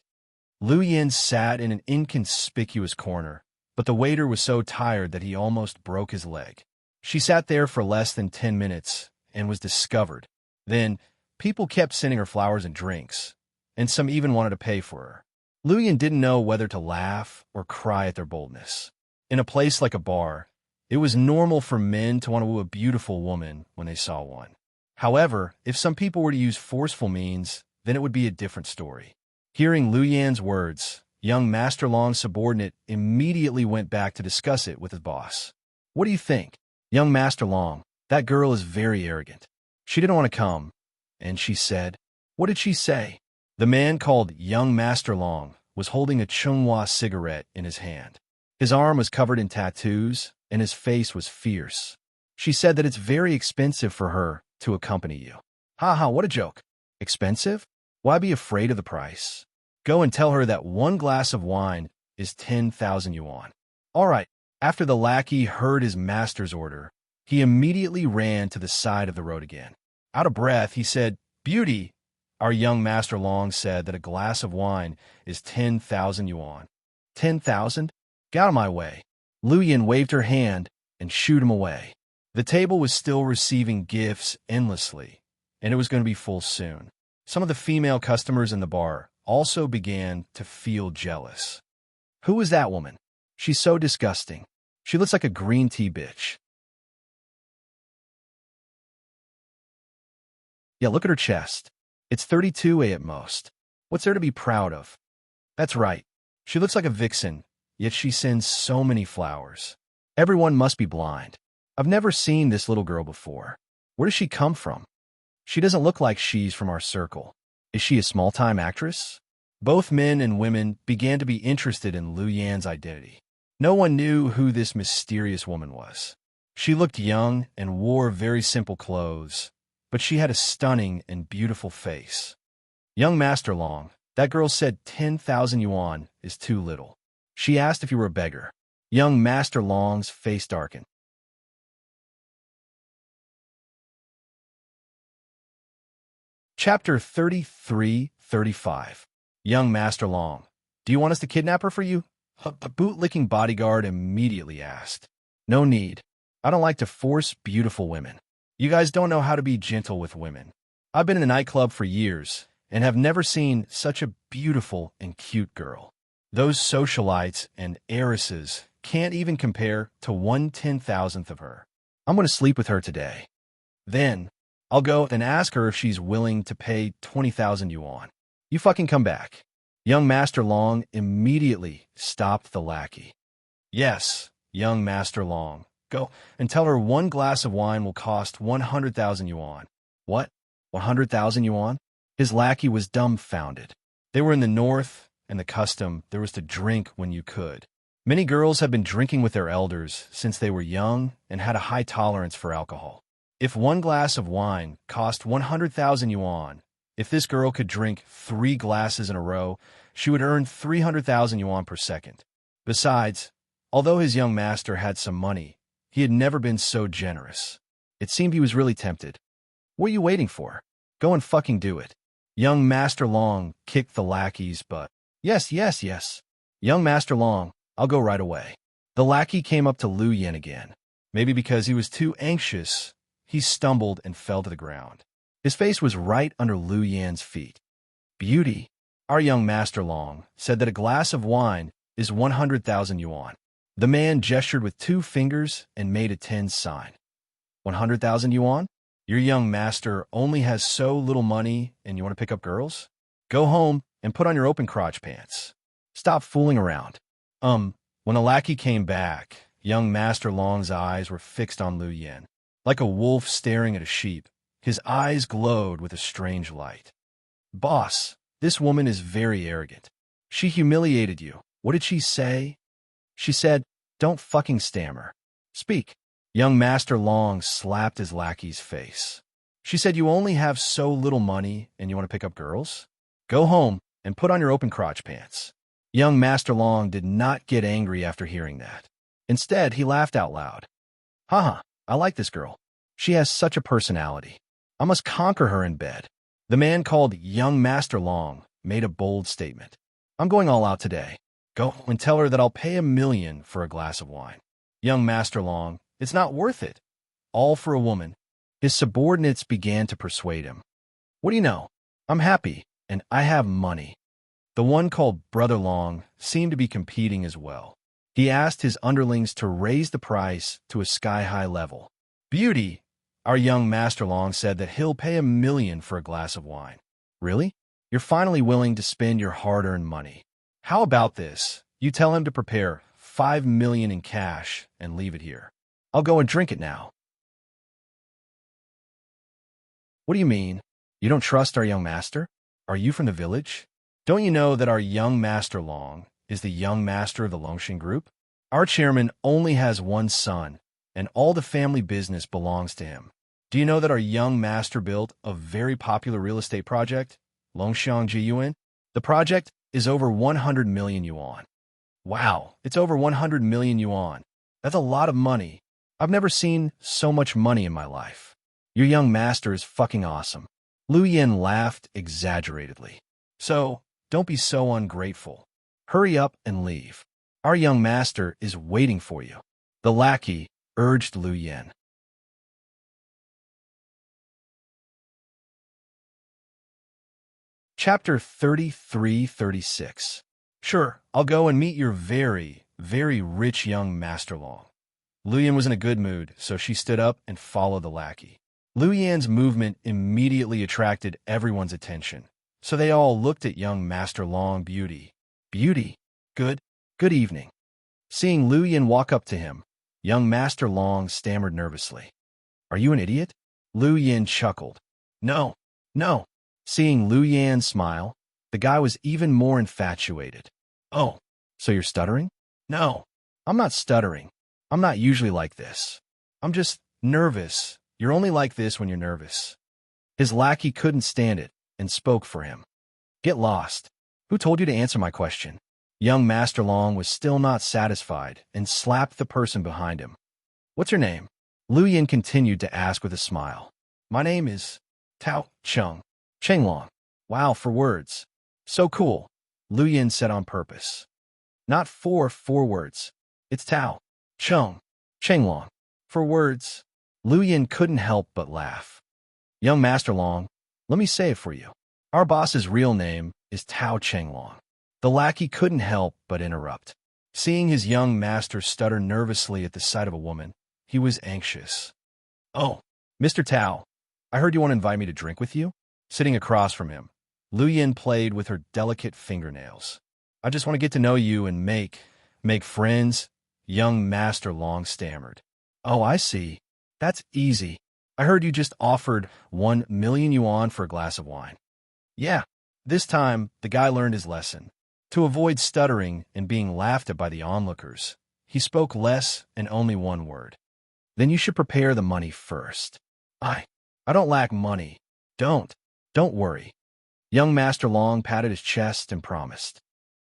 S1: Lu Yin sat in an inconspicuous corner, but the waiter was so tired that he almost broke his leg. She sat there for less than 10 minutes and was discovered. Then, people kept sending her flowers and drinks, and some even wanted to pay for her. Lu Yin didn't know whether to laugh or cry at their boldness. In a place like a bar, it was normal for men to want to woo a beautiful woman when they saw one. However, if some people were to use forceful means, then it would be a different story. Hearing Lu Yan's words, young Master Long's subordinate immediately went back to discuss it with his boss. What do you think? Young Master Long, that girl is very arrogant. She didn't want to come, and she said, what did she say? The man called young Master Long was holding a Chunghwa cigarette in his hand. His arm was covered in tattoos, and his face was fierce. She said that it's very expensive for her to accompany you. Ha, what a joke. Expensive? Why be afraid of the price? Go and tell her that one glass of wine is 10,000 yuan. All right. After the lackey heard his master's order, he immediately ran to the side of the road again. Out of breath, he said, Beauty, our young Master Long said that a glass of wine is 10,000 yuan. 10,000? Get out of my way. Lu Yin waved her hand and shooed him away. The table was still receiving gifts endlessly, and it was going to be full soon. Some of the female customers in the bar also began to feel jealous. Who was that woman? She's so disgusting. She looks like a green tea bitch. Yeah, look at her chest. It's 32A at most. What's there to be proud of? That's right. She looks like a vixen, yet she sends so many flowers. Everyone must be blind. I've never seen this little girl before. Where does she come from? She doesn't look like she's from our circle. Is she a small-time actress? Both men and women began to be interested in Lu Yan's identity. No one knew who this mysterious woman was. She looked young and wore very simple clothes, but she had a stunning and beautiful face. Young Master Long, that girl said 10,000 yuan is too little. She asked if you were a beggar. Young Master Long's face darkened. Chapter 33-35. Young Master Long, do you want us to kidnap her for you? The boot-licking bodyguard immediately asked. No need. I don't like to force beautiful women. You guys don't know how to be gentle with women. I've been in a nightclub for years and have never seen such a beautiful and cute girl. Those socialites and heiresses can't even compare to 1/10,000th of her. I'm going to sleep with her today. Then, I'll go and ask her if she's willing to pay 20,000 yuan. You fucking come back. Young Master Long immediately stopped the lackey. Yes, young Master Long. Go and tell her one glass of wine will cost 100,000 yuan. What? 100,000 yuan? His lackey was dumbfounded. They were in the north, and the custom there was to drink when you could. Many girls have been drinking with their elders since they were young and had a high tolerance for alcohol. If one glass of wine cost 100,000 yuan, If this girl could drink 3 glasses in a row, she would earn 300,000 yuan per second. Besides, although his young master had some money, he had never been so generous. It seemed he was really tempted. What are you waiting for? Go and fucking do it. Young Master Long kicked the lackey's butt. Yes, yes, yes. Young Master Long, I'll go right away. The lackey came up to Lu Yen again. Maybe because he was too anxious, he stumbled and fell to the ground. His face was right under Lu Yan's feet. Beauty, our young Master Long said that a glass of wine is 100,000 yuan. The man gestured with 2 fingers and made a 10 sign. 100,000 yuan? Your young master only has so little money and you want to pick up girls? Go home and put on your open crotch pants. Stop fooling around. When the lackey came back, young Master Long's eyes were fixed on Lu Yen. Like a wolf staring at a sheep, his eyes glowed with a strange light. Boss, this woman is very arrogant. She humiliated you. What did she say? She said, don't fucking stammer. Speak. Young Master Long slapped his lackey's face. She said you only have so little money and you want to pick up girls? Go home and put on your open crotch pants. Young Master Long did not get angry after hearing that. Instead, he laughed out loud. Haha, I like this girl. She has such a personality. I must conquer her in bed. The man called Young Master Long made a bold statement. I'm going all out today. Go and tell her that I'll pay 1 million for a glass of wine. Young Master Long, it's not worth it. All for a woman. His subordinates began to persuade him. What do you know? I'm happy, and I have money. The one called Brother Long seemed to be competing as well. He asked his underlings to raise the price to a sky-high level. Beauty, our young Master Long said that he'll pay 1 million for a glass of wine. Really? You're finally willing to spend your hard-earned money. How about this? You tell him to prepare 5 million in cash and leave it here. I'll go and drink it now. What do you mean? You don't trust our young master? Are you from the village? Don't you know that our young Master Long is the young master of the Longshan Group? Our chairman only has 1 son, and all the family business belongs to him. Do you know that our young master built a very popular real estate project, Longshan Jiyuan? The project is over 100 million yuan. Wow, it's over 100 million yuan. That's a lot of money. I've never seen so much money in my life. Your young master is fucking awesome. Lu Yen laughed exaggeratedly. So, don't be so ungrateful. Hurry up and leave. Our young master is waiting for you. The lackey urged Lu Yen. Chapter 33-36. Sure, I'll go and meet your very, very rich young Master Long. Lu Yen was in a good mood, so she stood up and followed the lackey. Lu Yan's movement immediately attracted everyone's attention, so they all looked at young Master Long. Beauty. Good evening. Seeing Lu Yen walk up to him, young Master Long stammered nervously. Are you an idiot? Lu Yen chuckled. No. Seeing Lu Yen smile, the guy was even more infatuated. Oh, so you're stuttering? No, I'm not stuttering. I'm not usually like this. I'm just nervous. You're only like this when you're nervous. His lackey couldn't stand it and spoke for him. Get lost. Who told you to answer my question? Young Master Long was still not satisfied and slapped the person behind him. What's your name? Lu Yen continued to ask with a smile. My name is Tao Chenglong. Wow, for words. So cool, Lu Yen said on purpose. Not for 4 words. It's Tao Chenglong. For words. Lu Yen couldn't help but laugh. Young Master Long, let me say it for you. Our boss's real name is Tao Chenglong. The lackey couldn't help but interrupt. Seeing his young master stutter nervously at the sight of a woman, he was anxious. Oh, Mr. Tao, I heard you want to invite me to drink with you? Sitting across from him, Lu Yen played with her delicate fingernails. I just want to get to know you and make friends, young Master Long stammered. Oh, I see. That's easy. I heard you just offered 1 million yuan for a glass of wine. Yeah, this time the guy learned his lesson. To avoid stuttering and being laughed at by the onlookers, he spoke less and only 1 word. Then you should prepare the money first. I don't lack money. Don't worry. Young Master Long patted his chest and promised.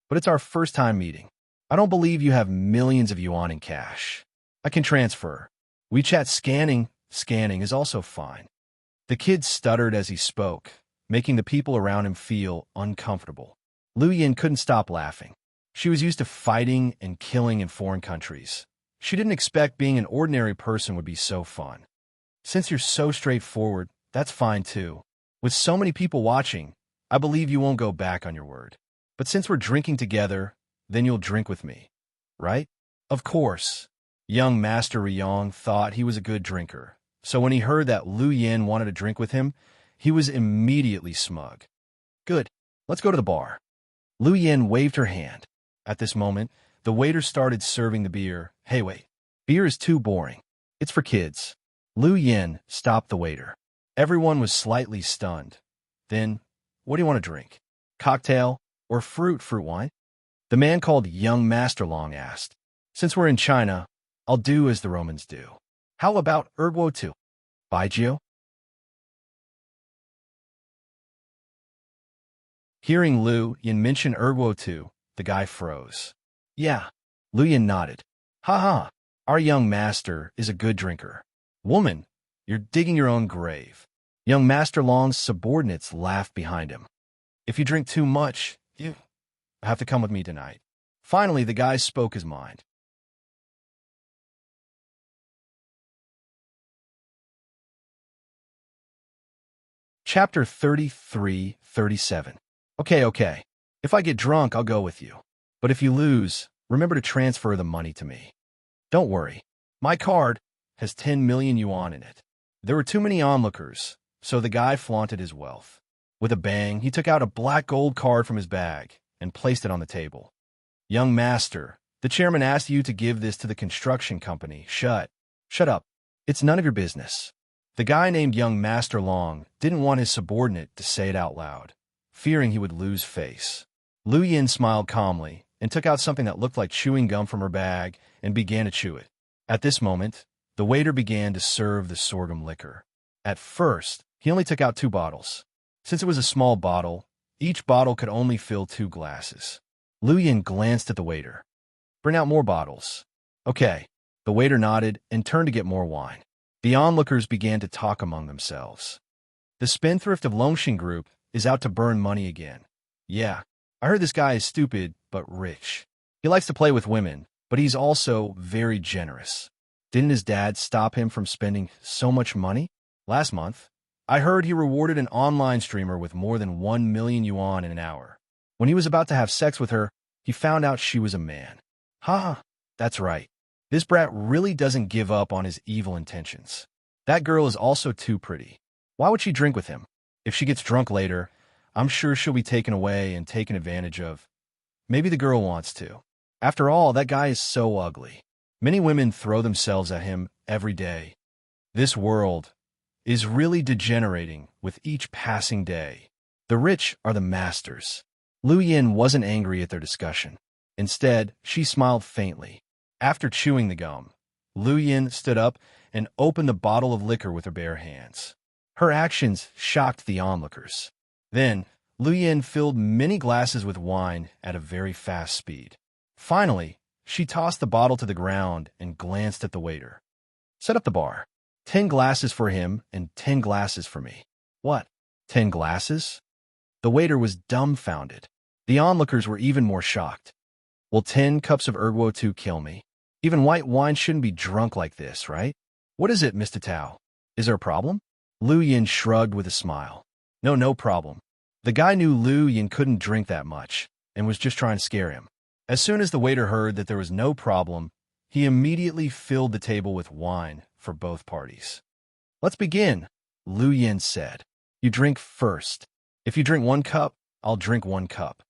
S1: But it's our first time meeting. I don't believe you have millions of yuan in cash. I can transfer. WeChat scanning is also fine. The kid stuttered as he spoke, making the people around him feel uncomfortable. Lu Yin couldn't stop laughing. She was used to fighting and killing in foreign countries. She didn't expect being an ordinary person would be so fun. Since you're so straightforward, that's fine too. With so many people watching, I believe you won't go back on your word. But since we're drinking together, then you'll drink with me, right? Of course. Young Master Riyong thought he was a good drinker, so when he heard that Lu Yin wanted to drink with him, he was immediately smug. Good, let's go to the bar. Lu Yin waved her hand. At this moment, the waiter started serving the beer. Hey, wait. Beer is too boring. It's for kids. Lu Yin stopped the waiter. Everyone was slightly stunned. Then, what do you want to drink? Cocktail or fruit wine? The man called Young Master Long asked. Since we're in China, I'll do as the Romans do. How about Erguo too? Baijio? Hearing Lu Yin mention Erguo too, the guy froze. Yeah, Lu Yin nodded. Ha, our young master is a good drinker. Woman, you're digging your own grave. Young Master Long's subordinates laughed behind him. If you drink too much, you have to come with me tonight. Finally, the guy spoke his mind. Chapter 33-37. Okay. If I get drunk, I'll go with you. But if you lose, remember to transfer the money to me. Don't worry. My card has 10 million yuan in it. There were too many onlookers, so the guy flaunted his wealth. With a bang, he took out a black gold card from his bag and placed it on the table. Young master, the chairman asked you to give this to the construction company. Shut up. It's none of your business. The guy named Young Master Long didn't want his subordinate to say it out loud, fearing he would lose face. Lu Yin smiled calmly and took out something that looked like chewing gum from her bag and began to chew it. At this moment, the waiter began to serve the sorghum liquor. At first, he only took out 2 bottles. Since it was a small bottle, each bottle could only fill 2 glasses. Lu Yin glanced at the waiter. Bring out more bottles. Okay. The waiter nodded and turned to get more wine. The onlookers began to talk among themselves. The spendthrift of Longshan Group is out to burn money again. Yeah, I heard this guy is stupid, but rich. He likes to play with women, but he's also very generous. Didn't his dad stop him from spending so much money? Last month, I heard he rewarded an online streamer with more than 1 million yuan in an hour. When he was about to have sex with her, he found out she was a man. That's right. This brat really doesn't give up on his evil intentions. That girl is also too pretty. Why would she drink with him? If she gets drunk later, I'm sure she'll be taken away and taken advantage of. Maybe the girl wants to. After all, that guy is so ugly. Many women throw themselves at him every day. This world is really degenerating with each passing day. The rich are the masters. Lu Yin wasn't angry at their discussion. Instead, she smiled faintly. After chewing the gum, Lu Yin stood up and opened the bottle of liquor with her bare hands. Her actions shocked the onlookers. Then, Lu Yin filled many glasses with wine at a very fast speed. Finally, she tossed the bottle to the ground and glanced at the waiter. Set up the bar. 10 glasses for him and 10 glasses for me. What? 10 glasses? The waiter was dumbfounded. The onlookers were even more shocked. Will 10 cups of Erguo 2 kill me? Even white wine shouldn't be drunk like this, right? What is it, Mr. Tao? Is there a problem? Lu Yin shrugged with a smile. No problem. The guy knew Lu Yin couldn't drink that much and was just trying to scare him. As soon as the waiter heard that there was no problem, he immediately filled the table with wine for both parties. Let's begin, Lu Yin said. You drink first. If you drink 1 cup, I'll drink 1 cup.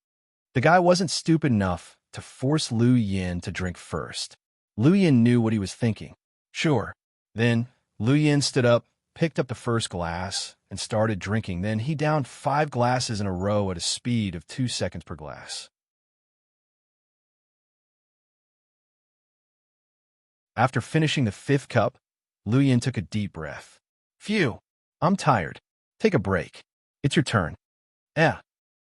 S1: The guy wasn't stupid enough to force Lu Yin to drink first. Lu Yin knew what he was thinking. Sure. Then, Lu Yin stood up, picked up the first glass, and started drinking. Then he downed 5 glasses in a row at a speed of 2 seconds per glass. After finishing the 5th cup, Lu Yin took a deep breath. Phew, I'm tired. Take a break. It's your turn. Eh.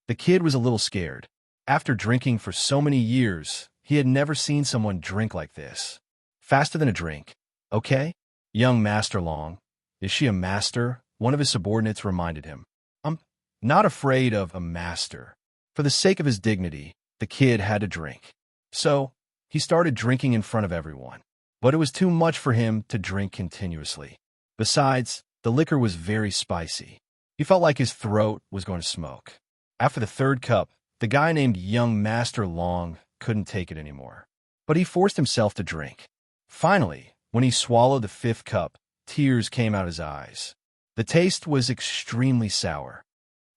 S1: The kid was a little scared. After drinking for so many years, he had never seen someone drink like this. Faster than a drink. Okay? Young Master Long. Is she a master? One of his subordinates reminded him. I'm not afraid of a master. For the sake of his dignity, the kid had to drink. So, he started drinking in front of everyone. But it was too much for him to drink continuously. Besides, the liquor was very spicy. He felt like his throat was going to smoke. After the third cup, the guy named Young Master Long couldn't take it anymore. But he forced himself to drink. Finally, when he swallowed the fifth cup, tears came out his eyes. The taste was extremely sour.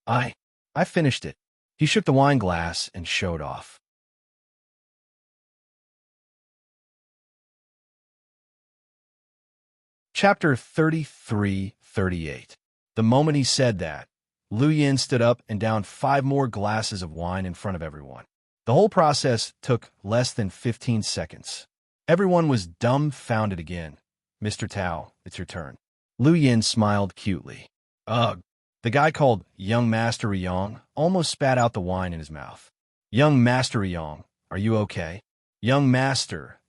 S1: I finished it. He shook the wine glass and showed off. Chapter 33-38. The moment he said that, Lu Yin stood up and downed 5 more glasses of wine in front of everyone. The whole process took less than 15 seconds. Everyone was dumbfounded again. Mr. Tao, it's your turn. Lu Yin smiled cutely. Ugh. The guy called Young Master Yong almost spat out the wine in his mouth. Young Master Yong, are you okay? Young Master.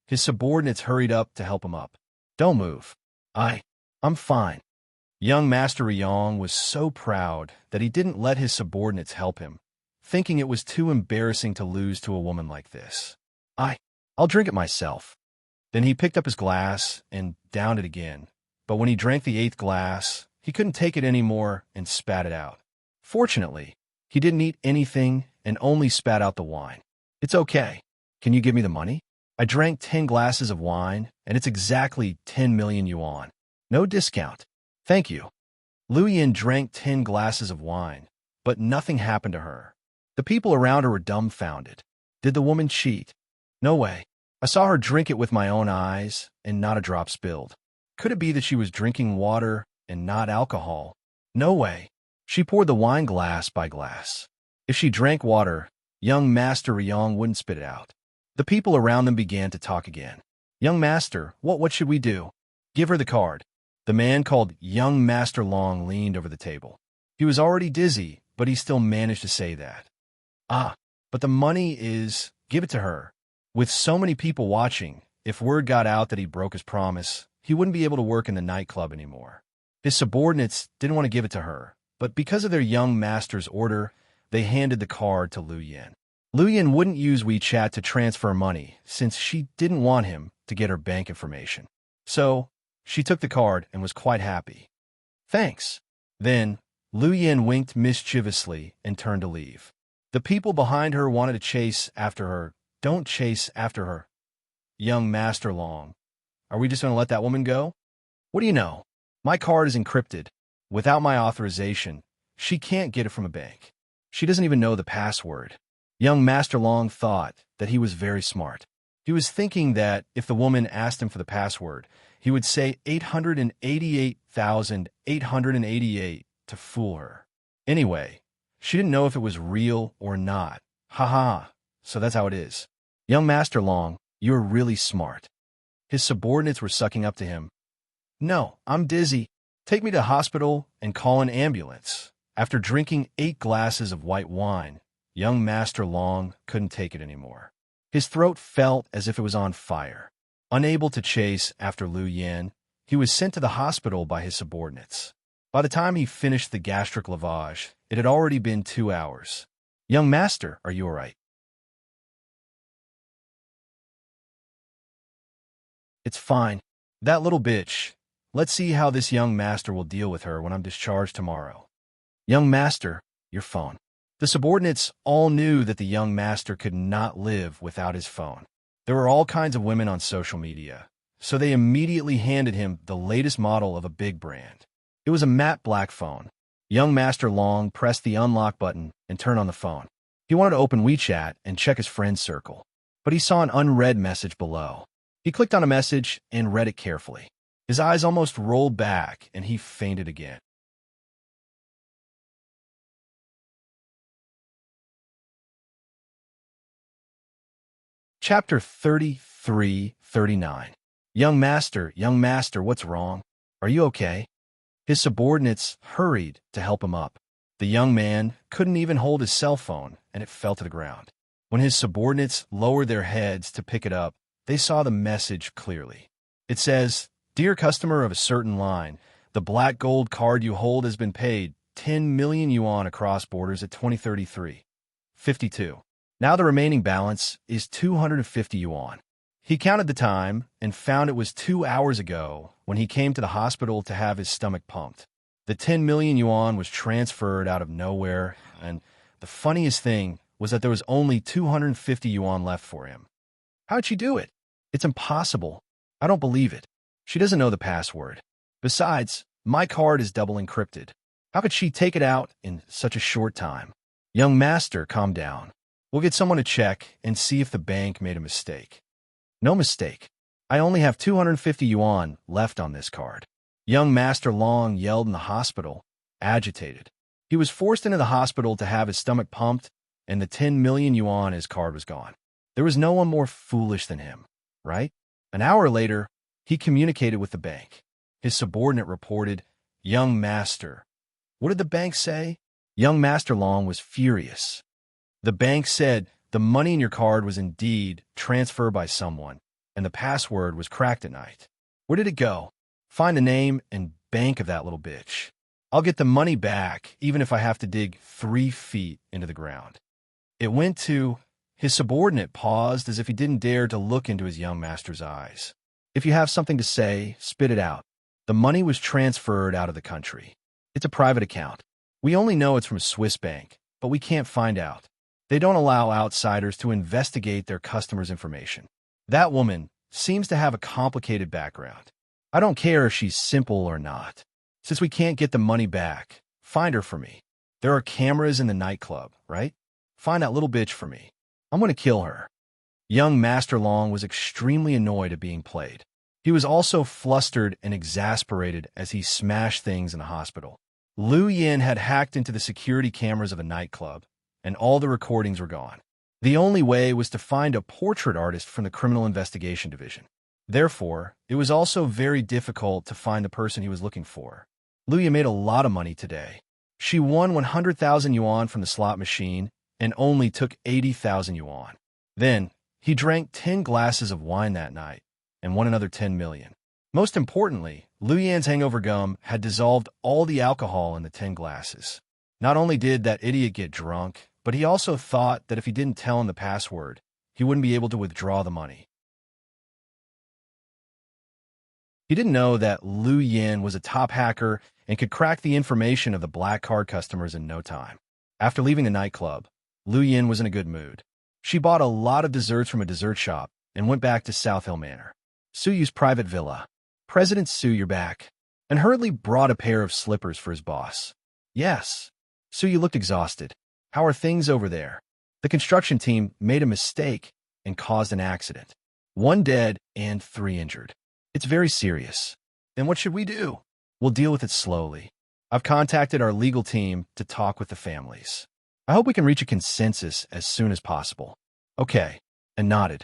S1: His subordinates hurried up to help him up. Don't move. I'm fine. Young Master Yong was so proud that he didn't let his subordinates help him, thinking it was too embarrassing to lose to a woman like this. I'll drink it myself. Then he picked up his glass and downed it again, but when he drank the 8th glass, he couldn't take it anymore and spat it out. Fortunately, he didn't eat anything and only spat out the wine. It's okay. Can you give me the money? I drank 10 glasses of wine, and it's exactly 10 million yuan. No discount. Thank you. Lu Yin drank 10 glasses of wine, but nothing happened to her. The people around her were dumbfounded. Did the woman cheat? No way. I saw her drink it with my own eyes, and not a drop spilled. Could it be that she was drinking water and not alcohol? No way. She poured the wine glass by glass. If she drank water, Young Master Yong wouldn't spit it out. The people around them began to talk again. Young Master, what should we do? Give her the card. The man called Young Master Long leaned over the table. He was already dizzy, but he still managed to say that. But the money is... Give it to her. With so many people watching, if word got out that he broke his promise, he wouldn't be able to work in the nightclub anymore. His subordinates didn't want to give it to her, but because of their young master's order, they handed the card to Lu Yin. Lu Yin wouldn't use WeChat to transfer money since she didn't want him to get her bank information. So, she took the card and was quite happy. Thanks. Then, Lu Yin winked mischievously and turned to leave. The people behind her wanted to chase after her. Don't chase after her. Young Master Long. Are we just going to let that woman go? What do you know? My card is encrypted. Without my authorization, she can't get it from a bank. She doesn't even know the password. Young Master Long thought that he was very smart. He was thinking that if the woman asked him for the password, he would say 888,888 to fool her. Anyway, she didn't know if it was real or not. Haha, so that's how it is. Young Master Long, you're really smart. His subordinates were sucking up to him. No, I'm dizzy. Take me to the hospital and call an ambulance. After drinking 8 glasses of white wine, Young Master Long couldn't take it anymore. His throat felt as if it was on fire. Unable to chase after Lu Yin, he was sent to the hospital by his subordinates. By the time he finished the gastric lavage, it had already been 2 hours. Young Master, are you all right? It's fine. That little bitch. Let's see how this young master will deal with her when I'm discharged tomorrow. Young Master, your phone. The subordinates all knew that the young master could not live without his phone. There were all kinds of women on social media, so they immediately handed him the latest model of a big brand. It was a matte black phone. Young Master Long pressed the unlock button and turned on the phone. He wanted to open WeChat and check his friend circle, but he saw an unread message below. He clicked on a message and read it carefully. His eyes almost rolled back and he fainted again. Chapter 33-39. Young Master, what's wrong? Are you okay? His subordinates hurried to help him up. The young man couldn't even hold his cell phone, and it fell to the ground. When his subordinates lowered their heads to pick it up, they saw the message clearly. It says, "Dear customer of a certain line, the black gold card you hold has been paid 10 million yuan across borders at 2033.52. Now the remaining balance is 250 yuan. He counted the time and found it was 2 hours ago when he came to the hospital to have his stomach pumped. The 10 million yuan was transferred out of nowhere, and the funniest thing was that there was only 250 yuan left for him. How'd she do it? It's impossible. I don't believe it. She doesn't know the password. Besides, my card is double encrypted. How could she take it out in such a short time? Young master, calm down. We'll get someone to check and see if the bank made a mistake." "No mistake. I only have 250 yuan left on this card." Young Master Long yelled in the hospital, agitated. He was forced into the hospital to have his stomach pumped, and the 10 million yuan in his card was gone. There was no one more foolish than him, right? An hour later, he communicated with the bank. His subordinate reported, "Young Master." What did the bank say? Young Master Long was furious. The bank said the money in your card was indeed transferred by someone, and the password was cracked at night. Where did it go? Find the name and bank of that little bitch. I'll get the money back, even if I have to dig 3 feet into the ground. It went to... His subordinate paused as if he didn't dare to look into his young master's eyes. "If you have something to say, spit it out. The money was transferred out of the country. It's a private account. We only know it's from a Swiss bank, but we can't find out. They don't allow outsiders to investigate their customers' information. That woman seems to have a complicated background. I don't care if she's simple or not. Since we can't get the money back, find her for me. There are cameras in the nightclub, right? Find that little bitch for me. I'm going to kill her." Young Master Long was extremely annoyed at being played. He was also flustered and exasperated as he smashed things in the hospital. Liu Yin had hacked into the security cameras of a nightclub, and all the recordings were gone. The only way was to find a portrait artist from the Criminal Investigation Division. Therefore, it was also very difficult to find the person he was looking for. Liu Yin made a lot of money today. She won 100,000 yuan from the slot machine and only took 80,000 yuan. Then, he drank 10 glasses of wine that night and won another 10 million. Most importantly, Liu Yan's hangover gum had dissolved all the alcohol in the 10 glasses. Not only did that idiot get drunk, but he also thought that if he didn't tell him the password, he wouldn't be able to withdraw the money. He didn't know that Liu Yan was a top hacker and could crack the information of the black card customers in no time. After leaving the nightclub, Liu Yan was in a good mood. She bought a lot of desserts from a dessert shop and went back to South Hill Manor, Suyu's private villa. "President Su, you're back," and hurriedly brought a pair of slippers for his boss. "Yes." Suyu looked exhausted. "How are things over there?" "The construction team made a mistake and caused an accident. 1 dead and 3 injured. It's very serious." "And what should we do?" "We'll deal with it slowly. I've contacted our legal team to talk with the families. I hope we can reach a consensus as soon as possible." "Okay," and nodded.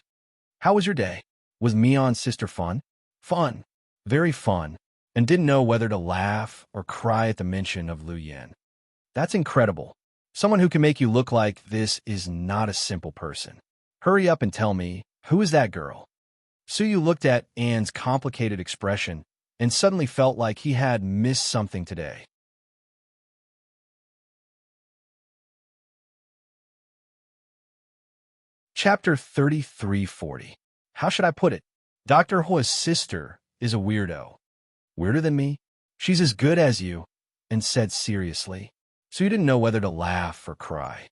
S1: "How was your day? Was Mion's sister fun?" "Fun. Very fun, and didn't know whether to laugh or cry at the mention of Liu Yan." "That's incredible. Someone who can make you look like this is not a simple person. Hurry up and tell me, who is that girl?" Suyu looked at Anne's complicated expression and suddenly felt like he had missed something today. Chapter 3340. How should I put it? Dr. Hua's sister is a weirdo. Weirder than me? She's as good as you, and said seriously. So you didn't know whether to laugh or cry.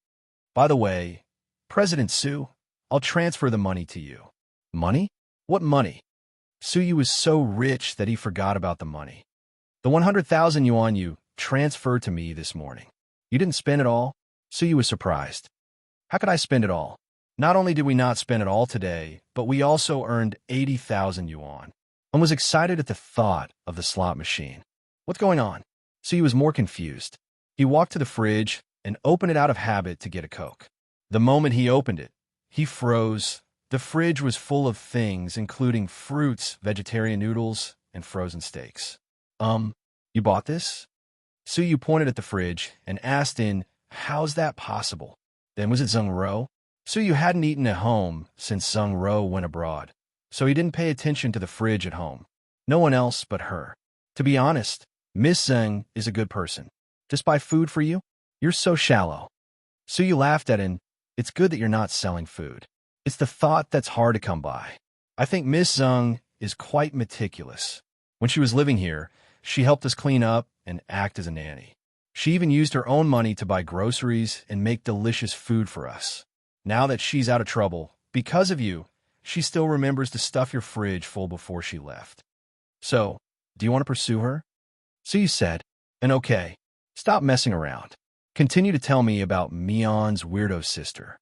S1: "By the way, President Su, I'll transfer the money to you." "Money? What money?" Suyu was so rich that he forgot about the money. "The 100,000 yuan you transferred to me this morning. You didn't spend it all?" Suyu was surprised. "How could I spend it all? Not only did we not spend it all today, but we also earned 80,000 yuan. And was excited at the thought of the slot machine. "What's going on?" Suyu was more confused. He walked to the fridge and opened it out of habit to get a Coke. The moment he opened it, he froze. The fridge was full of things, including fruits, vegetarian noodles, and frozen steaks. You bought this?" Suyu pointed at the fridge and asked in, "How's that possible?" Then was it Zheng Ro? Suyu hadn't eaten at home since Zheng Ro went abroad, so he didn't pay attention to the fridge at home. No one else but her. To be honest, Miss Zheng is a good person. Just buy food for you? You're so shallow. Suyu laughed at him. It's good that you're not selling food. It's the thought that's hard to come by. I think Miss Zheng is quite meticulous. When she was living here, she helped us clean up and act as a nanny. She even used her own money to buy groceries and make delicious food for us. Now that she's out of trouble, because of you, she still remembers to stuff your fridge full before she left. So, do you want to pursue her? Suyu said, and okay, stop messing around. Continue to tell me about Mion's weirdo sister.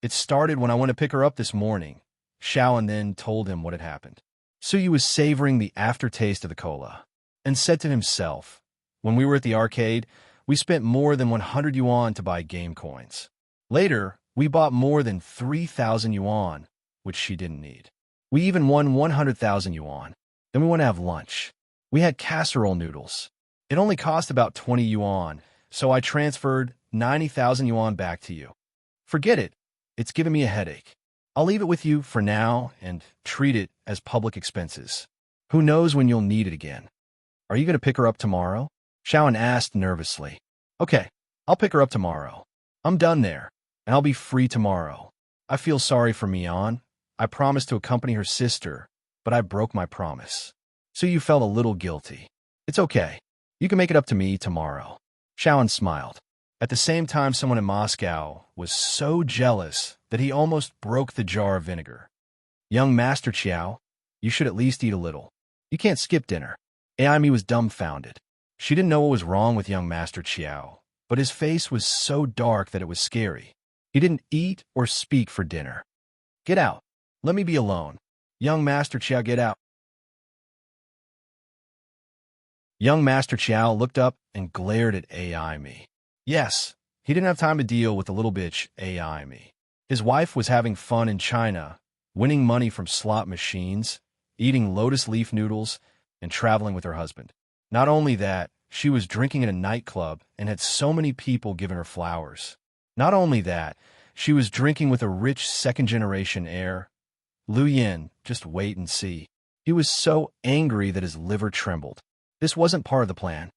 S1: It started when I went to pick her up this morning. Xiaoan then told him what had happened. Suyu was savoring the aftertaste of the cola and said to himself, when we were at the arcade, we spent more than 100 yuan to buy game coins. Later, we bought more than 3,000 yuan, which she didn't need. We even won 100,000 yuan. Then we went to have lunch. We had casserole noodles. It only cost about 20 yuan, so I transferred 90,000 yuan back to you. Forget it. It's giving me a headache. I'll leave it with you for now and treat it as public expenses. Who knows when you'll need it again? Are you going to pick her up tomorrow? Xiaoan asked nervously. Okay, I'll pick her up tomorrow. I'm done there, and I'll be free tomorrow. I feel sorry for Mion. I promised to accompany her sister, but I broke my promise. So you felt a little guilty. It's okay. You can make it up to me tomorrow. Xiaoan smiled. At the same time, someone in Moscow was so jealous that he almost broke the jar of vinegar. Young Master Qiao, you should at least eat a little. You can't skip dinner. Aimi was dumbfounded. She didn't know what was wrong with young Master Qiao, but his face was so dark that it was scary. He didn't eat or speak for dinner. Get out. Let me be alone. Young Master Qiao, get out. Young Master Qiao looked up and glared at Aimi. Yes, he didn't have time to deal with the little bitch Aimi. His wife was having fun in China, winning money from slot machines, eating lotus leaf noodles, and traveling with her husband. Not only that, she was drinking at a nightclub and had so many people giving her flowers. Not only that, she was drinking with a rich second-generation heir. Lu Yin, just wait and see. He was so angry that his liver trembled. This wasn't part of the plan.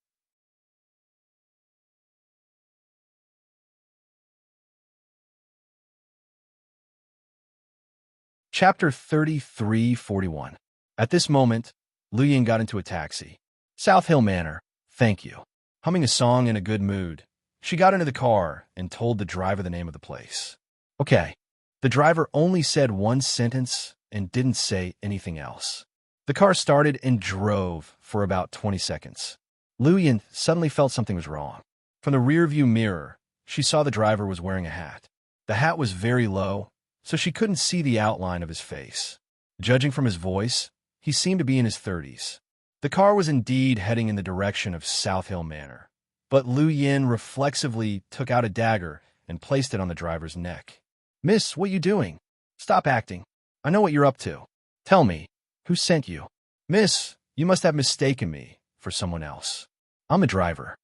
S1: Chapter 3341. At this moment, Lu Yin got into a taxi. South Hill Manor, thank you. Humming a song in a good mood, she got into the car and told the driver the name of the place. Okay. The driver only said one sentence and didn't say anything else. The car started and drove for about 20 seconds. Lu Yin suddenly felt something was wrong. From the rearview mirror, she saw the driver was wearing a hat. The hat was very low, so she couldn't see the outline of his face. Judging from his voice, he seemed to be in his 30s. The car was indeed heading in the direction of South Hill Manor, but Lu Yin reflexively took out a dagger and placed it on the driver's neck. Miss, what are you doing? Stop acting. I know what you're up to. Tell me, who sent you? Miss, you must have mistaken me for someone else. I'm a driver.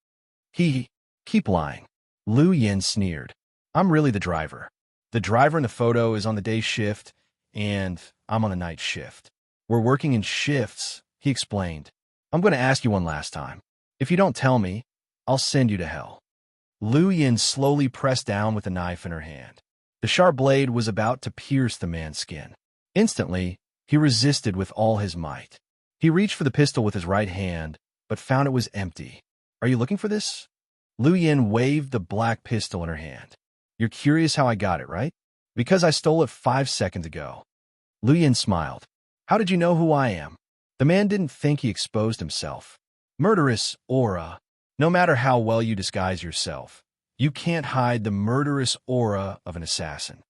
S1: Keep lying. Lu Yin sneered. I'm really the driver. The driver in the photo is on the day shift, and I'm on the night shift. We're working in shifts, he explained. I'm going to ask you one last time. If you don't tell me, I'll send you to hell. Lu Yin slowly pressed down with a knife in her hand. The sharp blade was about to pierce the man's skin. Instantly, he resisted with all his might. He reached for the pistol with his right hand, but found it was empty. Are you looking for this? Lu Yin waved the black pistol in her hand. You're curious how I got it, right? Because I stole it 5 seconds ago. Lu Yin smiled. How did you know who I am? The man didn't think he exposed himself. Murderous aura. No matter how well you disguise yourself, you can't hide the murderous aura of an assassin.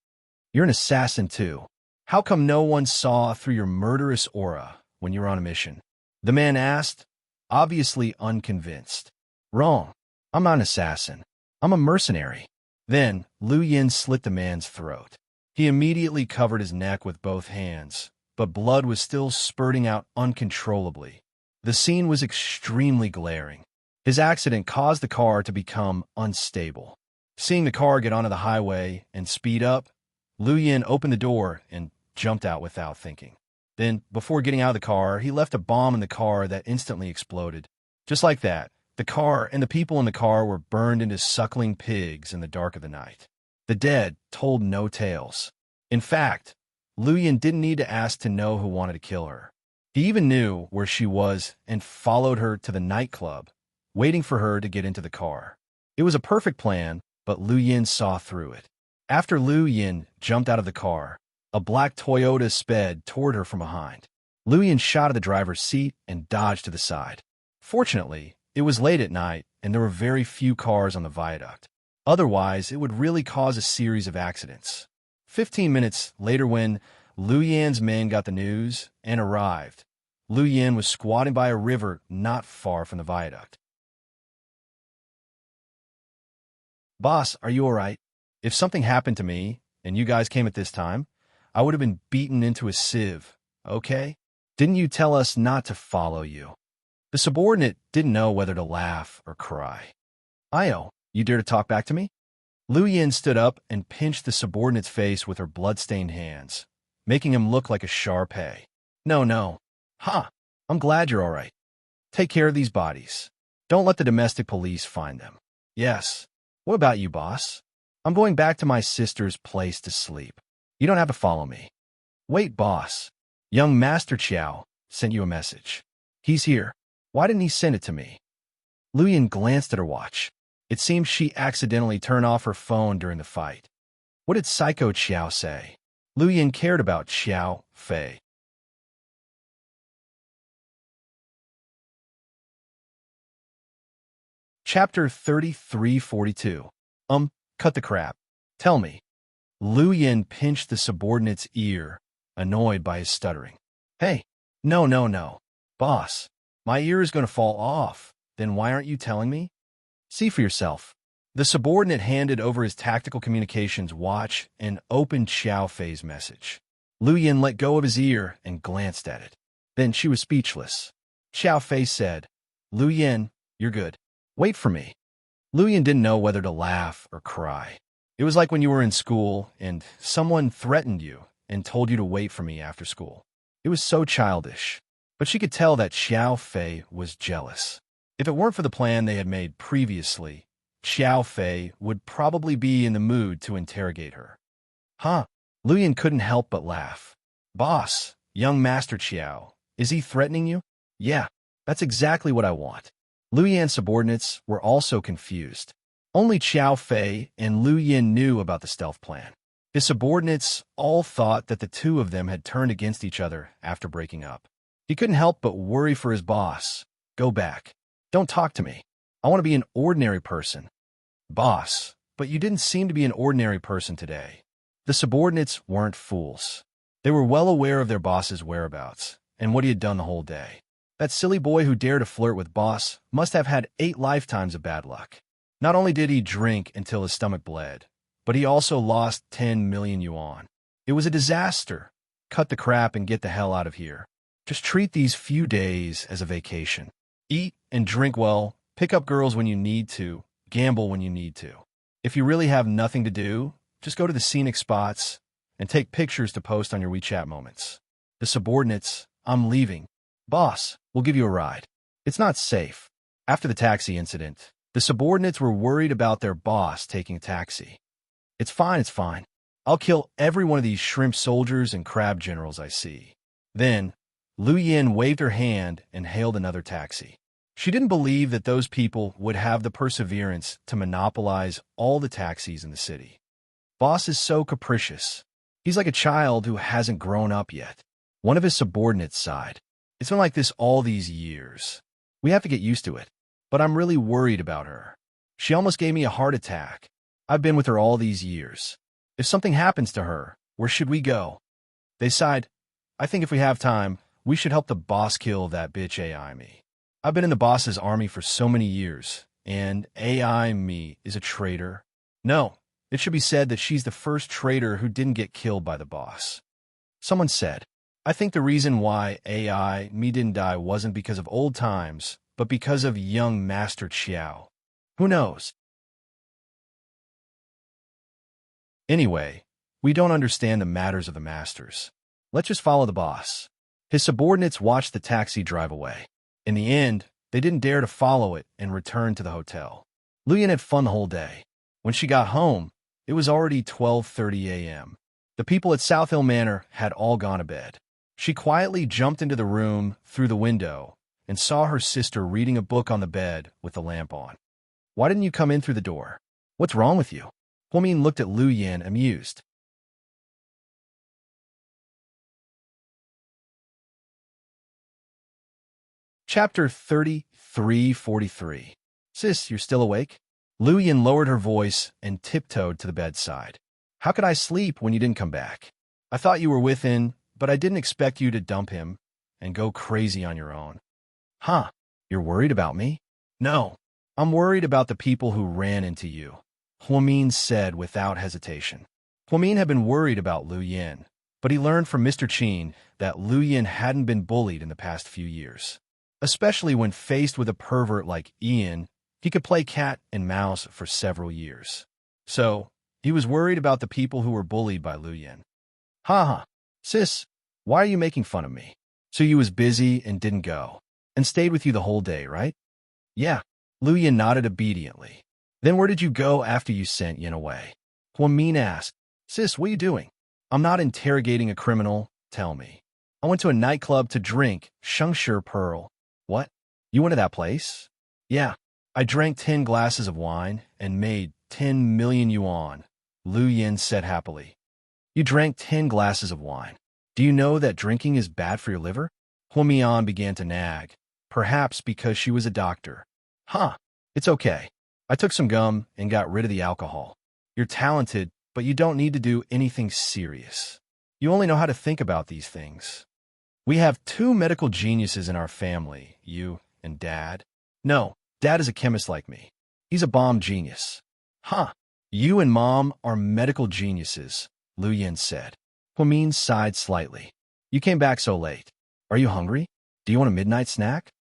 S1: You're an assassin too. How come no one saw through your murderous aura when you were on a mission? The man asked, obviously unconvinced. Wrong. I'm not an assassin. I'm a mercenary. Then, Lu Yin slit the man's throat. He immediately covered his neck with both hands, but blood was still spurting out uncontrollably. The scene was extremely glaring. His accident caused the car to become unstable. Seeing the car get onto the highway and speed up, Lu Yin opened the door and jumped out without thinking. Then, before getting out of the car, he left a bomb in the car that instantly exploded. Just like that, the car and the people in the car were burned into suckling pigs in the dark of the night. The dead told no tales. In fact, Lu Yin didn't need to ask to know who wanted to kill her. He even knew where she was and followed her to the nightclub, waiting for her to get into the car. It was a perfect plan, but Lu Yin saw through it. After Lu Yin jumped out of the car, a black Toyota sped toward her from behind. Lu Yin shot at the driver's seat and dodged to the side. Fortunately, it was late at night and there were very few cars on the viaduct. Otherwise, it would really cause a series of accidents. 15 minutes later, when Lu Yin's men got the news and arrived, Lu Yin was squatting by a river not far from the viaduct. "Boss, are you all right? If something happened to me and you guys came at this time, I would have been beaten into a sieve, okay? Didn't you tell us not to follow you?" The subordinate didn't know whether to laugh or cry. "Io, you dare to talk back to me?" Lu Yin stood up and pinched the subordinate's face with her blood-stained hands, making him look like a Shar-Pei. No. Ha! I'm glad you're all right. Take care of these bodies. Don't let the domestic police find them. Yes. What about you, boss? I'm going back to my sister's place to sleep. You don't have to follow me. Wait, boss. Young Master Chiao sent you a message. He's here. Why didn't he send it to me? Lu Yin glanced at her watch. It seemed she accidentally turned off her phone during the fight. What did Psycho Chiao say? Lu Yin cared about Xiao Fei. Chapter 3342. Cut the crap. Tell me. Lu Yin pinched the subordinate's ear, annoyed by his stuttering. Hey, no. Boss, my ear is going to fall off. Then why aren't you telling me? See for yourself. The subordinate handed over his tactical communications watch and opened Xiao Fei's message. Lu Yin let go of his ear and glanced at it. Then she was speechless. Xiao Fei said, Lu Yin, you're good. Wait for me. Lu Yin didn't know whether to laugh or cry. It was like when you were in school and someone threatened you and told you to wait for me after school. It was so childish. But she could tell that Xiao Fei was jealous. If it weren't for the plan they had made previously, Xiao Fei would probably be in the mood to interrogate her. Huh? Lu Yin couldn't help but laugh. Boss, young Master Chiao, is he threatening you? Yeah, that's exactly what I want. Lu Yin's subordinates were also confused. Only Xiao Fei and Lu Yin knew about the stealth plan. His subordinates all thought that the two of them had turned against each other after breaking up. He couldn't help but worry for his boss. Go back. Don't talk to me. I want to be an ordinary person. Boss, but you didn't seem to be an ordinary person today. The subordinates weren't fools. They were well aware of their boss's whereabouts and what he had done the whole day. That silly boy who dared to flirt with boss must have had 8 lifetimes of bad luck. Not only did he drink until his stomach bled, but he also lost 10 million yuan. It was a disaster. Cut the crap and get the hell out of here. Just treat these few days as a vacation. Eat and drink well, pick up girls when you need to, gamble when you need to. If you really have nothing to do, just go to the scenic spots and take pictures to post on your WeChat moments. The subordinates, I'm leaving. Boss, we'll give you a ride. It's not safe. After the taxi incident, the subordinates were worried about their boss taking a taxi. It's fine. I'll kill every one of these shrimp soldiers and crab generals I see. Then, Lu Yin waved her hand and hailed another taxi. She didn't believe that those people would have the perseverance to monopolize all the taxis in the city. Boss is so capricious. He's like a child who hasn't grown up yet. One of his subordinates sighed. It's been like this all these years. We have to get used to it. But I'm really worried about her. She almost gave me a heart attack. I've been with her all these years. If something happens to her, where should we go? They sighed. I think if we have time, we should help the boss kill that bitch AI me. I've been in the boss's army for so many years, and AI me is a traitor. No, it should be said that she's the first traitor who didn't get killed by the boss. Someone said, I think the reason why AI me didn't die wasn't because of old times, but because of young Master Qiao. Who knows? Anyway, we don't understand the matters of the masters. Let's just follow the boss. His subordinates watched the taxi drive away. In the end, they didn't dare to follow it and return to the hotel. Luyan had fun the whole day. When she got home, it was already 12:30 a.m. The people at South Hill Manor had all gone to bed. She quietly jumped into the room through the window and saw her sister reading a book on the bed with the lamp on. "Why didn't you come in through the door? What's wrong with you?" Huomin looked at Luyan amused. Chapter 33:43. "Sis, you're still awake?" Luyan lowered her voice and tiptoed to the bedside. "How could I sleep when you didn't come back? I thought you were with him, but I didn't expect you to dump him and go crazy on your own." "Huh? You're worried about me?" "No, I'm worried about the people who ran into you," Huomin said without hesitation. Huomin had been worried about Luyan, but he learned from Mr. Qin that Luyan hadn't been bullied in the past few years. Especially when faced with a pervert like Ian, he could play cat and mouse for several years. So, he was worried about the people who were bullied by Luyan. "Haha, sis, why are you making fun of me? So you was busy and didn't go, and stayed with you the whole day, right?" "Yeah." Luyan nodded obediently. "Then where did you go after you sent Yin away?" Huomin asked. "Sis, what are you doing?" "I'm not interrogating a criminal, tell me." "I went to a nightclub to drink, Shengshi Pearl." "What? You went to that place?" "Yeah. I drank 10 glasses of wine and made 10 million yuan," Luyan said happily. "You drank 10 glasses of wine. Do you know that drinking is bad for your liver?" Huomian began to nag, perhaps because she was a doctor. "Huh, it's okay. I took some gum and got rid of the alcohol. You're talented, but you don't need to do anything serious. You only know how to think about these things. We have 2 medical geniuses in our family, you and Dad." "No, Dad is a chemist like me. He's a bomb genius." "Huh, you and Mom are medical geniuses," Luyan said. Huomin sighed slightly. "You came back so late. Are you hungry? Do you want a midnight snack?"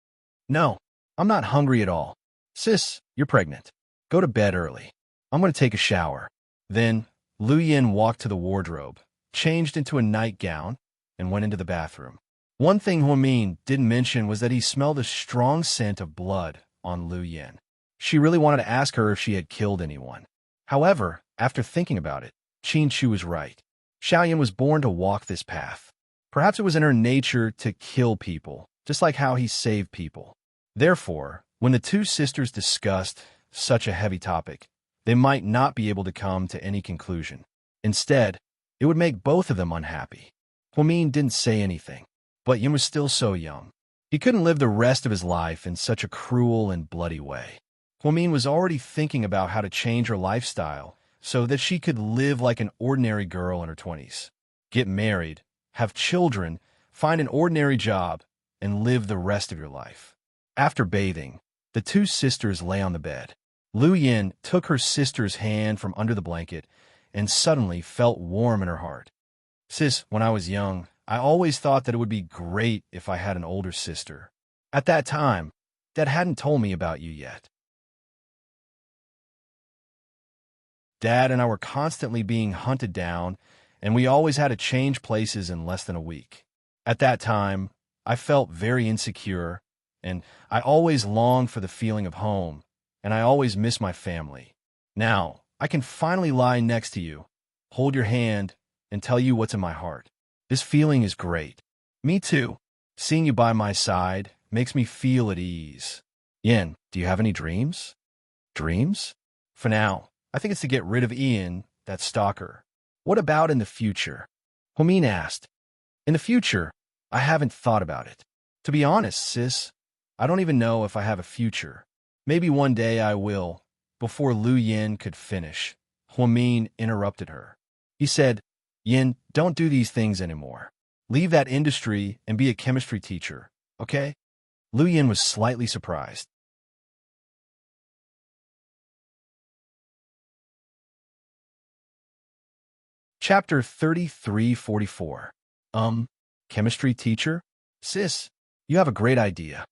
S1: "No, I'm not hungry at all." "Sis, you're pregnant. Go to bed early. I'm going to take a shower." Then, Luyan walked to the wardrobe, changed into a nightgown, and went into the bathroom. One thing Huomin didn't mention was that he smelled a strong scent of blood on Luyan. She really wanted to ask her if she had killed anyone. However, after thinking about it, Qin Chu was right. Xiaoyan was born to walk this path. Perhaps it was in her nature to kill people, just like how he saved people. Therefore, when the 2 sisters discussed such a heavy topic, they might not be able to come to any conclusion. Instead, it would make both of them unhappy. Huomin didn't say anything, but Yin was still so young. He couldn't live the rest of his life in such a cruel and bloody way. Huomin was already thinking about how to change her lifestyle so that she could live like an ordinary girl in her 20s. Get married, have children, find an ordinary job, and live the rest of your life. After bathing, the 2 sisters lay on the bed. Luyan took her sister's hand from under the blanket and suddenly felt warm in her heart. "Sis, when I was young, I always thought that it would be great if I had an older sister. At that time, Dad hadn't told me about you yet. Dad and I were constantly being hunted down, and we always had to change places in less than a week. At that time, I felt very insecure, and I always longed for the feeling of home, and I always missed my family. Now, I can finally lie next to you, hold your hand, and tell you what's in my heart. This feeling is great." "Me too. Seeing you by my side makes me feel at ease." "Yin, do you have any dreams?" "Dreams? For now, I think it's to get rid of Ian, that stalker." "What about in the future?" Huomin asked. "In the future, I haven't thought about it. To be honest, sis, I don't even know if I have a future. Maybe one day I will." Before Luyan could finish, Huomin interrupted her. He said, "Yin, don't do these things anymore. Leave that industry and be a chemistry teacher, okay?" Luyan was slightly surprised. Chapter 33:44. Chemistry teacher? Sis, you have a great idea.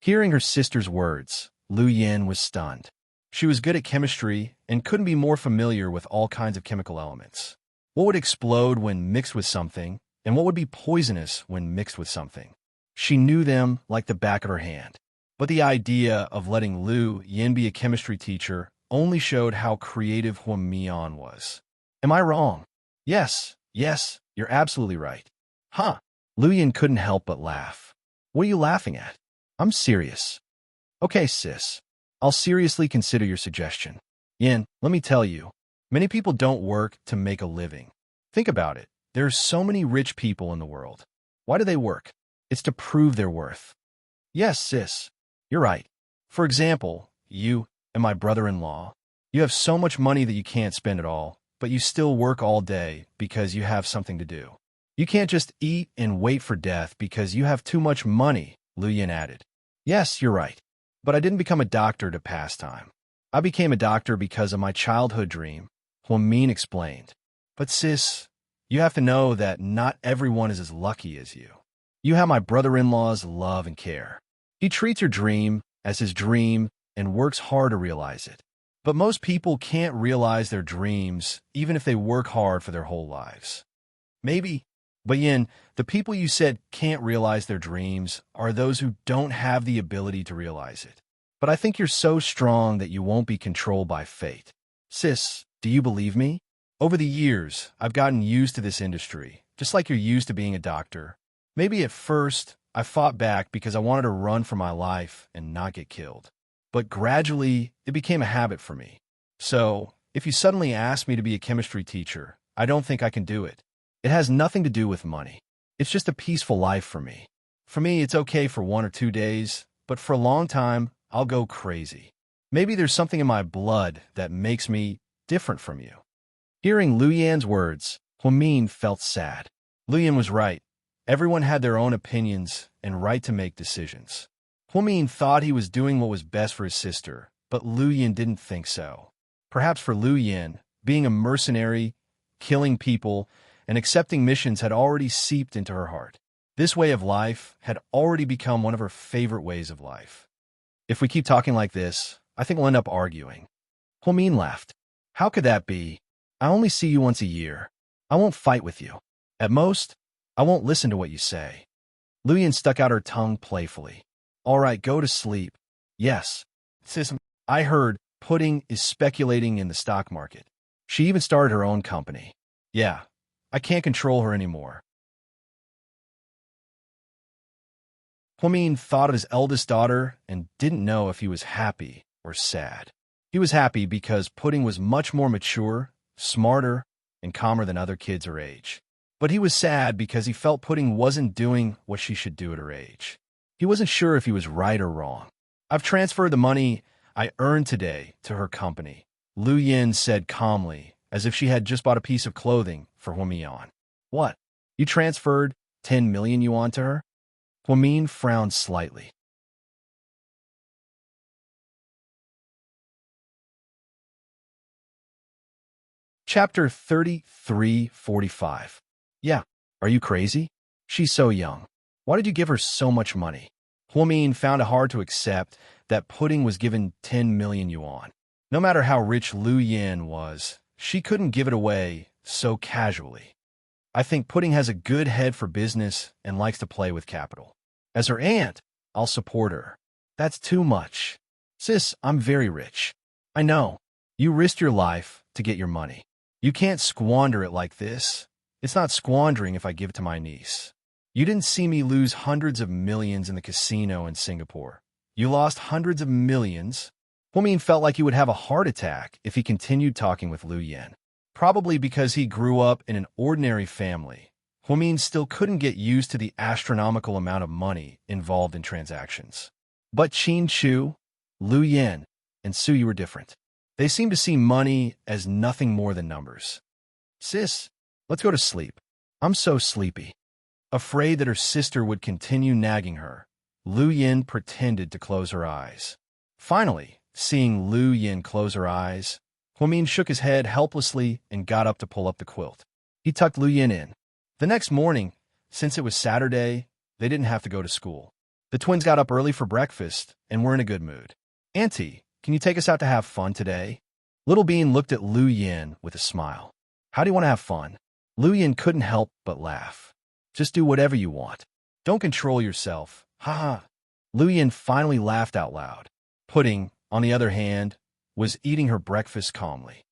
S1: Hearing her sister's words, Lu Yin was stunned. She was good at chemistry and couldn't be more familiar with all kinds of chemical elements. What would explode when mixed with something, and what would be poisonous when mixed with something? She knew them like the back of her hand. But the idea of letting Lu Yin be a chemistry teacher only showed how creative Huo Mian was. Am I wrong? Yes, you're absolutely right. Huh? Lu Yin couldn't help but laugh. What are you laughing at? I'm serious. Okay, sis. I'll seriously consider your suggestion. Yin, let me tell you, many people don't work to make a living. Think about it. There are so many rich people in the world. Why do they work? It's to prove their worth. Yes, sis. You're right. For example, you and my brother-in-law, you have so much money that you can't spend it all, but you still work all day because you have something to do. You can't just eat and wait for death because you have too much money, Lu Yin added. Yes, you're right. But I didn't become a doctor to pass time. I became a doctor because of my childhood dream, Huo Min explained. But sis, you have to know that not everyone is as lucky as you. You have my brother-in-law's love and care. He treats your dream as his dream and works hard to realize it. But most people can't realize their dreams even if they work hard for their whole lives. Maybe. But Yin, the people you said can't realize their dreams are those who don't have the ability to realize it. But I think you're so strong that you won't be controlled by fate. Sis, do you believe me? Over the years, I've gotten used to this industry, just like you're used to being a doctor. Maybe at first, I fought back because I wanted to run for my life and not get killed. But gradually, it became a habit for me. So, if you suddenly ask me to be a chemistry teacher, I don't think I can do it. It has nothing to do with money. It's just a peaceful life for me. For me, it's okay for 1 or 2 days, but for a long time, I'll go crazy. Maybe there's something in my blood that makes me different from you. Hearing Lu Yan's words, Huo Min felt sad. Lu Yan was right. Everyone had their own opinions and right to make decisions. Huo Min thought he was doing what was best for his sister, but Lu Yan didn't think so. Perhaps for Lu Yan, being a mercenary, killing people, and accepting missions had already seeped into her heart. This way of life had already become one of her favorite ways of life. If we keep talking like this, I think we'll end up arguing. Huo Min laughed. How could that be? I only see you once a year. I won't fight with you. At most, I won't listen to what you say. Lu Yan stuck out her tongue playfully. All right, go to sleep. Yes. Sis, I heard Pudding is speculating in the stock market. She even started her own company. Yeah, I can't control her anymore. Huo Min thought of his eldest daughter and didn't know if he was happy or sad. He was happy because Pudding was much more mature, smarter, and calmer than other kids her age. But he was sad because he felt Pudding wasn't doing what she should do at her age. He wasn't sure if he was right or wrong. I've transferred the money I earned today to her company, Lu Yin said calmly, as if she had just bought a piece of clothing for Huo Mian. What? You transferred 10 million yuan to her? Huo Min frowned slightly. Chapter 33:45. Yeah, are you crazy? She's so young. Why did you give her so much money? Huo Min found it hard to accept that Pudding was given 10 million yuan. No matter how rich Lu Yin was, she couldn't give it away so casually. I think Pudding has a good head for business and likes to play with capital. As her aunt, I'll support her. That's too much. Sis, I'm very rich. I know. You risked your life to get your money. You can't squander it like this. It's not squandering if I give it to my niece. You didn't see me lose hundreds of millions in the casino in Singapore. You lost hundreds of millions. Huo Min felt like he would have a heart attack if he continued talking with Lu Yin. Probably because he grew up in an ordinary family, Huo Min still couldn't get used to the astronomical amount of money involved in transactions. But Qin Chu, Lu Yin, and Su Yi were different. They seemed to see money as nothing more than numbers. Sis, let's go to sleep. I'm so sleepy. Afraid that her sister would continue nagging her, Lu Yin pretended to close her eyes. Finally, seeing Lu Yin close her eyes, Huo Min shook his head helplessly and got up to pull up the quilt. He tucked Lu Yin in. The next morning, since it was Saturday, they didn't have to go to school. The twins got up early for breakfast, and were in a good mood. Auntie, can you take us out to have fun today? Little Bean looked at Lu Yin with a smile. How do you want to have fun? Lu Yin couldn't help but laugh. Just do whatever you want. Don't control yourself. Ha ha. Lu Yin finally laughed out loud. Pudding, on the other hand, was eating her breakfast calmly.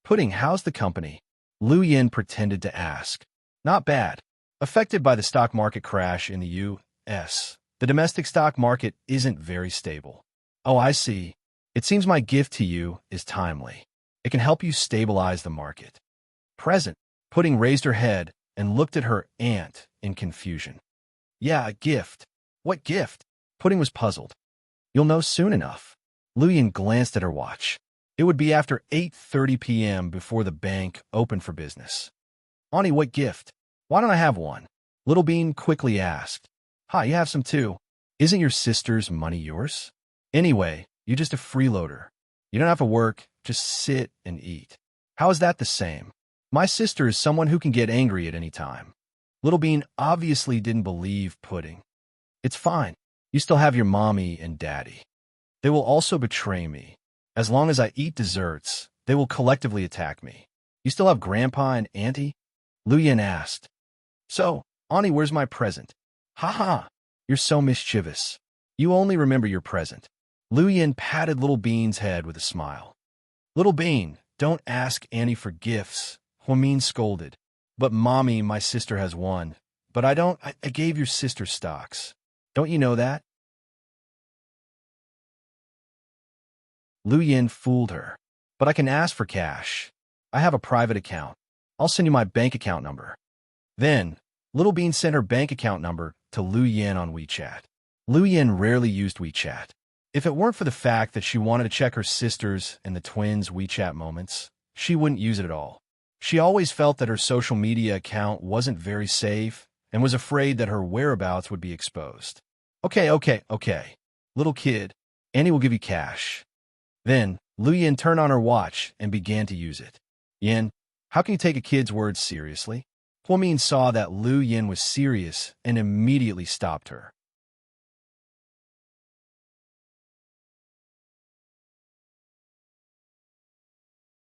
S1: Pudding, how's the company? Lu Yin pretended to ask. Not bad. Affected by the stock market crash in the U.S., the domestic stock market isn't very stable. Oh, I see. It seems my gift to you is timely. It can help you stabilize the market. Present. Pudding raised her head and looked at her aunt in confusion. Yeah, a gift. What gift? Pudding was puzzled. You'll know soon enough. Lu Yin glanced at her watch. It would be after 8:30 p.m. before the bank opened for business. Auntie, what gift? Why don't I have one? Little Bean quickly asked. Hi, you have some too. Isn't your sister's money yours? Anyway, you're just a freeloader. You don't have to work, just sit and eat. How is that the same? My sister is someone who can get angry at any time. Little Bean obviously didn't believe Pudding. It's fine. You still have your mommy and daddy. They will also betray me. As long as I eat desserts, they will collectively attack me. You still have Grandpa and Auntie? Lu Yin asked. So, Auntie, where's my present? Ha ha! You're so mischievous. You only remember your present. Lu Yin patted Little Bean's head with a smile. Little Bean, don't ask Auntie for gifts, Huamin scolded. But Mommy, my sister has one. But I gave your sister stocks. Don't you know that? Lu Yin fooled her. But I can ask for cash. I have a private account. I'll send you my bank account number. Then, Little Bean sent her bank account number to Lu Yin on WeChat. Lu Yin rarely used WeChat. If it weren't for the fact that she wanted to check her sister's and the twins' WeChat moments, she wouldn't use it at all. She always felt that her social media account wasn't very safe and was afraid that her whereabouts would be exposed. Okay. Little kid, Annie will give you cash. Then, Lu Yin turned on her watch and began to use it. Yin, how can you take a kid's words seriously? Huamin saw that Lu Yin was serious and immediately stopped her.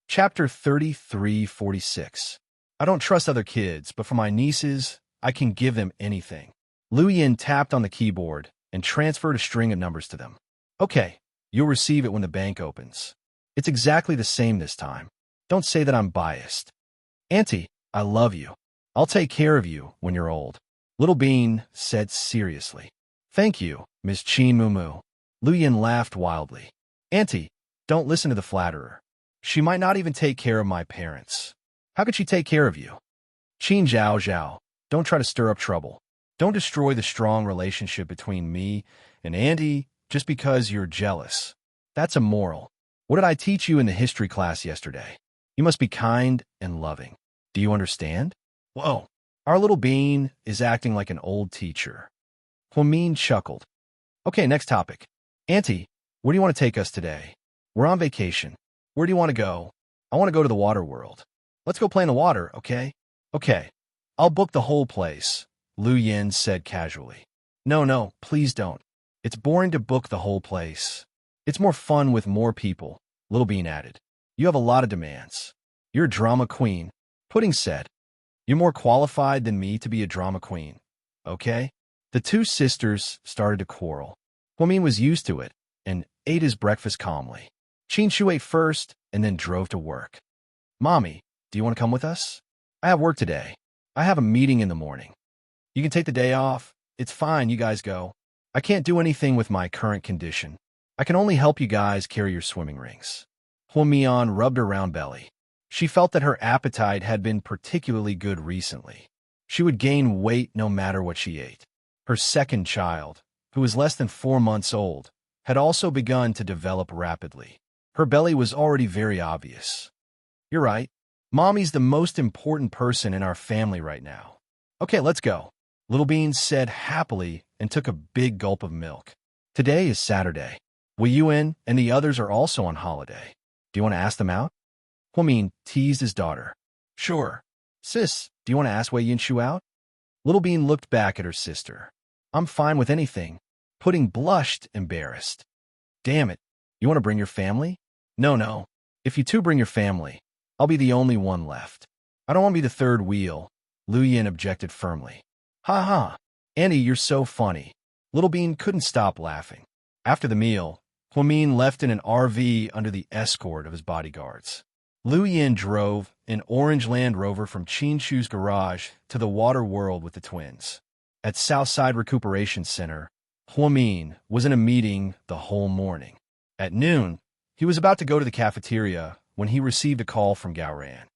S1: Chapter 3346. I don't trust other kids, but for my nieces, I can give them anything. Lu Yin tapped on the keyboard and transferred a string of numbers to them. Okay, you'll receive it when the bank opens. It's exactly the same this time. Don't say that I'm biased. Auntie, I love you. I'll take care of you when you're old. Little Bean said seriously. Thank you, Miss Chin Moo Moo. Lu Yin laughed wildly. Auntie, don't listen to the flatterer. She might not even take care of my parents. How could she take care of you? Qin Zhao Zhao, don't try to stir up trouble. Don't destroy the strong relationship between me and Auntie just because you're jealous. That's immoral. What did I teach you in the history class yesterday? You must be kind and loving. Do you understand? Whoa, our little Bean is acting like an old teacher. Huamin chuckled. Okay, next topic. Auntie, where do you want to take us today? We're on vacation. Where do you want to go? I want to go to the water world. Let's go play in the water, okay? Okay, I'll book the whole place, Lu Yin said casually. No, please don't. It's boring to book the whole place. It's more fun with more people, Little Bean added. You have a lot of demands. You're a drama queen, Pudding said. You're more qualified than me to be a drama queen, okay? The two sisters started to quarrel. Huamin was used to it and ate his breakfast calmly. Qin Shu ate first and then drove to work. Mommy, do you want to come with us? I have work today. I have a meeting in the morning. You can take the day off. It's fine, you guys go. I can't do anything with my current condition. I can only help you guys carry your swimming rings. Huamian rubbed her round belly. She felt that her appetite had been particularly good recently. She would gain weight no matter what she ate. Her second child, who was less than 4 months old, had also begun to develop rapidly. Her belly was already very obvious. You're right. Mommy's the most important person in our family right now. Okay, let's go. Little Bean said happily and took a big gulp of milk. Today is Saturday. Wei Yuan and the others are also on holiday. Do you want to ask them out? Huamin teased his daughter. Sure. Sis, do you want to ask Wei Yunshu out? Little Bean looked back at her sister. I'm fine with anything. Pudding blushed, embarrassed. Damn it. You want to bring your family? No, no. If you two bring your family, I'll be the only one left. I don't want to be the third wheel, Lu Yin objected firmly. Ha ha. Andy, you're so funny. Little Bean couldn't stop laughing. After the meal, Huamin left in an RV under the escort of his bodyguards. Lu Yin drove an orange Land Rover from Qin Shu's garage to the water world with the twins. At Southside Recuperation Center, Huamin was in a meeting the whole morning. At noon, he was about to go to the cafeteria when he received a call from Gao Ran.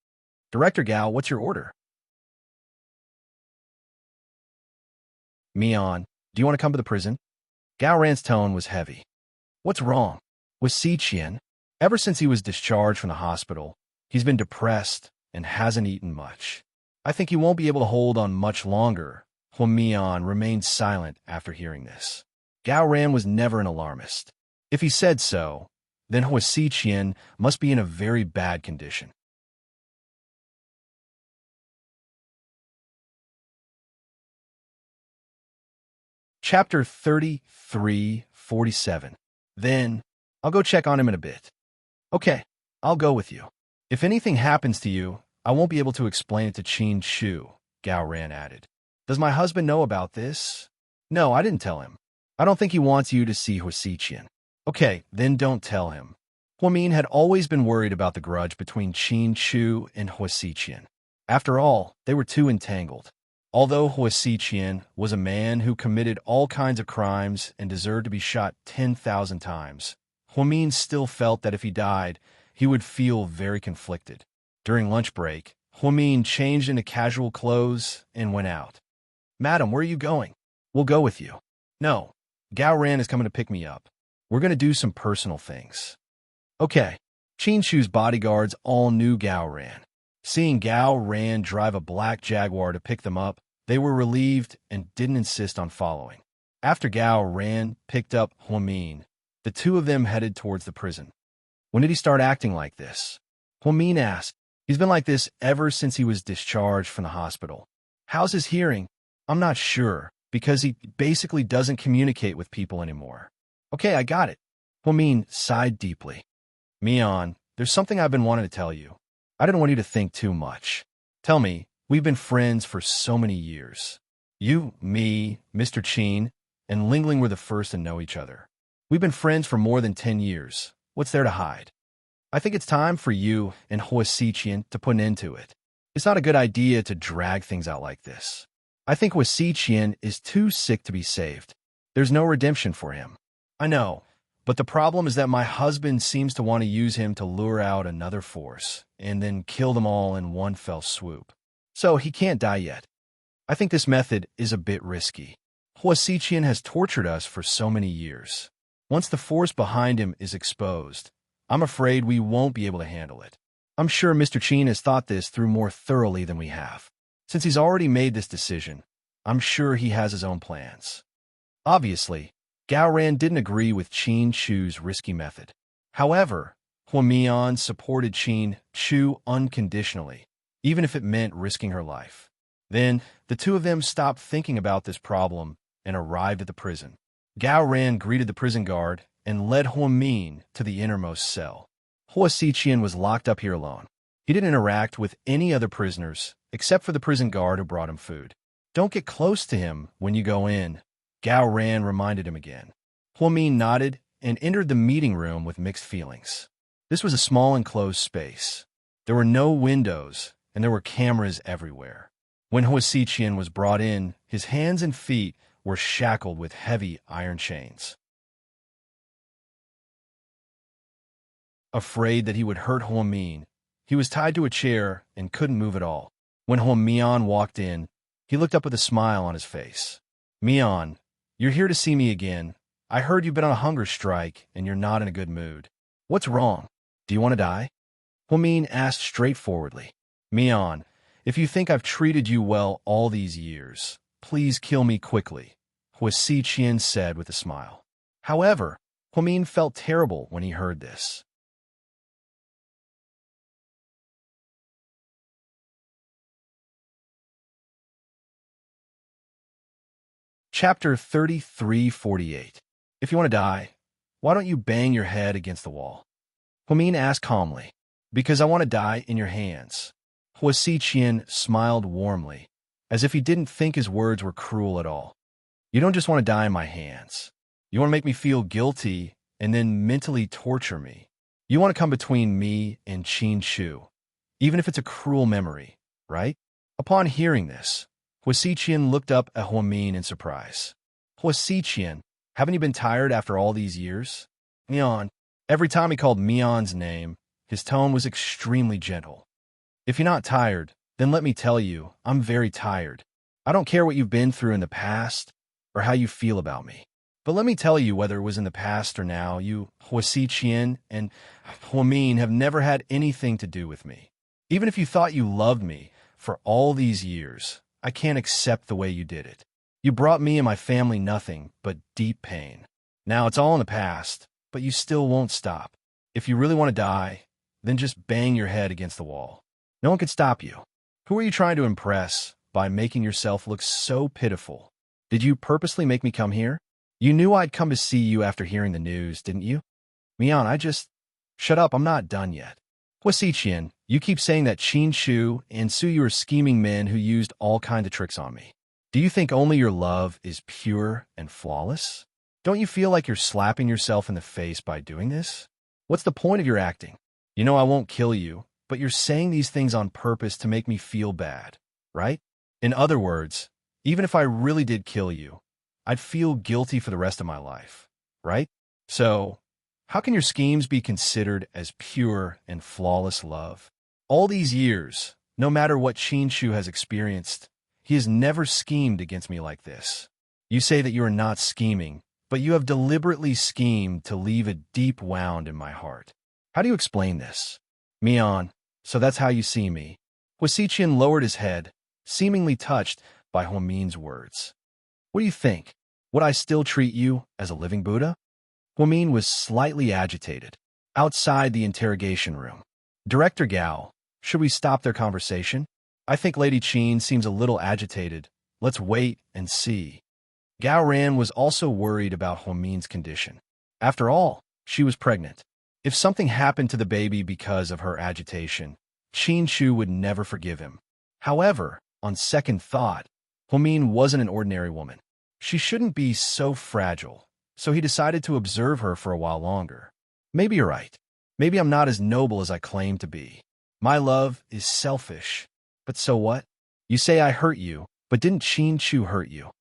S1: Director Gao, what's your order? Mian, do you want to come to the prison? Gao Ran's tone was heavy. What's wrong? With Si Qian, ever since he was discharged from the hospital, he's been depressed and hasn't eaten much. I think he won't be able to hold on much longer. Huamian remained silent after hearing this. Gao Ran was never an alarmist. If he said so, then Hua Xiqian must be in a very bad condition. Chapter 33:47. Then, I'll go check on him in a bit. Okay, I'll go with you. If anything happens to you, I won't be able to explain it to Qin Shu, Gao Ran added. Does my husband know about this? No, I didn't tell him. I don't think he wants you to see Hua Xiqian. Okay, then don't tell him. Huamin had always been worried about the grudge between Qin Shu and Hua Xiqian. After all, they were too entangled. Although Hua Xiqian was a man who committed all kinds of crimes and deserved to be shot 10,000 times, Huamin still felt that if he died, he would feel very conflicted. During lunch break, Huamin changed into casual clothes and went out. Madam, where are you going? We'll go with you. No, Gao Ran is coming to pick me up. We're going to do some personal things. Okay. Qin Shu's bodyguards all knew Gao Ran. Seeing Gao Ran drive a black Jaguar to pick them up, they were relieved and didn't insist on following. After Gao Ran picked up Huamin, the two of them headed towards the prison. When did he start acting like this? Huamin asked. He's been like this ever since he was discharged from the hospital. How's his hearing? I'm not sure, because he basically doesn't communicate with people anymore. Okay, I got it. Huamin sighed deeply. Mian, there's something I've been wanting to tell you. I didn't want you to think too much. Tell me, we've been friends for so many years. You, me, Mr. Qin, and Lingling were the first to know each other. We've been friends for more than 10 years. What's there to hide? I think it's time for you and Hua Xiqian to put an end to it. It's not a good idea to drag things out like this. I think Hua Xiqian is too sick to be saved. There's no redemption for him. I know, but the problem is that my husband seems to want to use him to lure out another force and then kill them all in one fell swoop. So he can't die yet. I think this method is a bit risky. Hua Xiqian has tortured us for so many years. Once the force behind him is exposed, I'm afraid we won't be able to handle it. I'm sure Mr. Qin has thought this through more thoroughly than we have. Since he's already made this decision, I'm sure he has his own plans. Obviously, Gao Ran didn't agree with Qin Shu's risky method. However, Huamian supported Qin Shu unconditionally, even if it meant risking her life. Then, the two of them stopped thinking about this problem and arrived at the prison. Gao Ran greeted the prison guard and led Huamin to the innermost cell. Hua Xiqian was locked up here alone. He didn't interact with any other prisoners except for the prison guard who brought him food. Don't get close to him when you go in, Gao Ran reminded him again. Huamin nodded and entered the meeting room with mixed feelings. This was a small enclosed space. There were no windows, and there were cameras everywhere. When Hua Xiqian was brought in, his hands and feet were shackled with heavy iron chains. Afraid that he would hurt Huamin, he was tied to a chair and couldn't move at all. When Huamian walked in, he looked up with a smile on his face. Mian, you're here to see me again. I heard you've been on a hunger strike and you're not in a good mood. What's wrong? Do you want to die? Huamin asked straightforwardly. Mian, if you think I've treated you well all these years, please kill me quickly, Hua Xiqian said with a smile. However, Huamin felt terrible when he heard this. Chapter 3348. If you want to die, why don't you bang your head against the wall? Huamin asked calmly. Because I want to die in your hands. Hua Xiqian smiled warmly, as if he didn't think his words were cruel at all. You don't just want to die in my hands. You want to make me feel guilty and then mentally torture me. You want to come between me and Qin Shu, even if it's a cruel memory, right? Upon hearing this, Hua Xiqian looked up at Huamin in surprise. Hua Xiqian, haven't you been tired after all these years? Mian. Every time he called Mian's name, his tone was extremely gentle. If you're not tired, then let me tell you, I'm very tired. I don't care what you've been through in the past or how you feel about me. But let me tell you, whether it was in the past or now, you, Hua Xiqian and Huamin, have never had anything to do with me. Even if you thought you loved me for all these years, I can't accept the way you did it. You brought me and my family nothing but deep pain. Now it's all in the past, but you still won't stop. If you really want to die, then just bang your head against the wall. No one can stop you. Who are you trying to impress by making yourself look so pitiful? Did you purposely make me come here? You knew I'd come to see you after hearing the news, didn't you? Mian, Shut up, I'm not done yet. Hua Xiqian, you keep saying that Qin Shu and Suyu are scheming men who used all kinds of tricks on me. Do you think only your love is pure and flawless? Don't you feel like you're slapping yourself in the face by doing this? What's the point of your acting? You know I won't kill you, but you're saying these things on purpose to make me feel bad, right? In other words, even if I really did kill you, I'd feel guilty for the rest of my life, right? So, how can your schemes be considered as pure and flawless love? All these years, no matter what Qin Shu has experienced, he has never schemed against me like this. You say that you are not scheming, but you have deliberately schemed to leave a deep wound in my heart. How do you explain this? Mian, so that's how you see me. Hua Xiqian lowered his head, seemingly touched by Huamin's words. What do you think? Would I still treat you as a living Buddha? Huamin was slightly agitated. Outside the interrogation room, Director Gao, should we stop their conversation? I think Lady Qin seems a little agitated. Let's wait and see. Gao Ran was also worried about Huamin's condition. After all, she was pregnant. If something happened to the baby because of her agitation, Qin Shu would never forgive him. However, on second thought, Huamin wasn't an ordinary woman. She shouldn't be so fragile, so he decided to observe her for a while longer. Maybe you're right. Maybe I'm not as noble as I claim to be. My love is selfish. But so what? You say I hurt you, but didn't Qin Shu hurt you?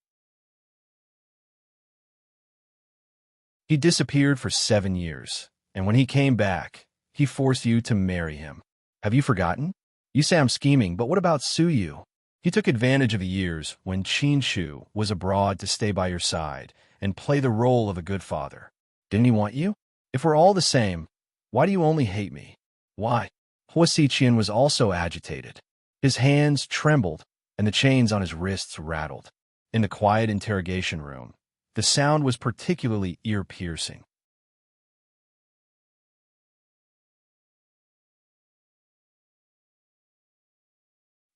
S1: He disappeared for 7 years, and when he came back, he forced you to marry him. Have you forgotten? You say I'm scheming, but what about Suyu? He took advantage of the years when Qin Shu was abroad to stay by your side and play the role of a good father. Didn't he want you? If we're all the same, why do you only hate me? Why? Hua Xiqian was also agitated. His hands trembled, and the chains on his wrists rattled. In the quiet interrogation room, the sound was particularly ear-piercing.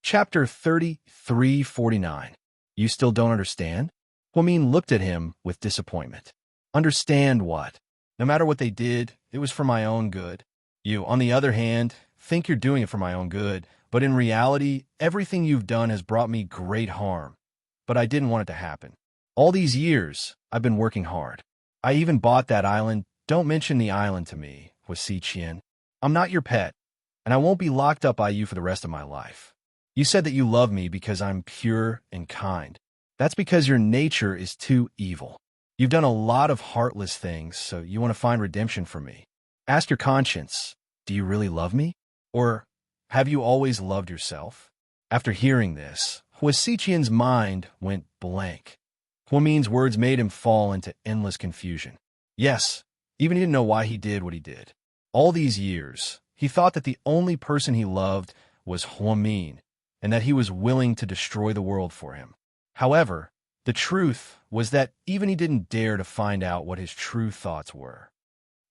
S1: Chapter 3349. You still don't understand? Huamin looked at him with disappointment. Understand what? No matter what they did, it was for my own good. You, on the other hand, think you're doing it for my own good, but in reality, everything you've done has brought me great harm. But I didn't want it to happen. All these years, I've been working hard. I even bought that island. Don't mention the island to me, Hua Xiqian. I'm not your pet, and I won't be locked up by you for the rest of my life. You said that you love me because I'm pure and kind. That's because your nature is too evil. You've done a lot of heartless things, so you want to find redemption from me. Ask your conscience, do you really love me? Or have you always loved yourself? After hearing this, Hua Xiqian's mind went blank. Huamin's words made him fall into endless confusion. Yes, even he didn't know why he did what he did. All these years, he thought that the only person he loved was Huamin, and that he was willing to destroy the world for him. However, the truth was that even he didn't dare to find out what his true thoughts were.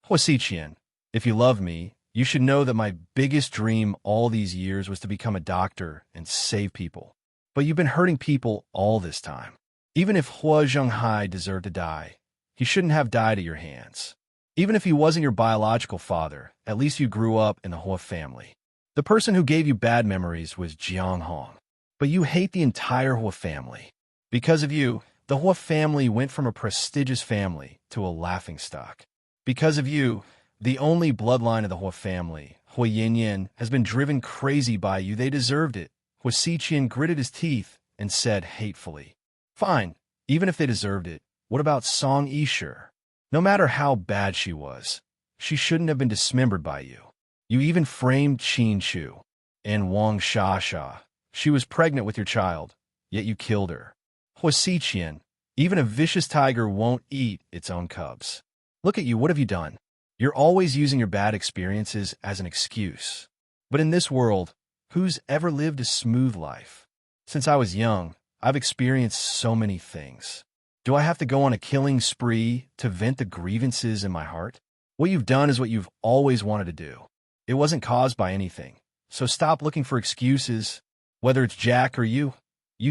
S1: Hua Xiqian, if you love me, you should know that my biggest dream all these years was to become a doctor and save people. But you've been hurting people all this time. Even if Hua Zhenghai deserved to die, he shouldn't have died at your hands. Even if he wasn't your biological father, at least you grew up in the Hua family. The person who gave you bad memories was Jiang Hong. But you hate the entire Hua family. Because of you, the Hua family went from a prestigious family to a laughingstock. Because of you, the only bloodline of the Hua family, Hua Yinyan, has been driven crazy by you. They deserved it. Hua Xiqian gritted his teeth and said hatefully, "Fine, even if they deserved it, what about Song Yishe? No matter how bad she was, she shouldn't have been dismembered by you. You even framed Qin Chu and Wang Shasha. She was pregnant with your child, yet you killed her. Hua Xiqian, even a vicious tiger won't eat its own cubs. Look at you, what have you done? You're always using your bad experiences as an excuse. But in this world, who's ever lived a smooth life? Since I was young, I've experienced so many things. Do I have to go on a killing spree to vent the grievances in my heart? What you've done is what you've always wanted to do. It wasn't caused by anything. So stop looking for excuses. Whether it's Jack or you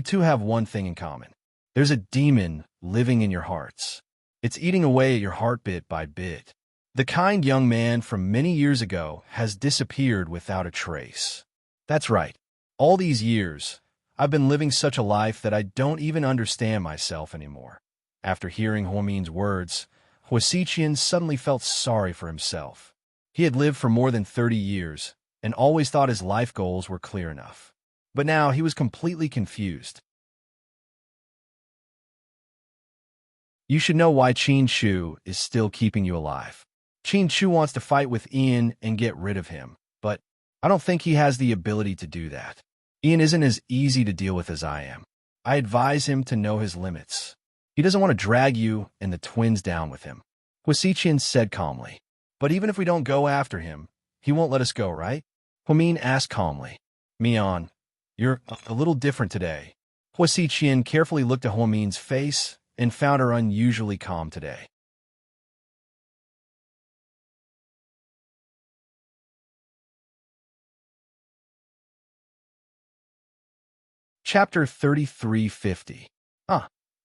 S1: two have one thing in common. There's a demon living in your hearts. It's eating away at your heart bit by bit. The kind young man from many years ago has disappeared without a trace. That's right. All these years, I've been living such a life that I don't even understand myself anymore." After hearing Huomin's words, Hua Xiqian suddenly felt sorry for himself. He had lived for more than 30 years and always thought his life goals were clear enough. But now he was completely confused. You should know why Qin Chu is still keeping you alive. Qin Chu wants to fight with Ian and get rid of him, but I don't think he has the ability to do that. Ian isn't as easy to deal with as I am. I advise him to know his limits. He doesn't want to drag you and the twins down with him. Hua Xiqian said calmly. But even if we don't go after him, he won't let us go, right? Huomin asked calmly. Mian, you're a little different today. Hua Xiqian carefully looked at Huomin's face and found her unusually calm today. Chapter 3350.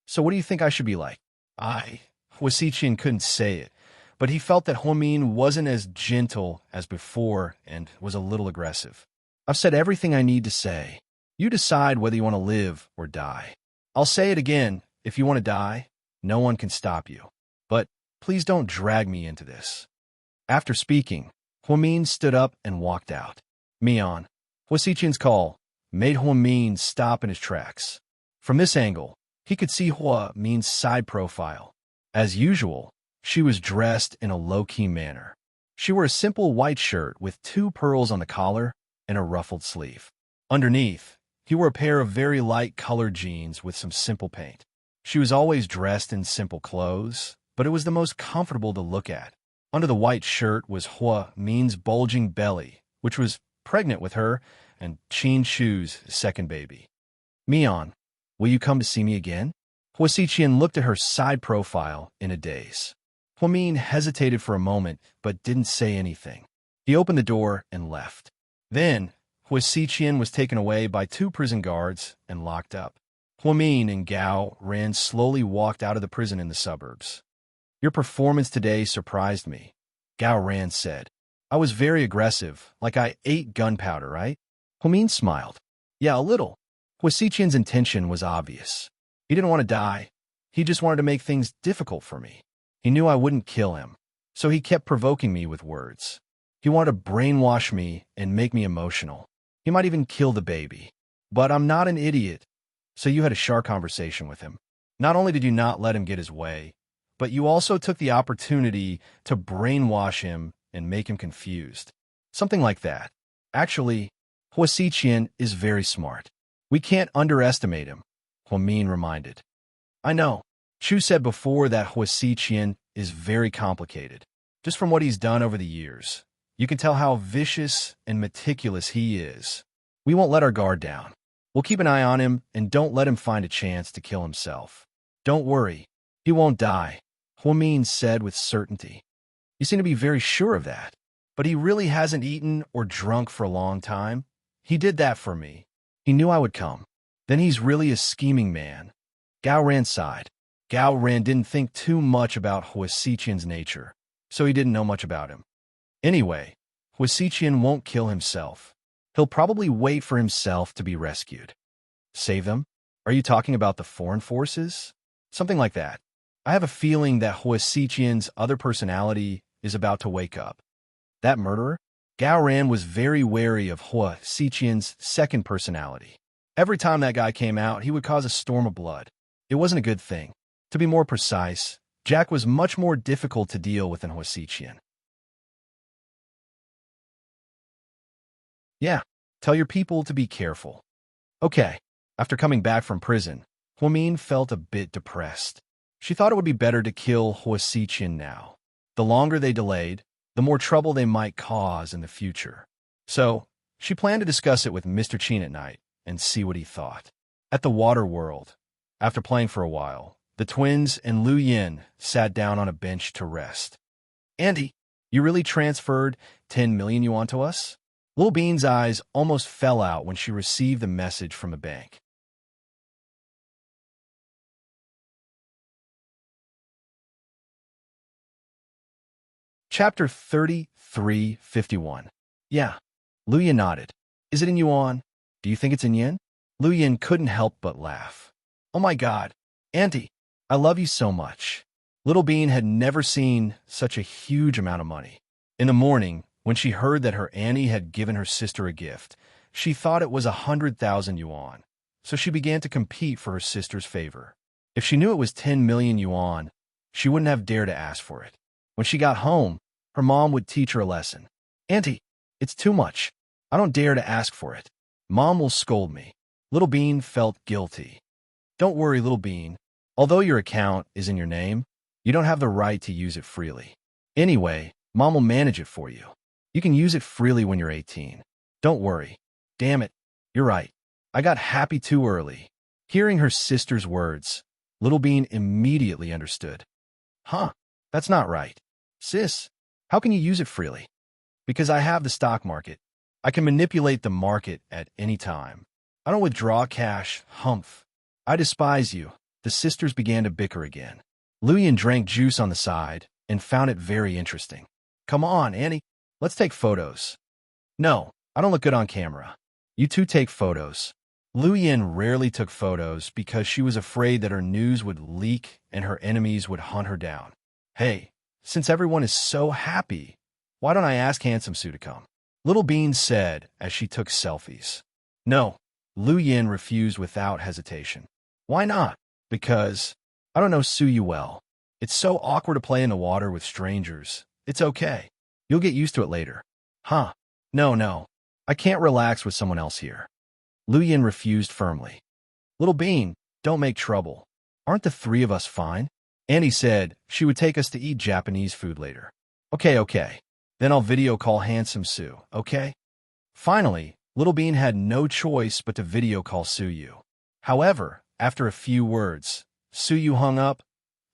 S1: So what do you think I should be like? Hua Xiqian couldn't say it, but he felt that Huomin wasn't as gentle as before and was a little aggressive. I've said everything I need to say. You decide whether you want to live or die. I'll say it again, if you want to die, no one can stop you. But please don't drag me into this. After speaking, Huomin stood up and walked out. Mian, Hua Xiqian's call made Huomin stop in his tracks. From this angle, he could see Hua Min's side profile. As usual, she was dressed in a low-key manner. She wore a simple white shirt with 2 pearls on the collar and a ruffled sleeve. Underneath, he wore a pair of very light-colored jeans with some simple paint. She was always dressed in simple clothes, but it was the most comfortable to look at. Under the white shirt was Hua Min's bulging belly, which was pregnant with her and Qin Chu's second baby. Mian, will you come to see me again? Hua Xiqian looked at her side profile in a daze. Huomin hesitated for a moment, but didn't say anything. He opened the door and left. Then, Hua Xiqian was taken away by 2 prison guards and locked up. Huomin and Gao Ran slowly walked out of the prison in the suburbs. Your performance today surprised me, Gao Ran said. I was very aggressive, like I ate gunpowder, right? Huomin smiled. Yeah, a little. Hua Xiqian's intention was obvious. He didn't want to die. He just wanted to make things difficult for me. He knew I wouldn't kill him, so he kept provoking me with words. He wanted to brainwash me and make me emotional. He might even kill the baby. But I'm not an idiot. So you had a sharp conversation with him. Not only did you not let him get his way, but you also took the opportunity to brainwash him and make him confused. Something like that. Actually, Hua Xiqian is very smart. We can't underestimate him, Huomin reminded. I know. Chu said before that Hua Xiqian is very complicated. Just from what he's done over the years, you can tell how vicious and meticulous he is. We won't let our guard down. We'll keep an eye on him and don't let him find a chance to kill himself. Don't worry. He won't die, Huomin said with certainty. You seem to be very sure of that. But he really hasn't eaten or drunk for a long time. He did that for me. He knew I would come. Then he's really a scheming man. Gao Ran sighed. Gao Ran didn't think too much about Hua Xiqian's nature, so he didn't know much about him. Anyway, Hua Xiqian won't kill himself. He'll probably wait for himself to be rescued. Save them? Are you talking about the foreign forces? Something like that. I have a feeling that Hua Xiqian's other personality is about to wake up. That murderer? Gao Ran was very wary of Hua Xiqian's second personality. Every time that guy came out, he would cause a storm of blood. It wasn't a good thing. To be more precise, Jack was much more difficult to deal with than Hua Xiqian. Yeah, tell your people to be careful. Okay, after coming back from prison, Huamin felt a bit depressed. She thought it would be better to kill Hua Xiqian now. The longer they delayed, the more trouble they might cause in the future. So, she planned to discuss it with Mr. Qin at night and see what he thought. At the water world, after playing for a while, the twins and Lu Yin sat down on a bench to rest. Andy, you really transferred 10 million yuan to us? Little Bean's eyes almost fell out when she received the message from the bank. Chapter 33:51. Yeah. Lu Yin nodded. Is it in yuan? Do you think it's in yen? Lu Yin couldn't help but laugh. Oh my God. Auntie, I love you so much. Little Bean had never seen such a huge amount of money. In the morning, when she heard that her auntie had given her sister a gift, she thought it was 100,000 yuan, so she began to compete for her sister's favor. If she knew it was 10 million yuan, she wouldn't have dared to ask for it. When she got home, her mom would teach her a lesson. Auntie, it's too much. I don't dare to ask for it. Mom will scold me. Little Bean felt guilty. Don't worry, Little Bean. Although your account is in your name, you don't have the right to use it freely. Anyway, Mom will manage it for you. You can use it freely when you're 18. Don't worry. Damn it. You're right. I got happy too early. Hearing her sister's words, Little Bean immediately understood. Huh, that's not right. Sis, how can you use it freely? Because I have the stock market. I can manipulate the market at any time. I don't withdraw cash, humph. I despise you. The sisters began to bicker again. Lu Yin drank juice on the side and found it very interesting. Come on, Annie. Let's take photos. No, I don't look good on camera. You two take photos. Lu Yin rarely took photos because she was afraid that her news would leak and her enemies would hunt her down. Hey, since everyone is so happy, why don't I ask Handsome Sue to come? Little Bean said as she took selfies. No, Lu Yin refused without hesitation. Why not? Because I don't know Sue you well. It's so awkward to play in the water with strangers. It's okay. You'll get used to it later. Huh? No. I can't relax with someone else here. Lu Yin refused firmly. Little Bean, don't make trouble. Aren't the three of us fine? Annie said she would take us to eat Japanese food later. Okay. Then I'll video call Handsome Sue, okay? Finally, Little Bean had no choice but to video call Suyu. However, after a few words, Suyu hung up,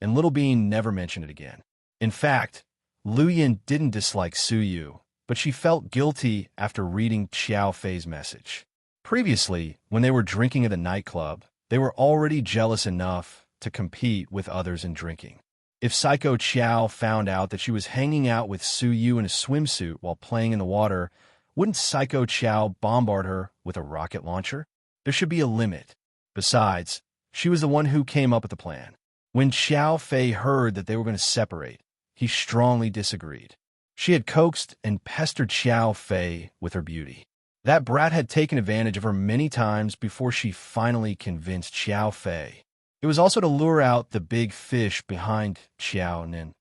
S1: and Little Bean never mentioned it again. In fact, Lu Yin didn't dislike Suyu, but she felt guilty after reading Xiao Fei's message. Previously, when they were drinking at the nightclub, they were already jealous enough to compete with others in drinking. If Psycho Xiao found out that she was hanging out with Suyu in a swimsuit while playing in the water, wouldn't Psycho Xiao bombard her with a rocket launcher? There should be a limit. Besides, she was the one who came up with the plan. When Xiao Fei heard that they were going to separate, he strongly disagreed. She had coaxed and pestered Xiao Fei with her beauty. That brat had taken advantage of her many times before she finally convinced Xiao Fei. It was also to lure out the big fish behind Xiao Nin.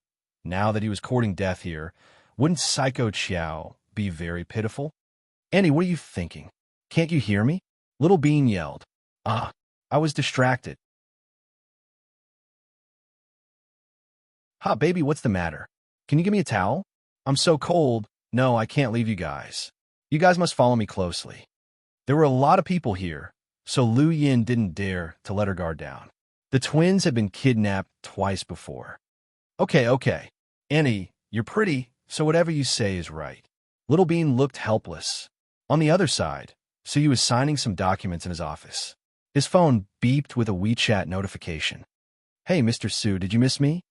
S1: Now that he was courting death here, wouldn't Psycho Xiao be very pitiful? Annie, what are you thinking? Can't you hear me? Little Bean yelled. I was distracted. Hot baby, what's the matter? Can you give me a towel? I'm so cold. No, I can't leave you guys. You guys must follow me closely. There were a lot of people here, so Lu Yin didn't dare to let her guard down. The twins had been kidnapped twice before. Okay. Annie, you're pretty, so whatever you say is right. Little Bean looked helpless. On the other side, Suyu was signing some documents in his office. His phone beeped with a WeChat notification. Hey, Mr. Su, did you miss me?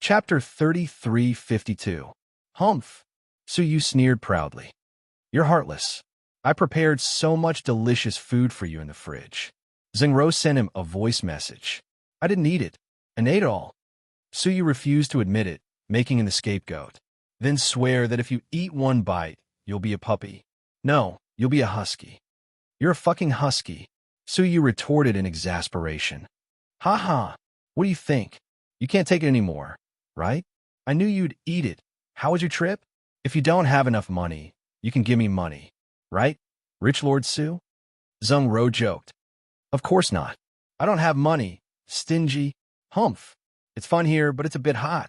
S1: Chapter 3352. Humph. Su Yu sneered proudly. You're heartless. I prepared so much delicious food for you in the fridge. Zhengro sent him a voice message. I didn't eat it, and ate it all. Su Yu refused to admit it, making him the scapegoat. Then swear that if you eat one bite, you'll be a puppy. No, you'll be a husky. You're a fucking husky. Su Yu retorted in exasperation. Ha ha. What do you think? You can't take it anymore, right? I knew you'd eat it. How was your trip? If you don't have enough money, you can give me money, right? Rich Lord Su? Zheng Ro joked. Of course not. I don't have money. Stingy. Humph. It's fun here, but it's a bit hot.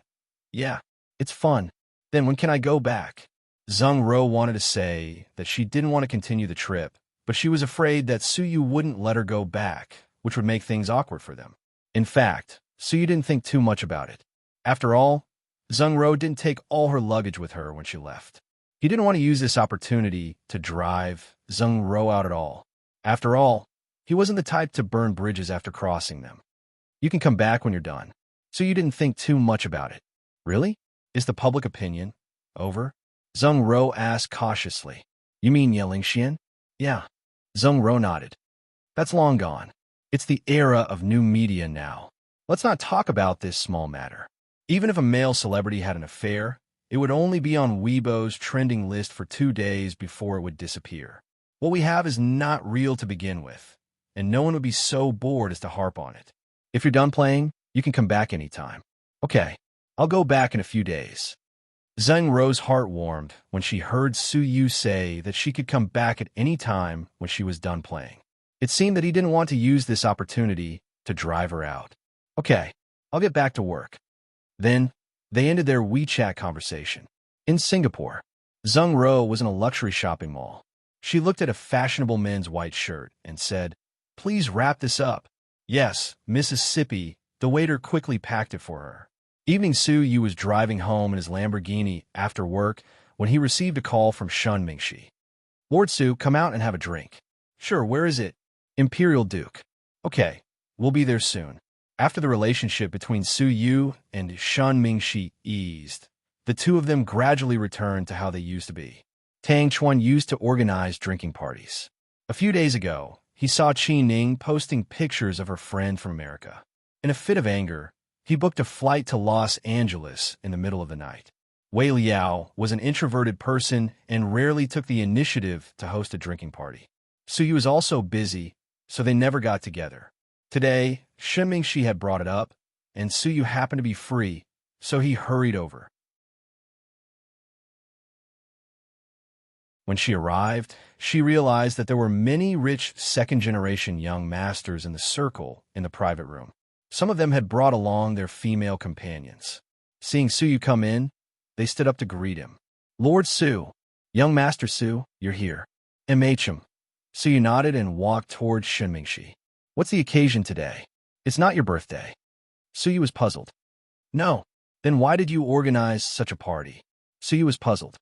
S1: Yeah, it's fun. Then when can I go back? Zheng Ro wanted to say that she didn't want to continue the trip, but she was afraid that Su Yu wouldn't let her go back, which would make things awkward for them. In fact, Su Yu didn't think too much about it. After all, Zheng Ro didn't take all her luggage with her when she left. He didn't want to use this opportunity to drive Zheng Ro out at all. After all, he wasn't the type to burn bridges after crossing them. You can come back when you're done. So you didn't think too much about it. Really? Is the public opinion over? Zheng Ro asked cautiously. You mean Yeling Xian? Yeah. Zheng Ro nodded. That's long gone. It's the era of new media now. Let's not talk about this small matter. Even if a male celebrity had an affair, it would only be on Weibo's trending list for 2 days before it would disappear. What we have is not real to begin with, and no one would be so bored as to harp on it. If you're done playing, you can come back anytime. Okay, I'll go back in a few days. Zheng Ro's heart warmed when she heard Su Yu say that she could come back at any time when she was done playing. It seemed that he didn't want to use this opportunity to drive her out. Okay, I'll get back to work. Then, they ended their WeChat conversation. In Singapore, Zheng Ro was in a luxury shopping mall. She looked at a fashionable men's white shirt and said, Please wrap this up. Yes, Mississippi. The waiter quickly packed it for her. Evening Su Yu was driving home in his Lamborghini after work when he received a call from Shun Mingxi. Lord Su, come out and have a drink. Sure, where is it? Imperial Duke. Okay, we'll be there soon. After the relationship between Su Yu and Shun Mingxi eased, the two of them gradually returned to how they used to be. Tang Chuan used to organize drinking parties. A few days ago, he saw Qi Ning posting pictures of her friend from America. In a fit of anger, he booked a flight to Los Angeles in the middle of the night. Wei Liao was an introverted person and rarely took the initiative to host a drinking party. Su Yu was also busy, so they never got together. Today, Shen Mingxi had brought it up, and Su Yu happened to be free, so he hurried over. When she arrived, she realized that there were many rich second-generation young masters in the circle in the private room. Some of them had brought along their female companions. Seeing Su Yu come in, they stood up to greet him. Lord Su, young Master Su, you're here. MHM. Su Yu nodded and walked towards Shen Mingxi. What's the occasion today? It's not your birthday. Su Yu was puzzled. No. Then why did you organize such a party? Su Yu was puzzled.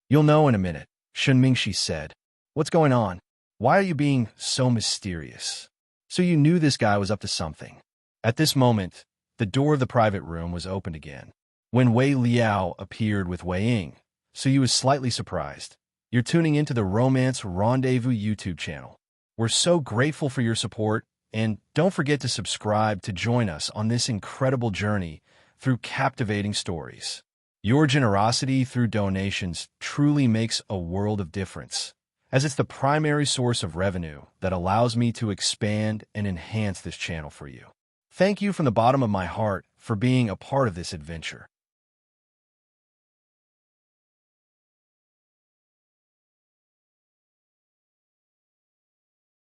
S1: You'll know in a minute, Shen Mingxi said. What's going on? Why are you being so mysterious? Su Yu knew this guy was up to something. At this moment, the door of the private room was opened again. When Wei Liao appeared with Wei Ying, Su Yu was slightly surprised. You're tuning into the Romance Rendezvous YouTube channel. We're so grateful for your support, and don't forget to subscribe to join us on this incredible journey through captivating stories. Your generosity through donations truly makes a world of difference, as it's the primary source of revenue that allows me to expand and enhance this channel for you. Thank you from the bottom of my heart for being a part of this adventure.